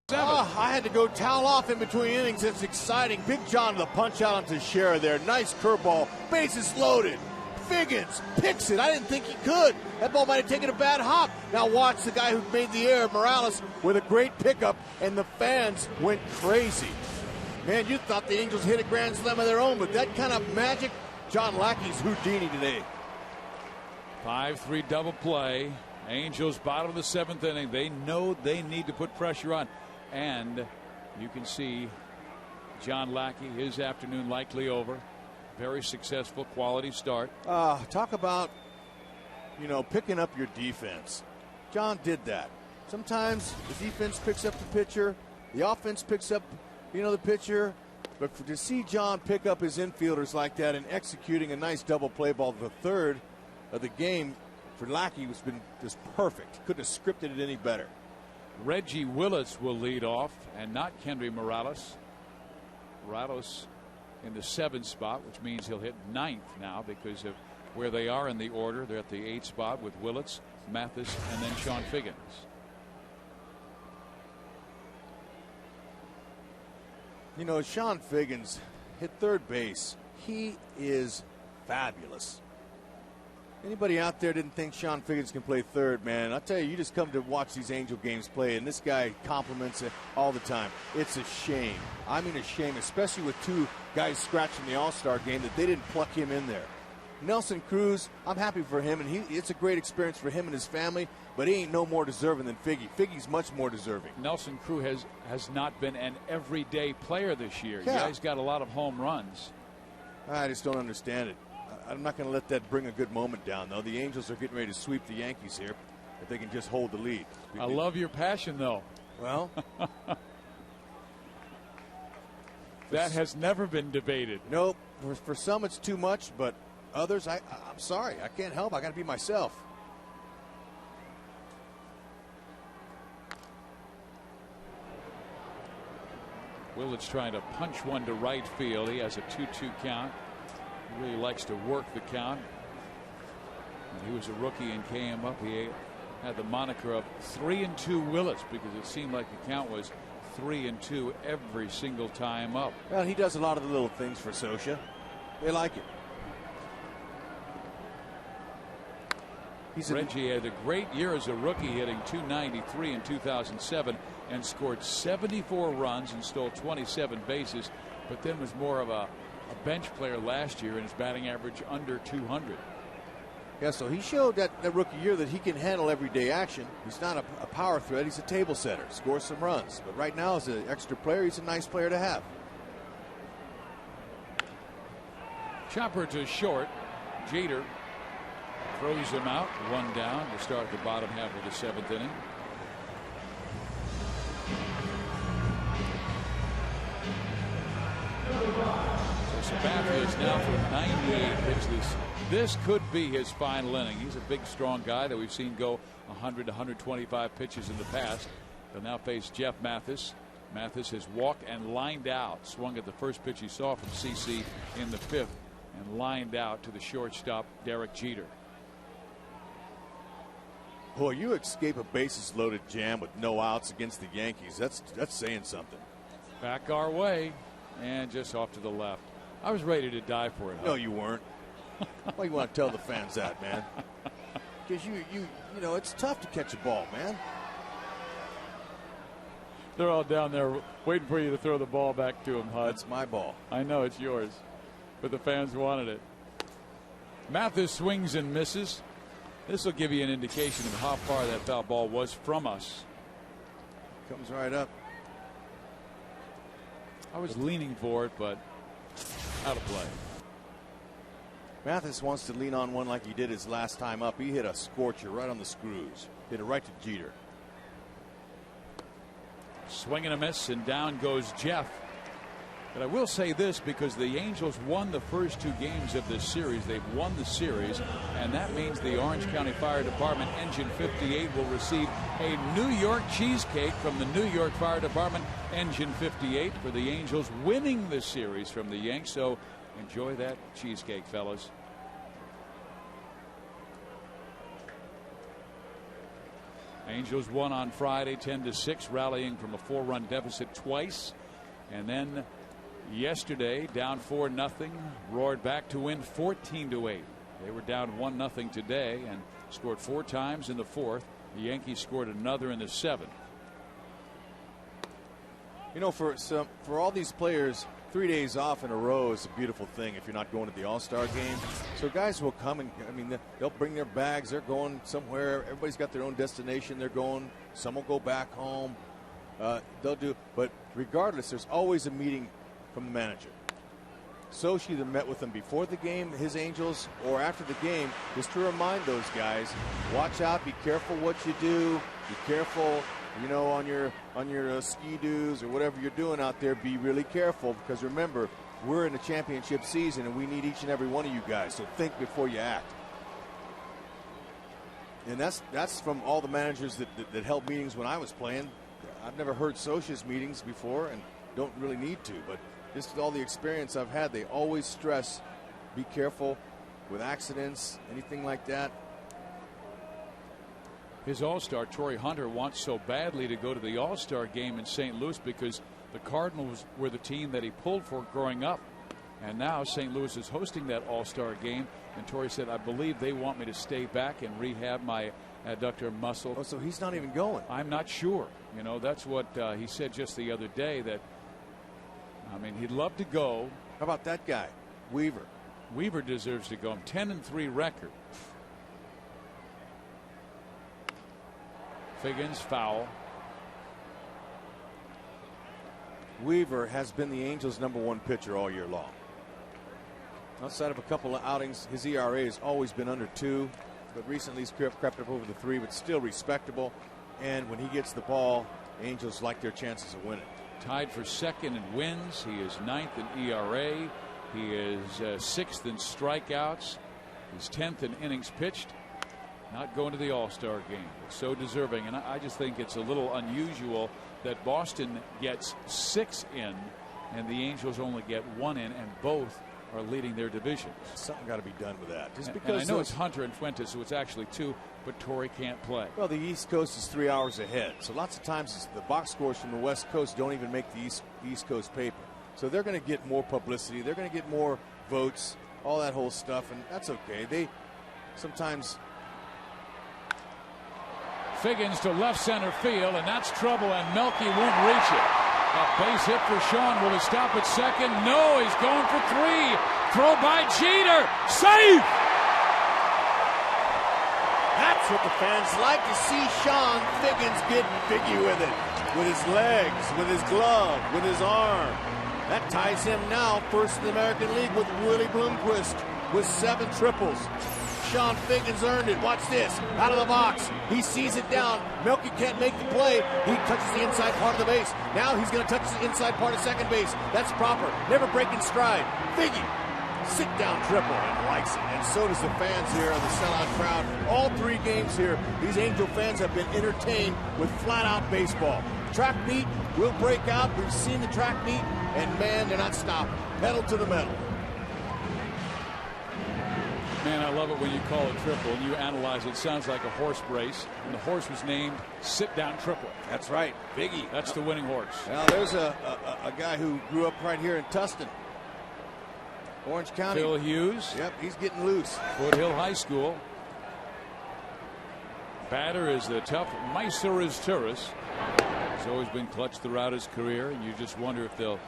I had to go towel off in between innings. It's exciting. Big John to the punch out onto Scioscia there. Nice curveball. Bases loaded. Figgins picks it. I didn't think he could. That ball might have taken a bad hop. Now watch the guy who made the error, Morales, with a great pickup, and the fans went crazy. Man, you thought the Angels hit a grand slam of their own, but that kind of magic, John Lackey's Houdini today. 5-3 double play. Angels bottom of the 7th inning. They know they need to put pressure on. And you can see John Lackey, his afternoon likely over. Very successful, quality start. Talk about, picking up your defense. John did that. Sometimes the defense picks up the pitcher. The offense picks up, the pitcher. But to see John pick up his infielders like that and executing a nice double play ball to the third of the game for Lackey has been just perfect. Couldn't have scripted it any better. Reggie Willits will lead off, and not Kendry Morales. Morales in the 7th spot, which means he'll hit 9th now because of where they are in the order. They're at the 8th spot with Willits, Mathis, and then Sean Figgins. Sean Figgins hit third base. He is fabulous. Anybody out there didn't think Sean Figgins can play third, man? I'll tell you, you just come to watch these Angel games play, and this guy compliments it all the time. It's a shame. I mean a shame, especially with 2 guys scratching the All-Star game, that they didn't pluck him in there. Nelson Cruz, I'm happy for him, and it's a great experience for him and his family, but he ain't no more deserving than Figgy. Figgy's much more deserving. Nelson Cruz has not been an everyday player this year. Yeah, he's got a lot of home runs. I just don't understand it. I'm not going to let that bring a good moment down, though. The Angels are getting ready to sweep the Yankees here if they can just hold the lead. I love your passion, though. Well, that has never been debated. Nope. For some, it's too much, but others, I'm sorry. I can't help. I got to be myself. Willits trying to punch one to right field. He has a 2-2 count. He really likes to work the count. When he was a rookie and came up, he had the moniker of 3-2 Willits because it seemed like the count was 3-2 every single time up. Well, he does a lot of the little things for Scioscia. They like it. Reggie had a great year as a rookie, hitting .293 in 2007 and scored 74 runs and stole 27 bases, but then was more of a bench player last year, and his batting average under 200. Yeah, so he showed that rookie year that he can handle everyday action. He's not a power threat. He's a table setter, scores some runs. But right now, as an extra player, he's a nice player to have. Chopper to short. Jeter throws him out. 1 down to start the bottom half of the 7th inning. So Sabathia is now for 98 pitches. This could be his final inning. He's a big, strong guy that we've seen go 100 to 125 pitches in the past. He'll now face Jeff Mathis. Mathis has walked and lined out. Swung at the first pitch he saw from CC in the 5th and lined out to the shortstop, Derek Jeter. Boy, you escape a bases-loaded jam with no outs against the Yankees. That's saying something. Back our way and just off to the left. I was ready to die for it. No, you weren't. Why you want to tell the fans that, man? Because you know it's tough to catch a ball, man. They're all down there waiting for you to throw the ball back to them, Hud. That's my ball. I know it's yours, but the fans wanted it. Mathis swings and misses. This will give you an indication of how far that foul ball was from us. Comes right up. I was leaning for it, but out of play. Mathis wants to lean on one like he did his last time up. He hit a scorcher right on the screws. Hit it right to Jeter. Swing and a miss, and down goes Jeff. But I will say this, because the Angels won the first 2 games of this series. They've won the series, and that means the Orange County Fire Department Engine 58 will receive a New York cheesecake from the New York Fire Department Engine 58 for the Angels winning the series from the Yanks. So enjoy that cheesecake, fellas. Angels won on Friday 10-6, rallying from a 4-run deficit twice. And then yesterday, down 4-0, roared back to win 14-8. They were down 1-0 today and scored 4 times in the 4th. The Yankees scored another in the 7th. You know, for all these players, 3 days off in a row is a beautiful thing if you're not going to the All-Star game. So guys will come and, I mean, they'll bring their bags. They're going somewhere. Everybody's got their own destination they're going. Some will go back home. They'll do, but regardless, there's always a meeting from the manager. Scioscia either met with them before the game, his Angels, or after the game, just to remind those guys, watch out, be careful what you do, be careful, you know, on your ski-doos or whatever you're doing out there, be really careful, because remember, we're in a championship season and we need each and every one of you guys, so think before you act. And that's from all the managers that held meetings when I was playing. I've never heard Scioscia's meetings before and don't really need to, but just all the experience I've had, they always stress, be careful with accidents, anything like that. His All-Star, Torrey Hunter, wants so badly to go to the All-Star game in St. Louis because the Cardinals were the team that he pulled for growing up. And now St. Louis is hosting that All-Star game. And Torrey said, I believe they want me to stay back and rehab my adductor muscle. Oh, so he's not even going. I'm not sure. You know, that's what he said just the other day, that, I mean, he'd love to go. How about that guy, Weaver? Weaver deserves to go. 10-3 record. Figgins foul. Weaver has been the Angels' #1 pitcher all year long. Outside of a couple of outings, his ERA has always been under 2, but recently he's crept up over the 3, but still respectable. And when he gets the ball, the Angels like their chances of winning. Tied for 2nd in wins. He is 9th in ERA. He is 6th in strikeouts. He's 10th in innings pitched. Not going to the All-Star game. So deserving. And I just think it's a little unusual that Boston gets 6 in and the Angels only get 1 in, and both are leading their divisions. Something got to be done with that. Just because and I know it's Hunter and Fuentes, so it's actually 2, but Torrey can't play. Well, the East Coast is 3 hours ahead, so lots of times the box scores from the West Coast don't even make the East Coast paper. So they're going to get more publicity. They're going to get more votes, all that whole stuff, and that's okay. They sometimes. Figgins to left center field, and that's trouble, and Melky won't reach it. A base hit for Sean. Will he stop at second? No, he's going for 3. Throw by Jeter. Safe! That's what the fans like to see. Sean Figgins getting biggy with it. With his legs, with his glove, with his arm. That ties him now first in the American League with Willie Bloomquist with 7 triples. Sean Figgins earned it. Watch this. Out of the box. He sees it down. Melky can't make the play. He touches the inside part of the base. Now he's going to touch the inside part of second base. That's proper. Never breaking stride. Figgy. Sit down triple, and likes it. And so does the fans here on the sellout crowd. All 3 games here, these Angel fans have been entertained with flat-out baseball. Track meet will break out. We've seen the track meet, and man, they're not stopping. Pedal to the metal. Man, I love it when you call it triple and you analyze it. It sounds like a horse race, and the horse was named Sit Down Triple. That's right, Biggie. That's the winning horse. Now there's a guy who grew up right here in Tustin, Orange County. Phil Hughes. Yep, he's getting loose. Foothill High School. Batter is the tough Mysurus Turris. He's always been clutch throughout his career, and you just wonder if they'll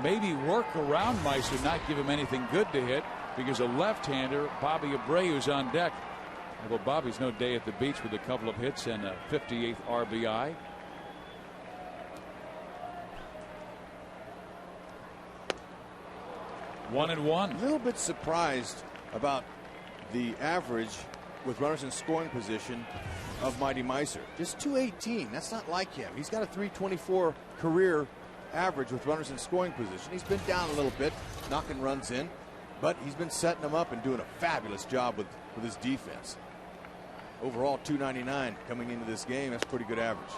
maybe work around Mysur, not give him anything good to hit, because a left-hander, Bobby Abreu's on deck. Although Bobby's no day at the beach with a couple of hits and a 58th RBI. One and one. A little bit surprised about the average with runners in scoring position of Mighty Mysur. Just 218. That's not like him. He's got a 324 career average with runners in scoring position. He's been down a little bit, knocking runs in, but he's been setting them up and doing a fabulous job with his defense. Overall, 299 coming into this game. That's pretty good average.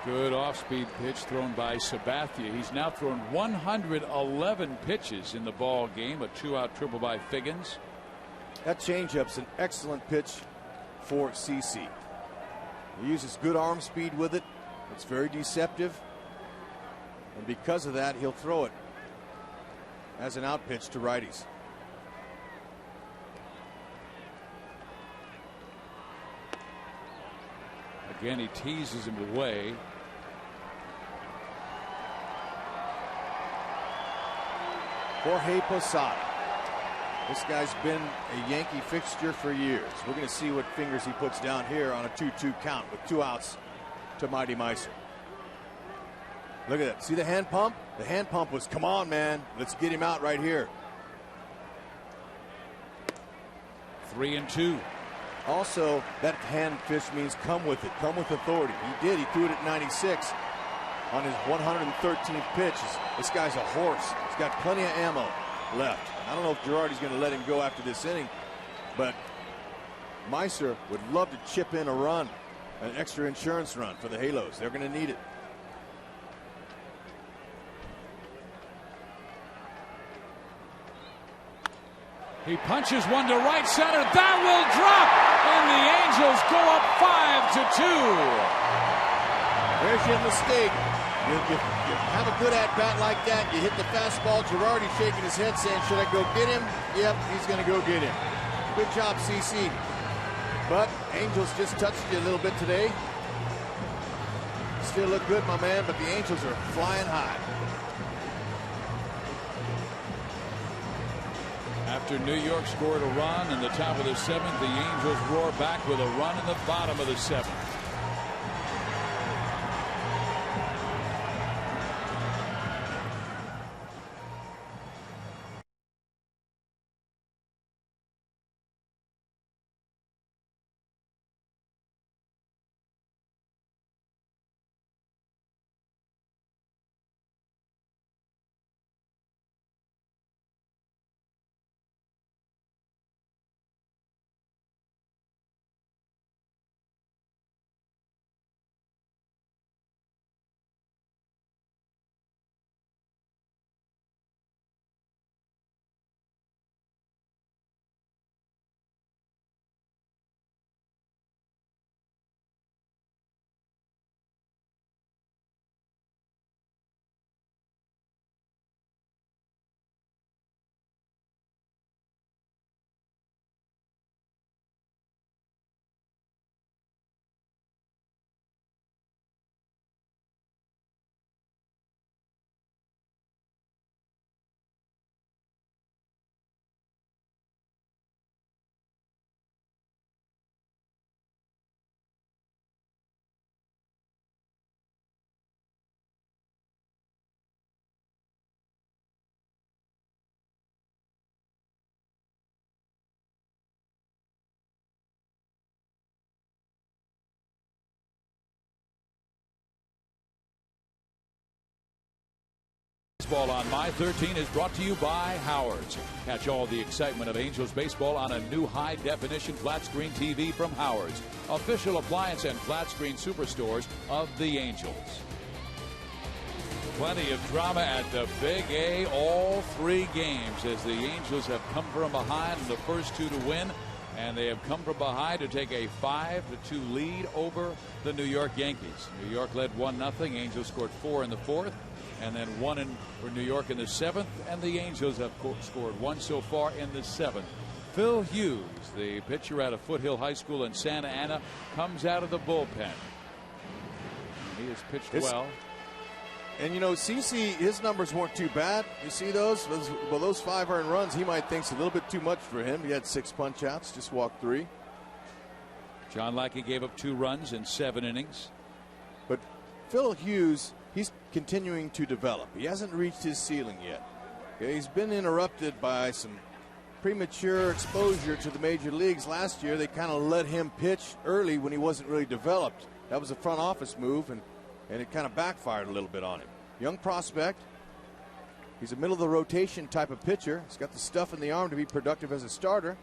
Good off-speed pitch thrown by Sabathia. He's now thrown 111 pitches in the ball game. A 2-out triple by Figgins. That changeup's an excellent pitch for CC. He uses good arm speed with it. It's very deceptive. And because of that, he'll throw it as an out pitch to righties. Again, he teases him away. Jorge Posada. This guy's been a Yankee fixture for years. We're going to see what fingers he puts down here on a 2-2 count with 2 outs to Mighty Meiser. Look at that. See the hand pump? The hand pump was, come on, man. Let's get him out right here. 3-2. Also, that hand fish means come with it. Come with authority. He did. He threw it at 96 on his 113th pitch. This guy's a horse. He's got plenty of ammo left. I don't know if Girardi's going to let him go after this inning, but Meiser would love to chip in a run, an extra insurance run for the Halos. They're going to need it. He punches one to right center. That will drop, and the Angels go up 5-2. There's your mistake. You have a good at-bat like that. You hit the fastball. Girardi shaking his head saying, should I go get him? Yep, he's going to go get him. Good job, CC. But Angels just touched you a little bit today. Still look good, my man, but the Angels are flying high. After New York scored a run in the top of the 7th, the Angels roar back with a run in the bottom of the 7th. Baseball on My 13 is brought to you by Howard's. Catch all the excitement of Angels baseball on a new high-definition flat-screen TV from Howard's, official appliance and flat-screen superstores of the Angels. Plenty of drama at the Big A all 3 games as the Angels have come from behind in the first 2 to win, and they have come from behind to take a 5-2 lead over the New York Yankees. New York led 1-0. Angels scored 4 in the 4th. And then 1 for New York in the 7th, and the Angels have scored 1 so far in the 7th. Phil Hughes, the pitcher out of Foothill High School in Santa Ana, comes out of the bullpen. He has pitched well. And you know, CC, his numbers weren't too bad. You see those? Well, those 5 earned runs, he might think's a little bit too much for him. He had 6 punch outs, just walked 3. John Lackey gave up 2 runs in 7 innings. But Phil Hughes, he's continuing to develop. He hasn't reached his ceiling yet. Okay, he's been interrupted by some premature exposure to the major leagues last year. They kind of let him pitch early when he wasn't really developed. That was a front office move, and it kind of backfired a little bit on him. Young prospect. He's a middle of the rotation type of pitcher. He's got the stuff in the arm to be productive as a starter.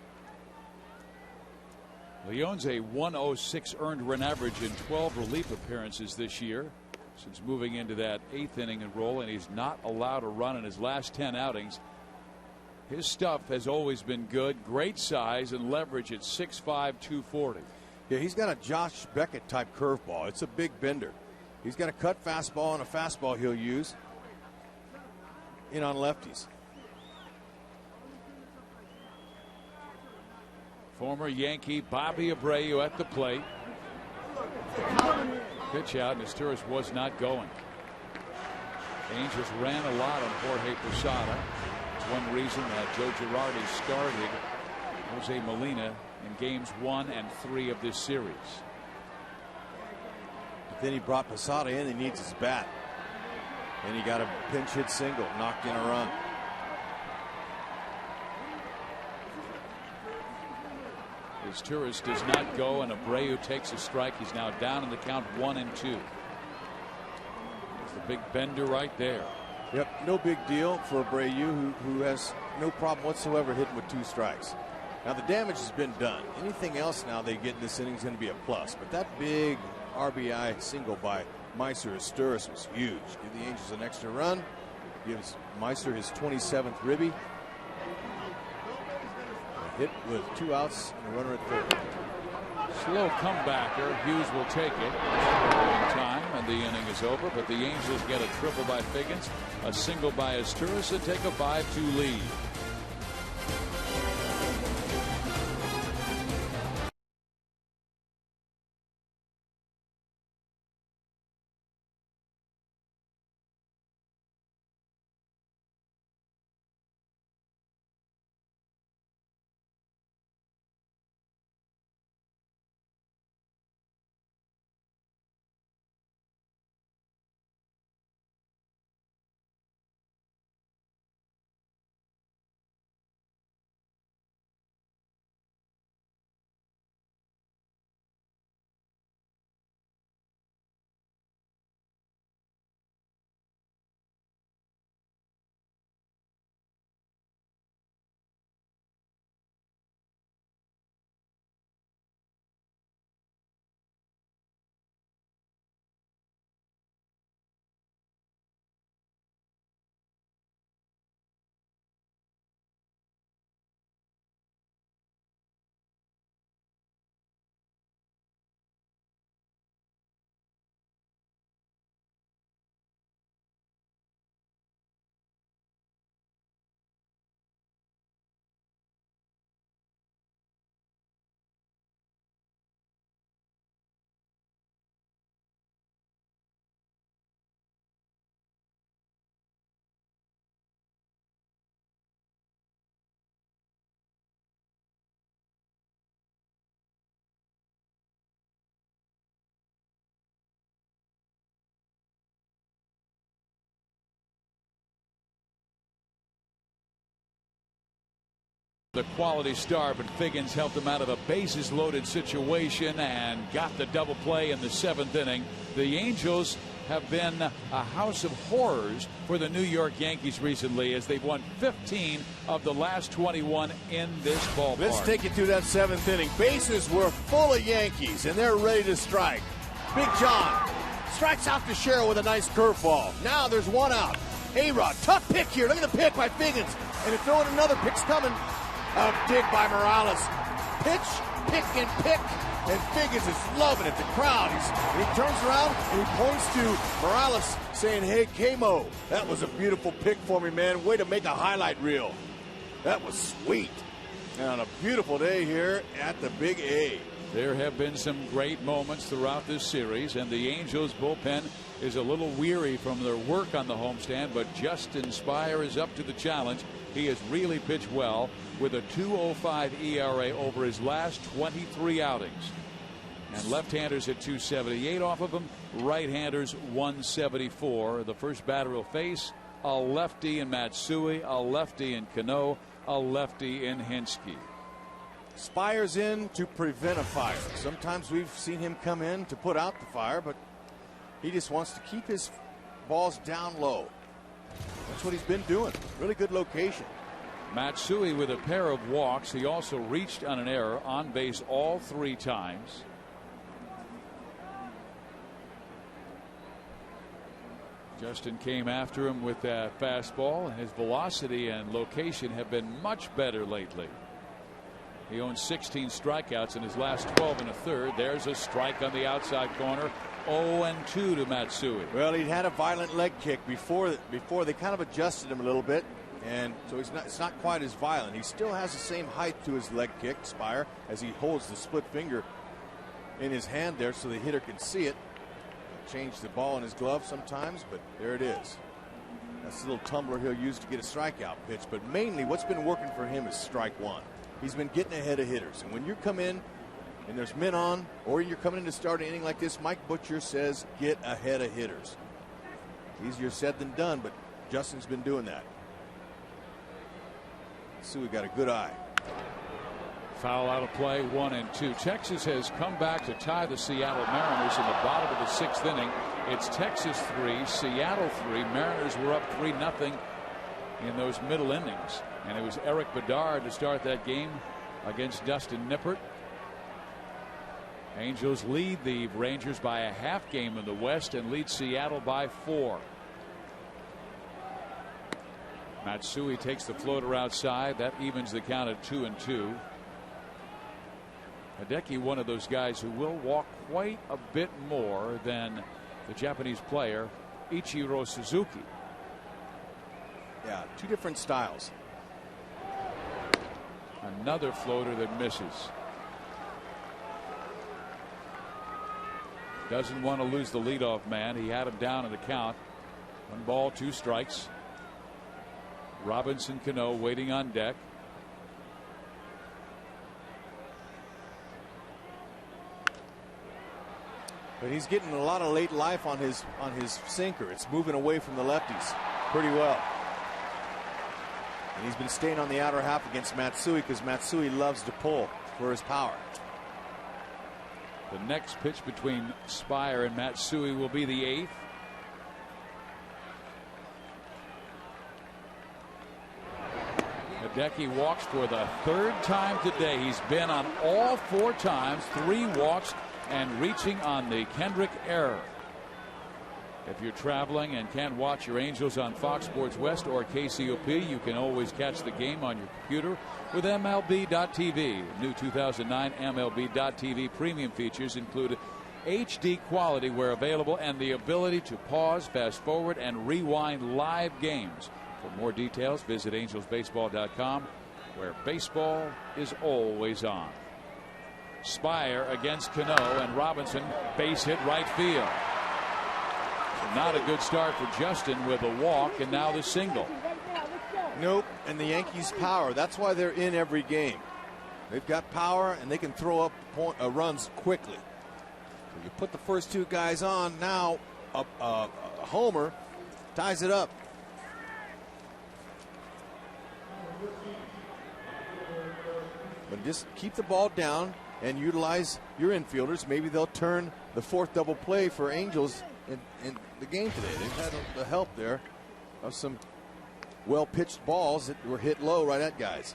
Well, he owns a 106 earned run average in 12 relief appearances this year since moving into that 8th inning and role, and he's not allowed a run in his last 10 outings. His stuff has always been good. Great size and leverage at 6'5", 240. Yeah, he's got a Josh Beckett type curveball. It's a big bender. He's got a cut fastball and a fastball he'll use in on lefties. Former Yankee Bobby Abreu at the plate. Pitch out, and Asturias was not going. The Angels ran a lot on Jorge Posada. It's one reason that Joe Girardi started Jose Molina in games 1 and 3 of this series. But then he brought Posada in. He needs his bat. And he got a pinch hit single, knocked in a run. Asturias does not go, and Abreu takes a strike. He's now down in the count 1-2. There's the big bender right there. Yep, no big deal for Abreu, who has no problem whatsoever hitting with 2 strikes. Now the damage has been done. Anything else now they get in this inning is going to be a plus. But that big RBI single by Meister Asturias was huge. Give the Angels an extra run. Gives Meister his 27th ribby. Hit with 2 outs and a runner at third. Slow comebacker. Hughes will take it in time, and the inning is over. But the Angels get a triple by Figgins, a single by Asturias, and take a 5-2 lead. The quality star, but Figgins helped him out of a bases loaded situation and got the double play in the 7th inning. The Angels have been a house of horrors for the New York Yankees recently, as they've won 15 of the last 21 in this ballpark. Let's take you through that 7th inning. Bases were full of Yankees, and they're ready to strike. Big John strikes out to Sherrill with a nice curveball. Now there's 1 out. A-Rod, tough pick here. Look at the pick by Figgins. And they're throwing another. Pick's coming. A dig by Morales. Pitch, pick, and pick. And Figgins is loving it. The crowd. He turns around and he points to Morales saying, "Hey, K-Mo, that was a beautiful pick for me, man. Way to make a highlight reel. That was sweet." And on a beautiful day here at the Big A. There have been some great moments throughout this series, and the Angels bullpen is a little weary from their work on the homestand, but Justin Spire is up to the challenge. He has really pitched well with a 2.05 ERA over his last 23 outings. And left-handers at 278 off of him, right-handers 174. The first batter will face a lefty in Matsui, a lefty in Cano, a lefty in Hinske. Spire's in to prevent a fire. Sometimes we've seen him come in to put out the fire, but he just wants to keep his balls down low. That's what he's been doing. Really good location. Matsui with a pair of walks. He also reached on an error, on base all 3 times. Justin came after him with that fastball, and his velocity and location have been much better lately. He owns 16 strikeouts in his last 12 and a third. There's a strike on the outside corner. 0-2 to Matsui. Well, he'd had a violent leg kick before they kind of adjusted him a little bit, and so it's not quite as violent. He still has the same height to his leg kick, Spire, as he holds the split finger in his hand there so the hitter can see it. Change the ball in his glove sometimes, but there it is. That's the little tumbler he'll use to get a strikeout pitch, but mainly what's been working for him is strike one. He's been getting ahead of hitters, and when you come in and there's men on, or you're coming in to start an inning like this, Mike Butcher says get ahead of hitters. Easier said than done, but Justin's been doing that. So we got a good eye. Foul out of play, 1-2. Texas has come back to tie the Seattle Mariners in the bottom of the 6th inning. It's Texas 3, Seattle 3. Mariners were up 3-0 in those middle innings. And it was Eric Bedard to start that game against Dustin Nippert. Angels lead the Rangers by a half game in the West and lead Seattle by 4. Matsui takes the floater outside. That evens the count at 2-2. Hideki, one of those guys who will walk quite a bit more than the Japanese player Ichiro Suzuki. Yeah, two different styles. Another floater that misses. Doesn't want to lose the leadoff man. He had him down in the count. 1 ball, 2 strikes. Robinson Cano waiting on deck. But he's getting a lot of late life on his sinker. It's moving away from the lefties pretty well. And he's been staying on the outer half against Matsui because Matsui loves to pull for his power. The next pitch between Spire and Matsui will be the 8th. Hideki walks for the 3rd time today. He's been on all 4 times, 3 walks, and reaching on the Kendrick error. If you're traveling and can't watch your Angels on Fox Sports West or KCOP, you can always catch the game on your computer with MLB.TV. New 2009 MLB.TV premium features include HD quality where available and the ability to pause, fast forward, and rewind live games. For more details, visit angelsbaseball.com, where baseball is always on. Spire against Cano, and Robinson base hit right field. So not a good start for Justin with a walk and now the single. Nope, and the Yankees' power. That's why they're in every game. They've got power and they can throw up runs quickly. So you put the first 2 guys on, now a homer ties it up. But just keep the ball down and utilize your infielders. Maybe they'll turn the 4th double play for Angels in the game today. They've had the help there of some well-pitched balls that were hit low right at guys.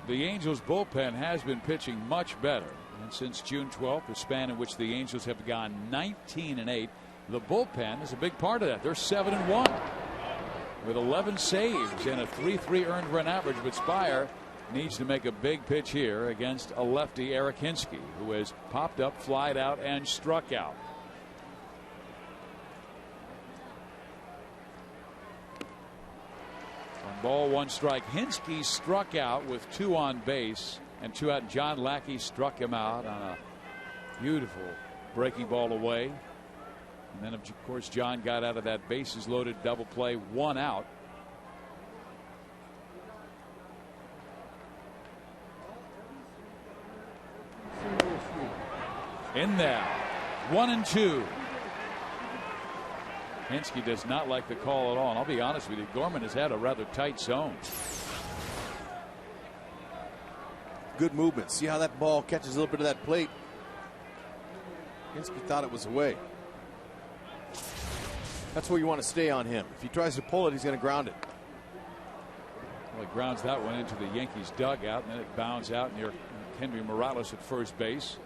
The Angels bullpen has been pitching much better. And since June 12th, the span in which the Angels have gone 19-8, the bullpen is a big part of that. They're 7-1 with 11 saves and a 3.3 earned run average. But Spire needs to make a big pitch here against a lefty, Eric Hinsky, who has popped up, flied out, and struck out. One ball, 1 strike. Hinsky struck out with 2 on base and 2 out. John Lackey struck him out on a beautiful breaking ball away. And then, of course, John got out of that bases loaded double play, 1 out. In there, 1-2. Hinsky does not like the call at all. And I'll be honest with you, Gorman has had a rather tight zone. Good movement. See how that ball catches a little bit of that plate. Hinsky thought it was away. That's where you want to stay on him. If he tries to pull it, he's going to ground it. Well, he grounds that one into the Yankees dugout, and then it bounds out near Henry Morales at first base.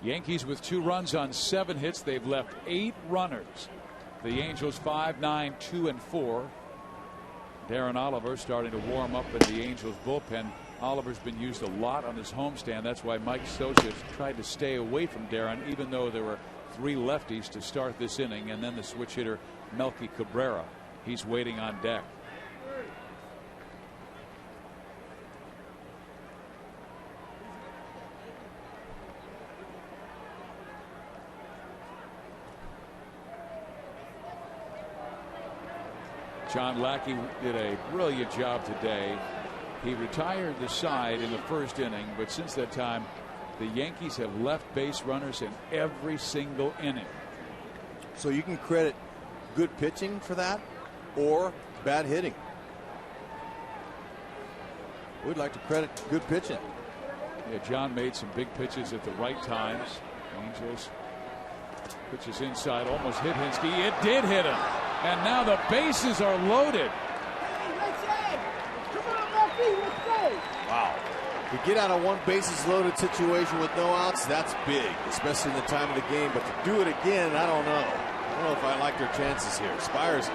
Yankees with 2 runs on 7 hits. They've left 8 runners. The Angels 5-9-2-4. Darren Oliver starting to warm up in the Angels bullpen. Oliver's been used a lot on his homestand. That's why Mike Scioscia tried to stay away from Darren, even though there were 3 lefties to start this inning, and then the switch hitter Melky Cabrera. He's waiting on deck. John Lackey did a brilliant job today. He retired the side in the first inning, but since that time the Yankees have left base runners in every single inning. So you can credit good pitching for that or bad hitting. We'd like to credit good pitching. Yeah, John made some big pitches at the right times. Angels pitches inside, almost hit Hinsky. It did hit him. And now the bases are loaded. Wow. To get out of one bases loaded situation with no outs, that's big, especially in the time of the game. But to do it again, I don't know. I don't know if I like their chances here. Spires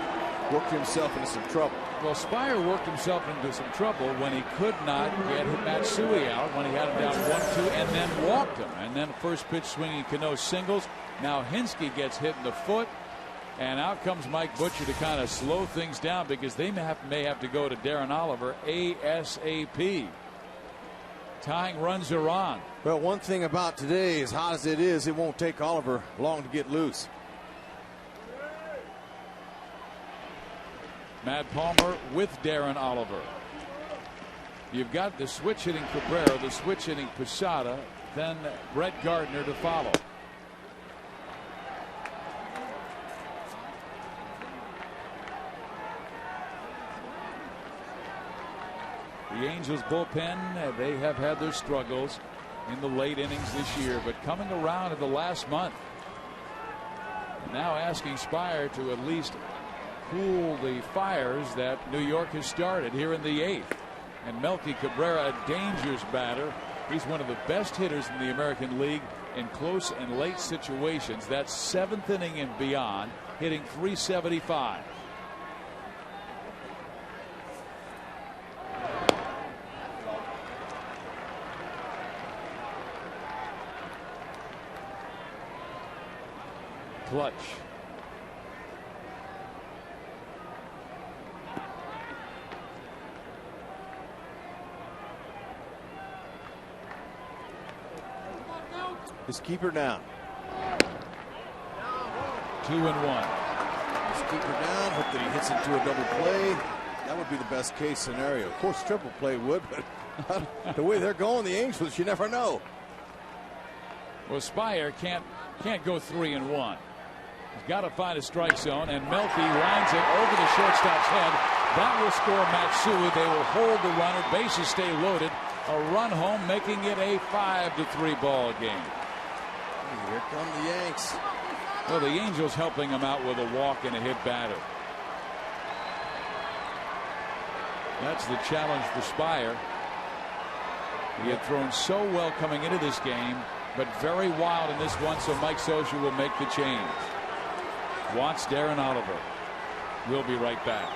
worked himself into some trouble. Well, Spire worked himself into some trouble when he could not get Matsui out when he had him down 1-2 and then walked him. And then first pitch swinging Cano singles. Now Hinsky gets hit in the foot. And out comes Mike Butcher to kind of slow things down because they may have to go to Darren Oliver ASAP. Tying runs are on. Well, one thing about today, as hot as it is, it won't take Oliver long to get loose. Matt Palmer with Darren Oliver. You've got the switch hitting Cabrera, the switch hitting Posada, then Brett Gardner to follow. The Angels bullpen, they have had their struggles in the late innings this year, but coming around in the last month. Now asking Spire to at least cool the fires that New York has started here in the 8th. And Melky Cabrera, a dangerous batter. He's one of the best hitters in the American League in close and late situations. That's 7th inning and beyond, hitting .375. Clutch. His keeper down. 2-1. His keeper down. Hope that he hits into a double play. That would be the best case scenario. Of course, triple play would, but the way they're going, the Angels, you never know. Well, Spire can't go 3-1. He's got to find a strike zone, and Melky lines it over the shortstop's head. That will score Matsui. They will hold the runner. Bases stay loaded. A run home, making it a 5-3 ball game. Here come the Yanks. Well, the Angels helping him out with a walk and a hit batter. That's the challenge for Spire. He had thrown so well coming into this game, but very wild in this one, so Mike Scioscia will make the change. Wants Darren Oliver. We'll be right back.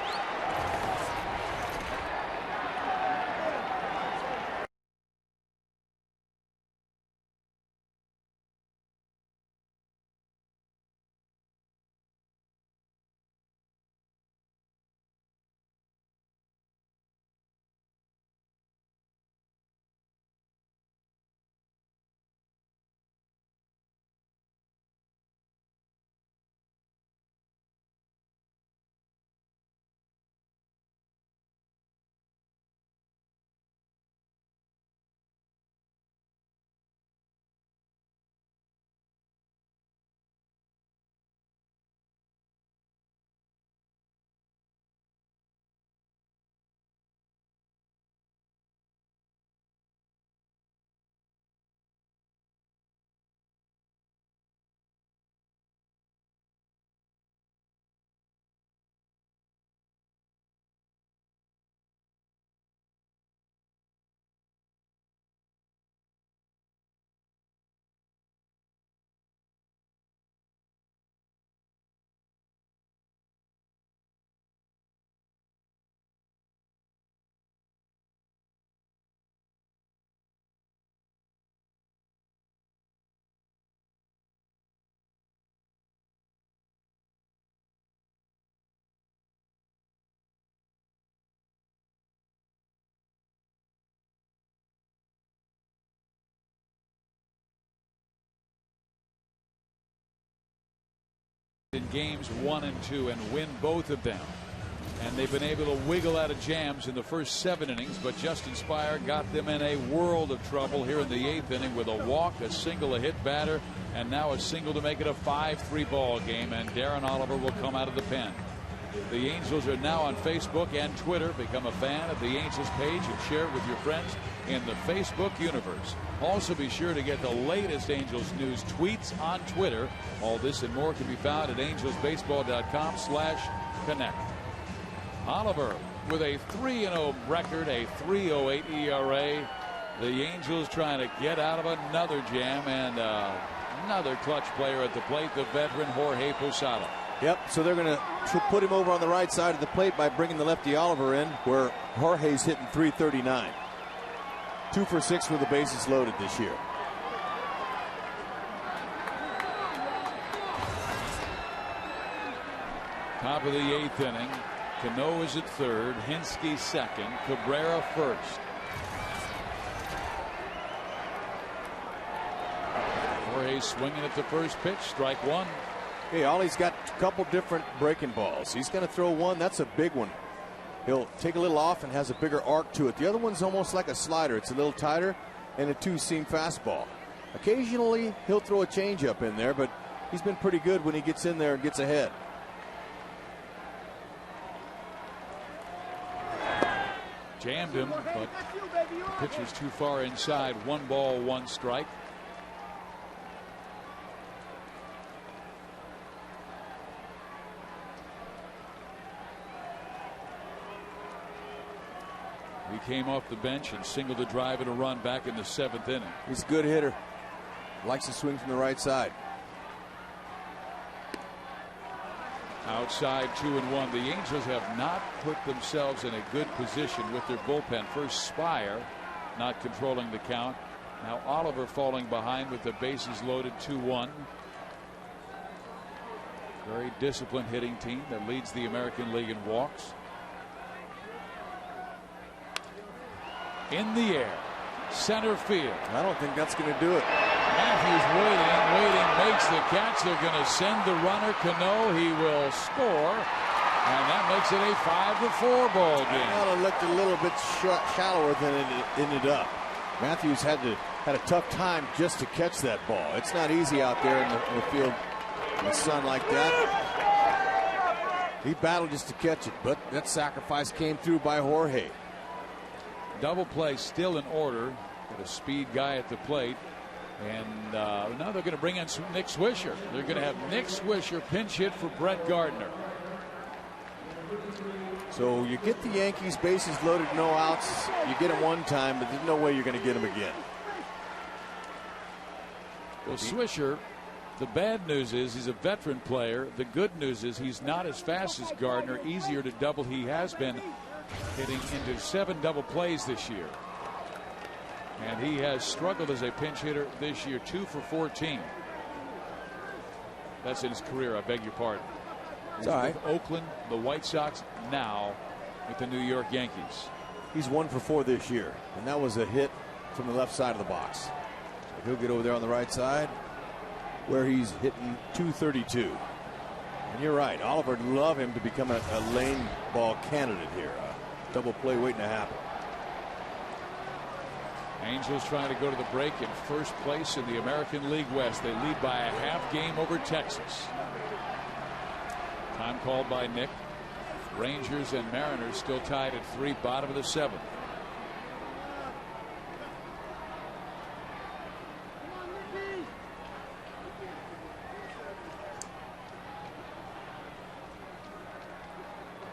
in games 1 and 2 and win both of them. And they've been able to wiggle out of jams in the first 7 innings, but Justin Spire got them in a world of trouble here in the 8th inning with a walk, a single, a hit batter, and now a single to make it a 5-3 ball game. And Darren Oliver will come out of the pen. The Angels are now on Facebook and Twitter. Become a fan of the Angels page and share it with your friends in the Facebook universe. Also be sure to get the latest Angels news tweets on Twitter. All this and more can be found at angelsbaseball.com/connect. Oliver with a 3-0 record, a 3.08 ERA. The Angels trying to get out of another jam, and another clutch player at the plate, the veteran Jorge Posada. Yep, so they're going to put him over on the right side of the plate by bringing the lefty Oliver in, where Jorge's hitting .339. 2 for 6 with the bases loaded this year. Top of the 8th inning. Cano is at third, Hinsky second, Cabrera first. Jorge swinging at the first pitch, strike one. Hey, Ollie's got a couple different breaking balls. He's going to throw one. That's a big one. He'll take a little off and has a bigger arc to it. The other one's almost like a slider. It's a little tighter and a 2-seam fastball. Occasionally, he'll throw a changeup in there, but he's been pretty good when he gets in there and gets ahead. Jammed him, but the pitcher's too far inside. 1 ball, 1 strike. He came off the bench and singled a drive and a run back in the 7th inning. He's a good hitter. Likes to swing from the right side. Outside 2-1. The Angels have not put themselves in a good position with their bullpen. First Spire not controlling the count. Now Oliver falling behind with the bases loaded 2-1. Very disciplined hitting team that leads the American League in walks. In the air, center field. I don't think that's going to do it. Matthews waiting, makes the catch. They're going to send the runner. Cano, he will score, and that makes it a 5-4 ball game. Well, it looked a little bit shallower than it ended up. Matthews had a tough time just to catch that ball. It's not easy out there in the field in the sun like that. He battled just to catch it, but that sacrifice came through by Jorge. Double play still in order. Got a speed guy at the plate. And now they're going to bring in Nick Swisher. They're going to have Nick Swisher pinch hit for Brett Gardner. So you get the Yankees bases loaded, no outs. You get them one time, but there's no way you're going to get them again. Well, Swisher, the bad news is he's a veteran player. The good news is he's not as fast as Gardner. Easier to double. He has been hitting into 7 double plays this year. And he has struggled as a pinch hitter this year, 2 for 14. That's in his career, I beg your pardon. It's all right. With Oakland, the White Sox, now with the New York Yankees. He's 1 for 4 this year, and that was a hit from the left side of the box. So he'll get over there on the right side where he's hitting .232. And you're right, Oliver would love him to become a lane ball candidate here. A double play waiting to happen. Angels trying to go to the break in first place in the American League West. They lead by a half game over Texas. Time called by Nick. Rangers and Mariners still tied at 3, bottom of the 7th.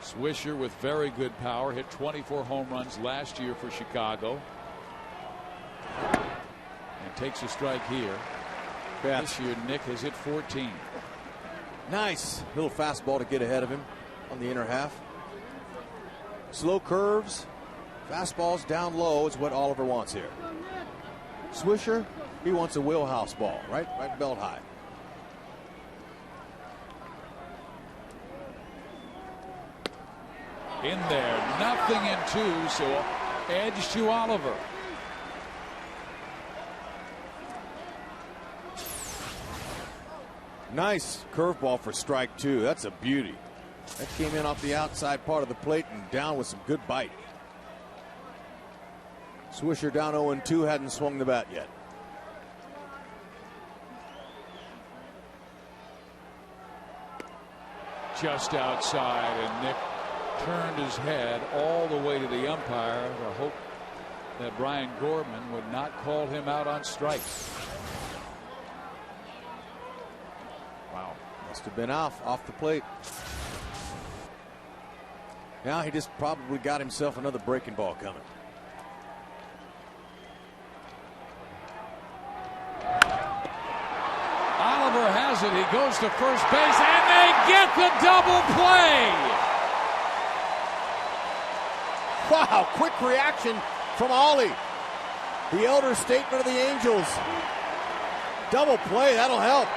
Swisher with very good power, hit 24 home runs last year for Chicago. And takes a strike here. Yeah. This year Nick has hit 14. Nice little fastball to get ahead of him on the inner half. Slow curves, fastballs down low is what Oliver wants here. Swisher, he wants a wheelhouse ball, right belt high. In there, nothing in 2, so edge to Oliver. Nice curveball for strike two. That's a beauty. That came in off the outside part of the plate and down with some good bite. Scioscia down 0-2, hadn't swung the bat yet. Just outside, and Nick turned his head all the way to the umpire to hope that Brian Gorman would not call him out on strikes. Wow, must have been off the plate. Now he just probably got himself another breaking ball coming. Oliver has it. He goes to first base, and they get the double play. Wow, quick reaction from Ollie. The elder statesman of the Angels. Double play, that'll help.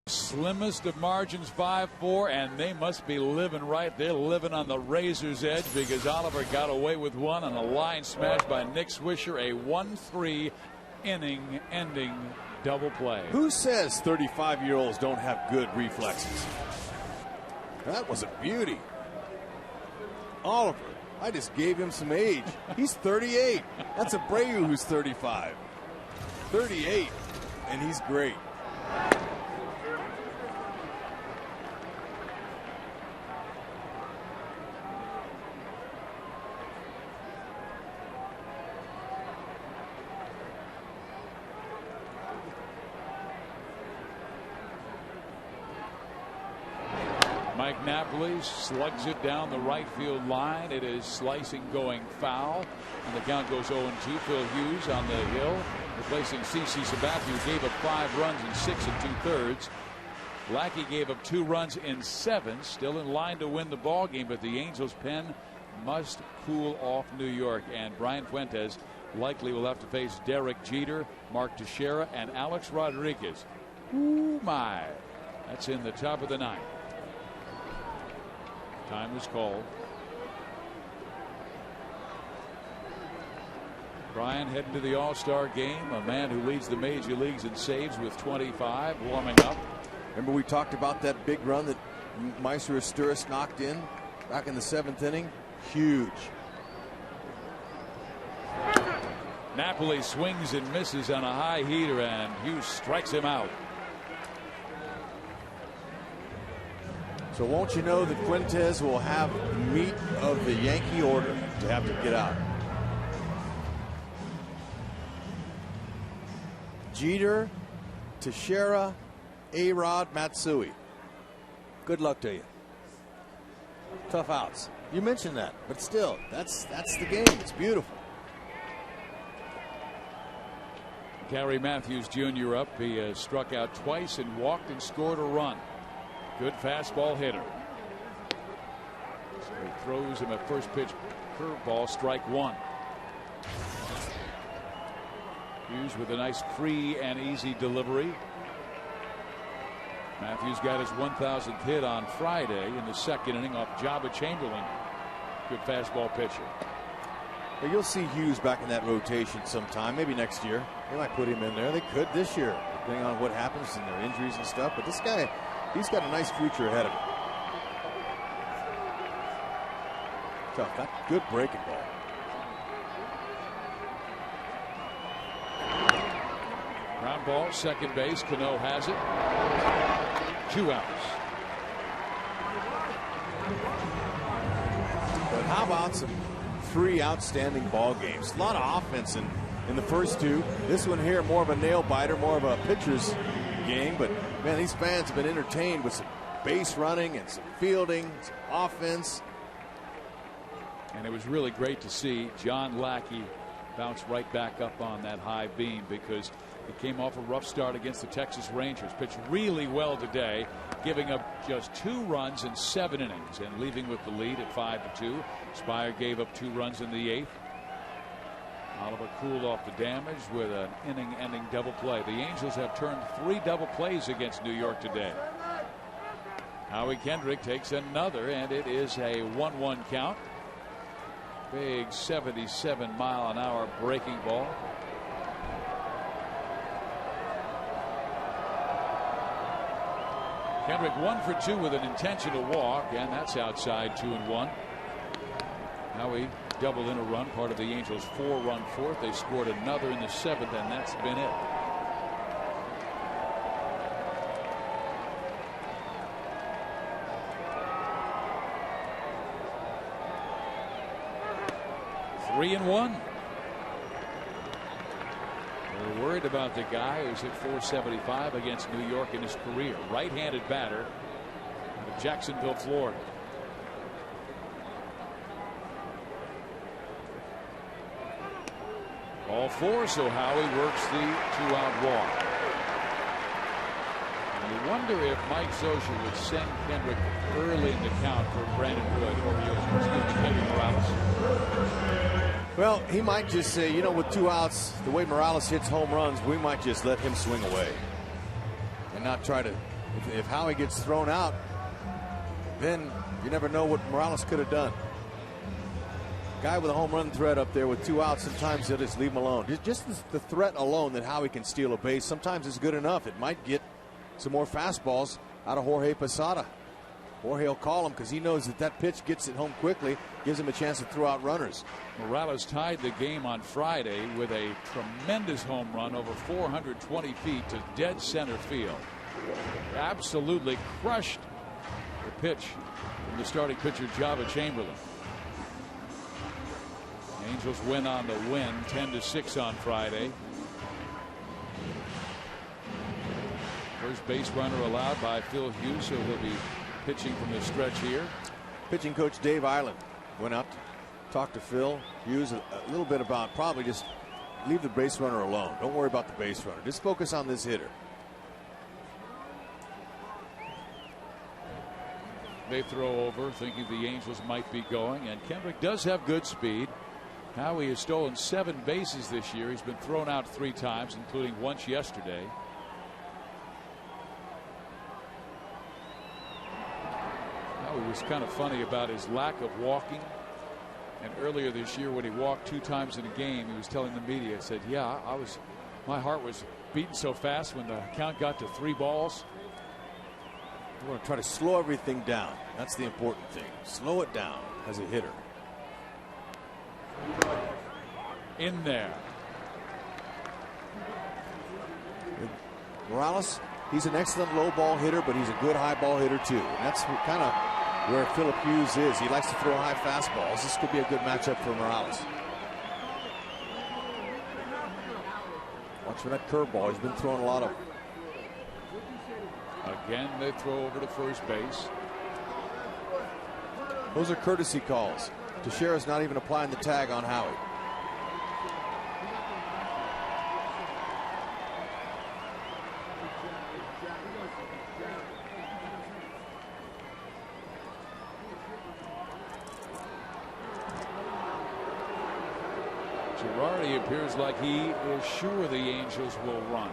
Slimmest of margins, 5-4, and they must be living right. They're living on the razor's edge because Oliver got away with one on a line smash by Nick Scioscia, a 1-3 inning ending double play. Who says 35-year-olds don't have good reflexes? That was a beauty. Oliver, I just gave him some age. He's 38. That's Abreu who's 35. 38, and he's great. Mike Napoli slugs it down the right field line. It is slicing going foul, and the count goes 0-2. Phil Hughes on the hill, replacing CC Sabathia, who gave up 5 runs in 6 2/3. Lackey gave up 2 runs in 7, still in line to win the ball game, but the Angels pen must cool off New York, and Brian Fuentes likely will have to face Derek Jeter, Mark Teixeira, and Alex Rodriguez. Ooh my, that's in the top of the 9th. Time was called. Brian heading to the All-Star game, a man who leads the major leagues in saves with 25, warming up. Remember we talked about that big run that Meister Asturis knocked in back in the 7th inning? Huge. Napoli swings and misses on a high heater, and Hughes strikes him out. So won't you know that Fuentes will have the meat of the Yankee order to have to get out. Jeter, Teixeira, A-Rod, Matsui. Good luck to you. Tough outs. You mentioned that, but still, that's the game. It's beautiful. Gary Matthews Jr. up. He has struck out twice and walked and scored a run. Good fastball hitter. So he throws him a first pitch curveball, strike one. Hughes with a nice free and easy delivery. Matthews got his 1,000th hit on Friday in the second inning off Jabba Chamberlain. Good fastball pitcher. Well, you'll see Hughes back in that rotation sometime, maybe next year. They might put him in there. They could this year, depending on what happens and their injuries and stuff. But this guy, he's got a nice future ahead of him. Tough, got good breaking ball. Ground ball, second base. Cano has it. 2 outs. But how about some 3 outstanding ball games? A lot of offense in the first 2. This one here, more of a nail biter, more of a pitcher's game. But man, these fans have been entertained with some base running and some fielding, some offense. And it was really great to see John Lackey bounce right back up on that high beam, because he came off a rough start against the Texas Rangers. Pitched really well today, giving up just 2 runs in 7 innings and leaving with the lead at 5-2. Spire gave up 2 runs in the 8th. Oliver cooled off the damage with an inning-ending double play. The Angels have turned 3 double plays against New York today. Howie Kendrick takes another, and it is a 1-1 count. Big 77-mile-an-hour breaking ball. Kendrick 1 for 2 with an intentional walk, and that's outside 2-1. Howie doubled in a run, part of the Angels' 4-run fourth. They scored another in the 7th, and that's been it. Three and 1. We're worried about the guy who's hit .475 against New York in his career. Right-handed batter out of Jacksonville, Florida. All 4, so Howie works the 2-out walk. And you wonder if Mike Scioscia would send Kendrick early in the count for Brandon Wood, or Kendrick Morales. Well, he might just say, you know, with 2 outs, the way Morales hits home runs, we might just let him swing away and not try to. If Howie gets thrown out, then you never know what Morales could have done. Guy with a home run threat up there with 2 outs, sometimes they'll just leave him alone. Just the threat alone that Howie can steal a base, sometimes is good enough. It might get some more fastballs out of Jorge Posada. Jorge will call him because he knows that pitch gets it home quickly, gives him a chance to throw out runners. Morales tied the game on Friday with a tremendous home run over 420 feet to dead center field. Absolutely crushed the pitch from the starting pitcher Jabba Chamberlain. Angels win on the win, 10-6 on Friday. First base runner allowed by Phil Hughes, so he'll be pitching from the stretch here. Pitching coach Dave Island went out to talk to Phil Hughes a little bit about probably just leave the base runner alone. Don't worry about the base runner. Just focus on this hitter. They throw over, thinking the Angels might be going, and Kendrick does have good speed. Howie has stolen 7 bases this year. He's been thrown out 3 times, including once yesterday. Howie was kind of funny about his lack of walking. And earlier this year, when he walked 2 times in a game, he was telling the media, he said, yeah, my heart was beating so fast when the count got to 3 balls. You want to try to slow everything down. That's the important thing. Slow it down as a hitter. In there. Morales, he's an excellent low ball hitter, but he's a good high ball hitter too. And that's kind of where Philip Hughes is. He likes to throw high fastballs. This could be a good matchup for Morales. Watch for that curveball. He's been throwing a lot of. Again, they throw over to first base. Those are courtesy calls. Teixeira's not even applying the tag on Howie. Girardi appears like he is sure the Angels will run.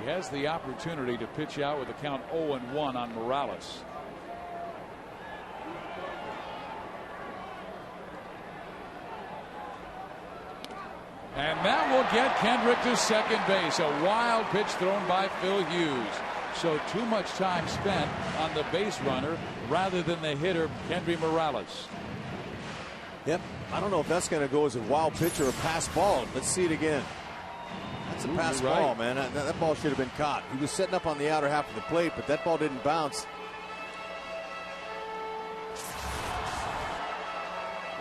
He has the opportunity to pitch out with a count 0-1 on Morales. And that will get Kendrick to second base. A wild pitch thrown by Phil Hughes. So too much time spent on the base runner rather than the hitter, Kendry Morales. Yep. I don't know if that's going to go as a wild pitch or a pass ball. Let's see it again. That's a pass ball, man. That ball should have been caught. He was setting up on the outer half of the plate, but that ball didn't bounce.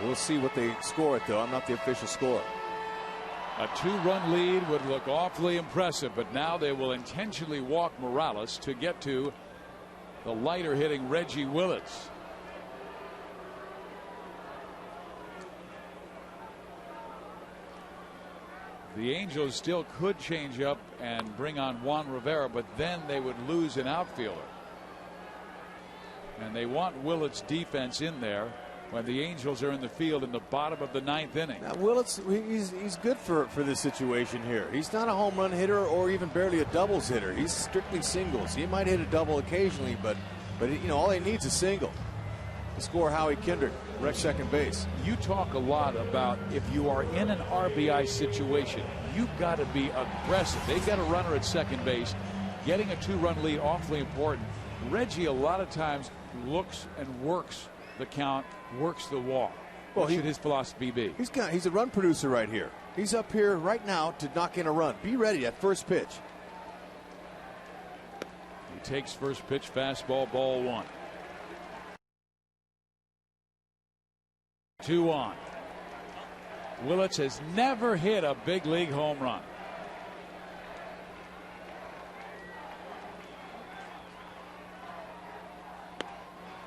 We'll see what they score it, though. I'm not the official score. A 2-run lead would look awfully impressive, but now they will intentionally walk Morales to get to the lighter hitting Reggie Willits. The Angels still could change up and bring on Juan Rivera, but then they would lose an outfielder. And they want Willits' defense in there when the Angels are in the field in the bottom of the 9th inning. Now, Willits, he's good for this situation here. He's not a home run hitter or even barely a doubles hitter. He's strictly singles. He might hit a double occasionally, but you know, all he needs is a single to score Howie Kendrick, wreck second base. You talk a lot about if you are in an RBI situation, you've got to be aggressive. They've got a runner at second base. Getting a 2-run lead awfully important. Reggie a lot of times looks and works the count, works the walk. What should his philosophy be? He's a run producer right here. He's up here right now to knock in a run. Be ready at first pitch. He takes first pitch, fastball, ball 1. 2-on. Willits has never hit a big league home run.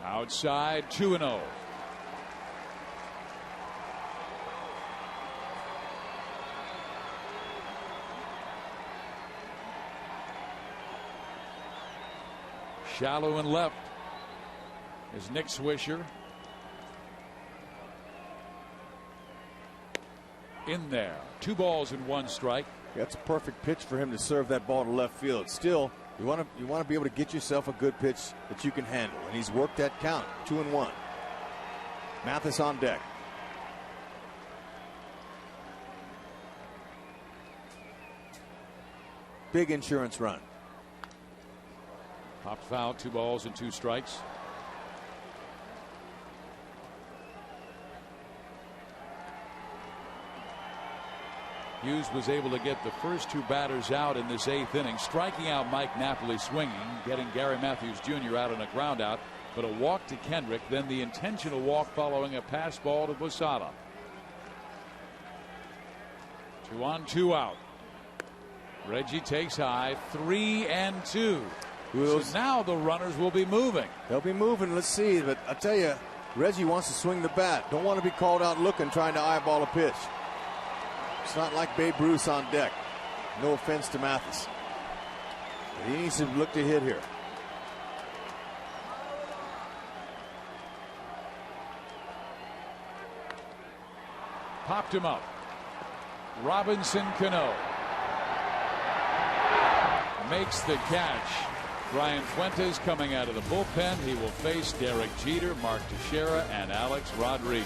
Outside, 2-0. Shallow and left is Nick Swisher. In there. 2 balls and 1 strike. That's a perfect pitch for him to serve that ball to left field. Still, you want to be able to get yourself a good pitch that you can handle, and he's worked that count. 2-1. Mathis on deck. Big insurance run. Popped foul, 2 balls and 2 strikes. Hughes was able to get the first 2 batters out in this 8th inning, striking out Mike Napoli swinging, getting Gary Matthews Jr. out on a ground out, but a walk to Kendrick, then the intentional walk following a pass ball to Posada. 2 on, 2 out. Reggie takes high, 3-2. So now the runners will be moving. They'll be moving. Let's see. But I tell you, Reggie wants to swing the bat. Don't want to be called out looking, trying to eyeball a pitch. It's not like Babe Ruth on deck. No offense to Mathis. But he needs to look to hit here. Popped him up. Robinson Cano makes the catch. Brian Fuentes coming out of the bullpen. He will face Derek Jeter, Mark Teixeira, and Alex Rodriguez.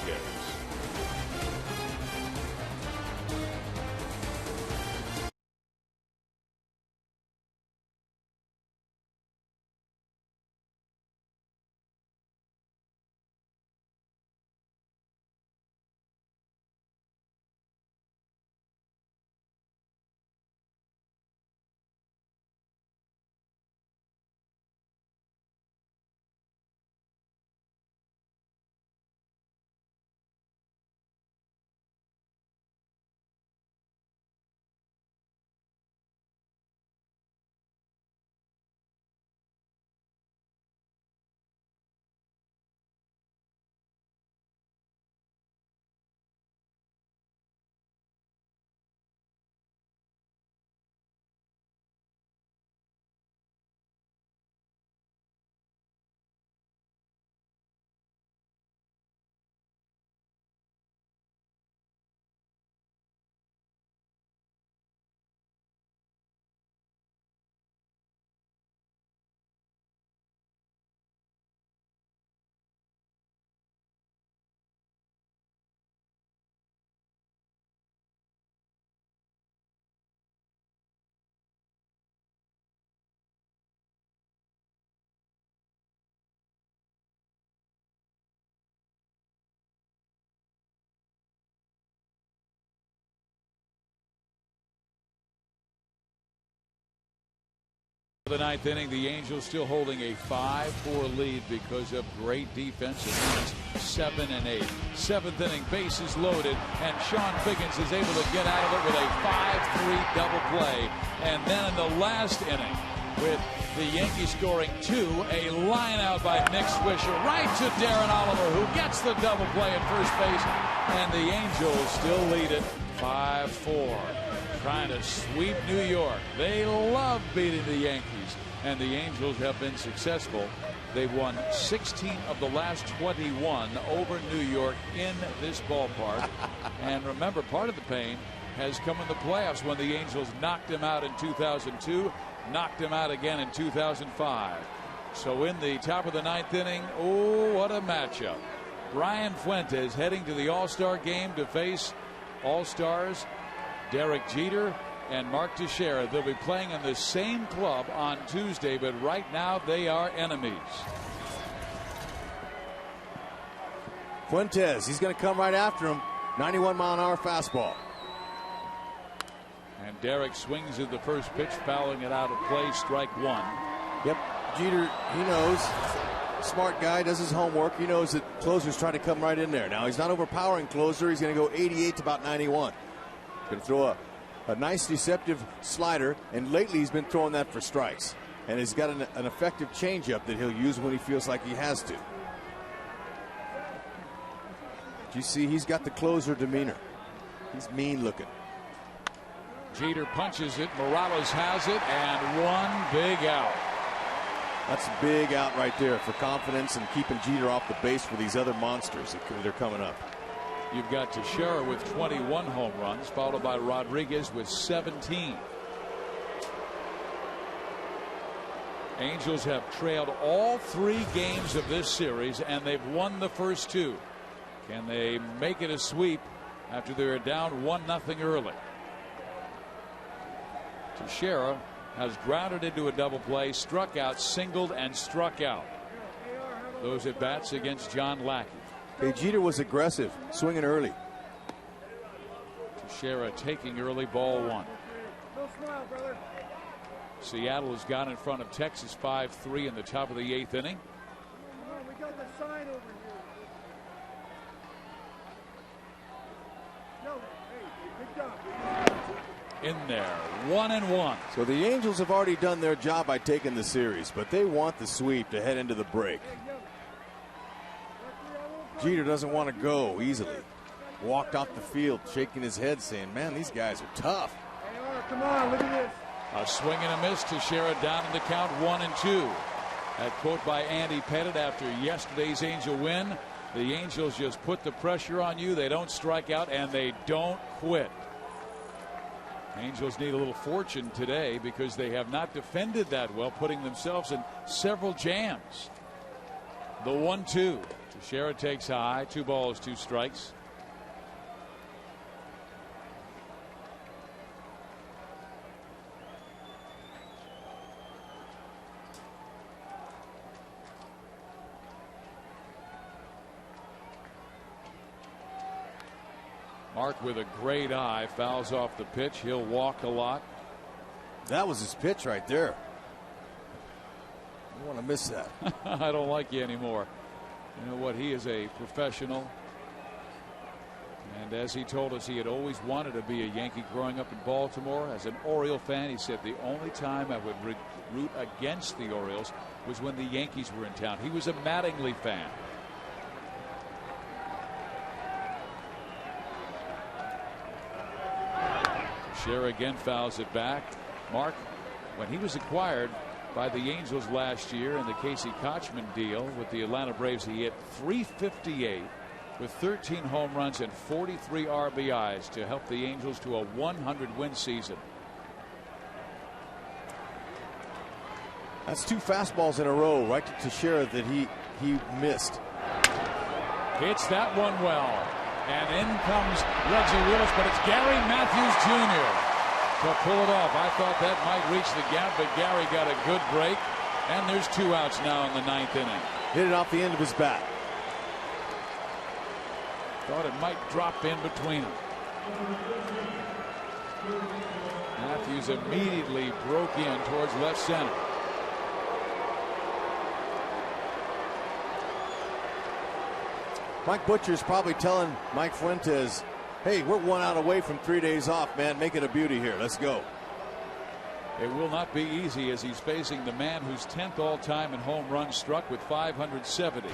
The ninth inning, the Angels still holding a 5-4 lead because of great defense. It means 7 and 8. Seventh inning, bases loaded, and Sean Figgins is able to get out of it with a 5-3 double play. And then in the last inning, with the Yankees scoring 2, a line out by Nick Scioscia right to Darren Oliver, who gets the double play at first base, and the Angels still lead it 5-4. Trying to sweep New York. They love beating the Yankees, and the Angels have been successful. They've won 16 of the last 21 over New York in this ballpark. And remember, part of the pain has come in the playoffs when the Angels knocked them out in 2002, knocked them out again in 2005. So in the top of the ninth inning, oh, what a matchup. Brian Fuentes heading to the All-Star game to face All-Stars Derek Jeter and Mark Teixeira. They'll be playing in the same club on Tuesday, but right now they are enemies. Fuentes, he's going to come right after him. 91-mile-an-hour fastball. And Derek swings at the first pitch, fouling it out of play, strike one. Yep, Jeter, he knows. Smart guy, does his homework. He knows that closer's trying to come right in there. Now, he's not overpowering closer. He's going to go 88 to about 91. Going to throw a nice deceptive slider, and lately he's been throwing that for strikes. And he's got an effective changeup that he'll use when he feels like he has to. You see, he's got the closer demeanor. He's mean looking. Jeter punches it. Morales has it, and one big out. That's a big out right there for confidence and keeping Jeter off the base for these other monsters that are coming up. You've got Teixeira with 21 home runs, followed by Rodriguez with 17. Angels have trailed all 3 games of this series, and they've won the first 2. Can they make it a sweep after they're down 1-0 early? Teixeira has grounded into a double play, struck out, singled, and struck out. Those at bats against John Lackey. Hey, Jeter was aggressive, swinging early. Teixeira taking early, ball 1. No smile, brother. Seattle has got in front of Texas 5-3 in the top of the 8th inning. We got the sign over here. No, hey, good job. In there, 1-1. So the Angels have already done their job by taking the series, but they want the sweep to head into the break. Jeter doesn't want to go easily. Walked off the field shaking his head saying, man, these guys are tough. Come on, look at this. A swing and a miss. Teixeira down in the count, 1-2. That quote by Andy Pettit after yesterday's Angel win. The Angels just put the pressure on you. They don't strike out and they don't quit. Angels need a little fortune today because they have not defended that well, putting themselves in several jams. The 1-2. Teixeira takes high. 2 balls, 2 strikes. Mark with a great eye fouls off the pitch. He'll walk a lot. That was his pitch right there. You want to miss that. I don't like you anymore. You know what? He is a professional. And as he told us, he had always wanted to be a Yankee growing up in Baltimore. As an Oriole fan, he said the only time I would root against the Orioles was when the Yankees were in town. He was a Mattingly fan. Teixeira again fouls it back. Mark, when he was acquired by the Angels last year in the Casey Kochman deal with the Atlanta Braves, he hit .358 with 13 home runs and 43 RBIs to help the Angels to a 100-win season. That's 2 fastballs in a row right to Teixeira that he missed. Hits that one well. And in comes Reggie Willis, but it's Gary Matthews Jr. to pull it off. I thought that might reach the gap, but Gary got a good break. And there's 2 outs now in the 9th inning. Hit it off the end of his bat. Thought it might drop in between them. Matthews immediately broke in towards left center. Mike Butcher's probably telling Mike Fuentes, hey, we're 1 out away from 3 days off, man. Make it a beauty here. Let's go. It will not be easy as he's facing the man who's 10th all-time in home runs struck with 570.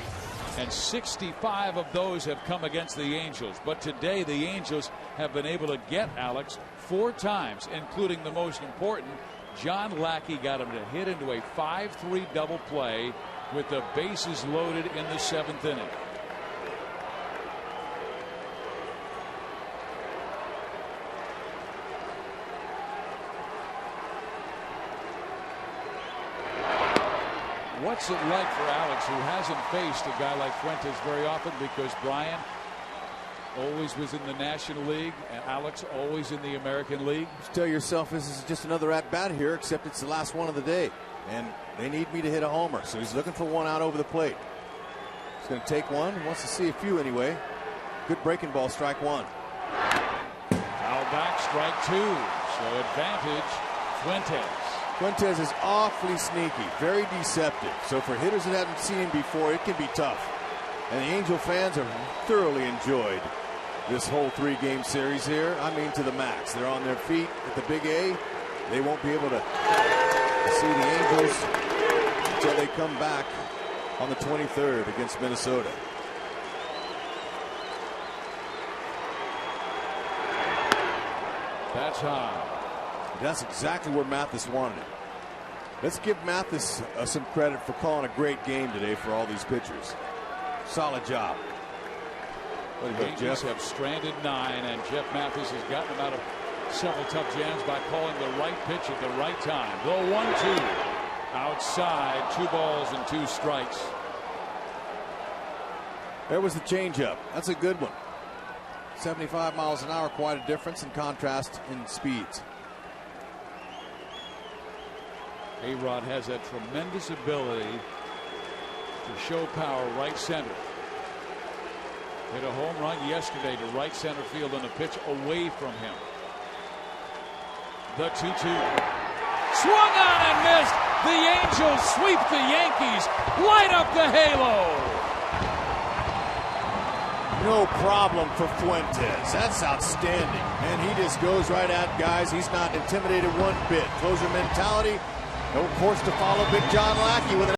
And 65 of those have come against the Angels. But today the Angels have been able to get Alex 4 times, including the most important. John Lackey got him to hit into a 5-3 double play with the bases loaded in the 7th inning. What's it like for Alex, who hasn't faced a guy like Fuentes very often, because Brian always was in the National League and Alex always in the American League? Just tell yourself this is just another at-bat here, except it's the last one of the day. And they need me to hit a homer, so he's looking for 1 out over the plate. He's going to take one. He wants to see a few anyway. Good breaking ball, strike 1. Foul back, strike 2. So advantage, Fuentes. Fuentes is awfully sneaky, very deceptive. So for hitters that haven't seen him before, it can be tough. And the Angel fans have thoroughly enjoyed this whole 3-game series here. I mean, to the max. They're on their feet at the Big A. They won't be able to see the Angels until they come back on the 23rd against Minnesota. That's high. That's exactly where Mathis wanted it. Let's give Mathis some credit for calling a great game today for all these pitchers. Solid job. The Yankees have stranded 9, and Jeff Mathis has gotten them out of several tough jams by calling the right pitch at the right time. The 1-2 outside, 2 balls and 2 strikes. There was the changeup. That's a good one. 75 miles an hour, quite a difference in contrast in speeds. A-Rod has that tremendous ability to show power right center. Hit a home run yesterday to right center field on a pitch away from him. The 2-2. Swung on and missed. The Angels sweep the Yankees. Light up the halo. No problem for Fuentes. That's outstanding. And he just goes right at guys. He's not intimidated one bit. Closer mentality. No course to follow. Big John Lackey with an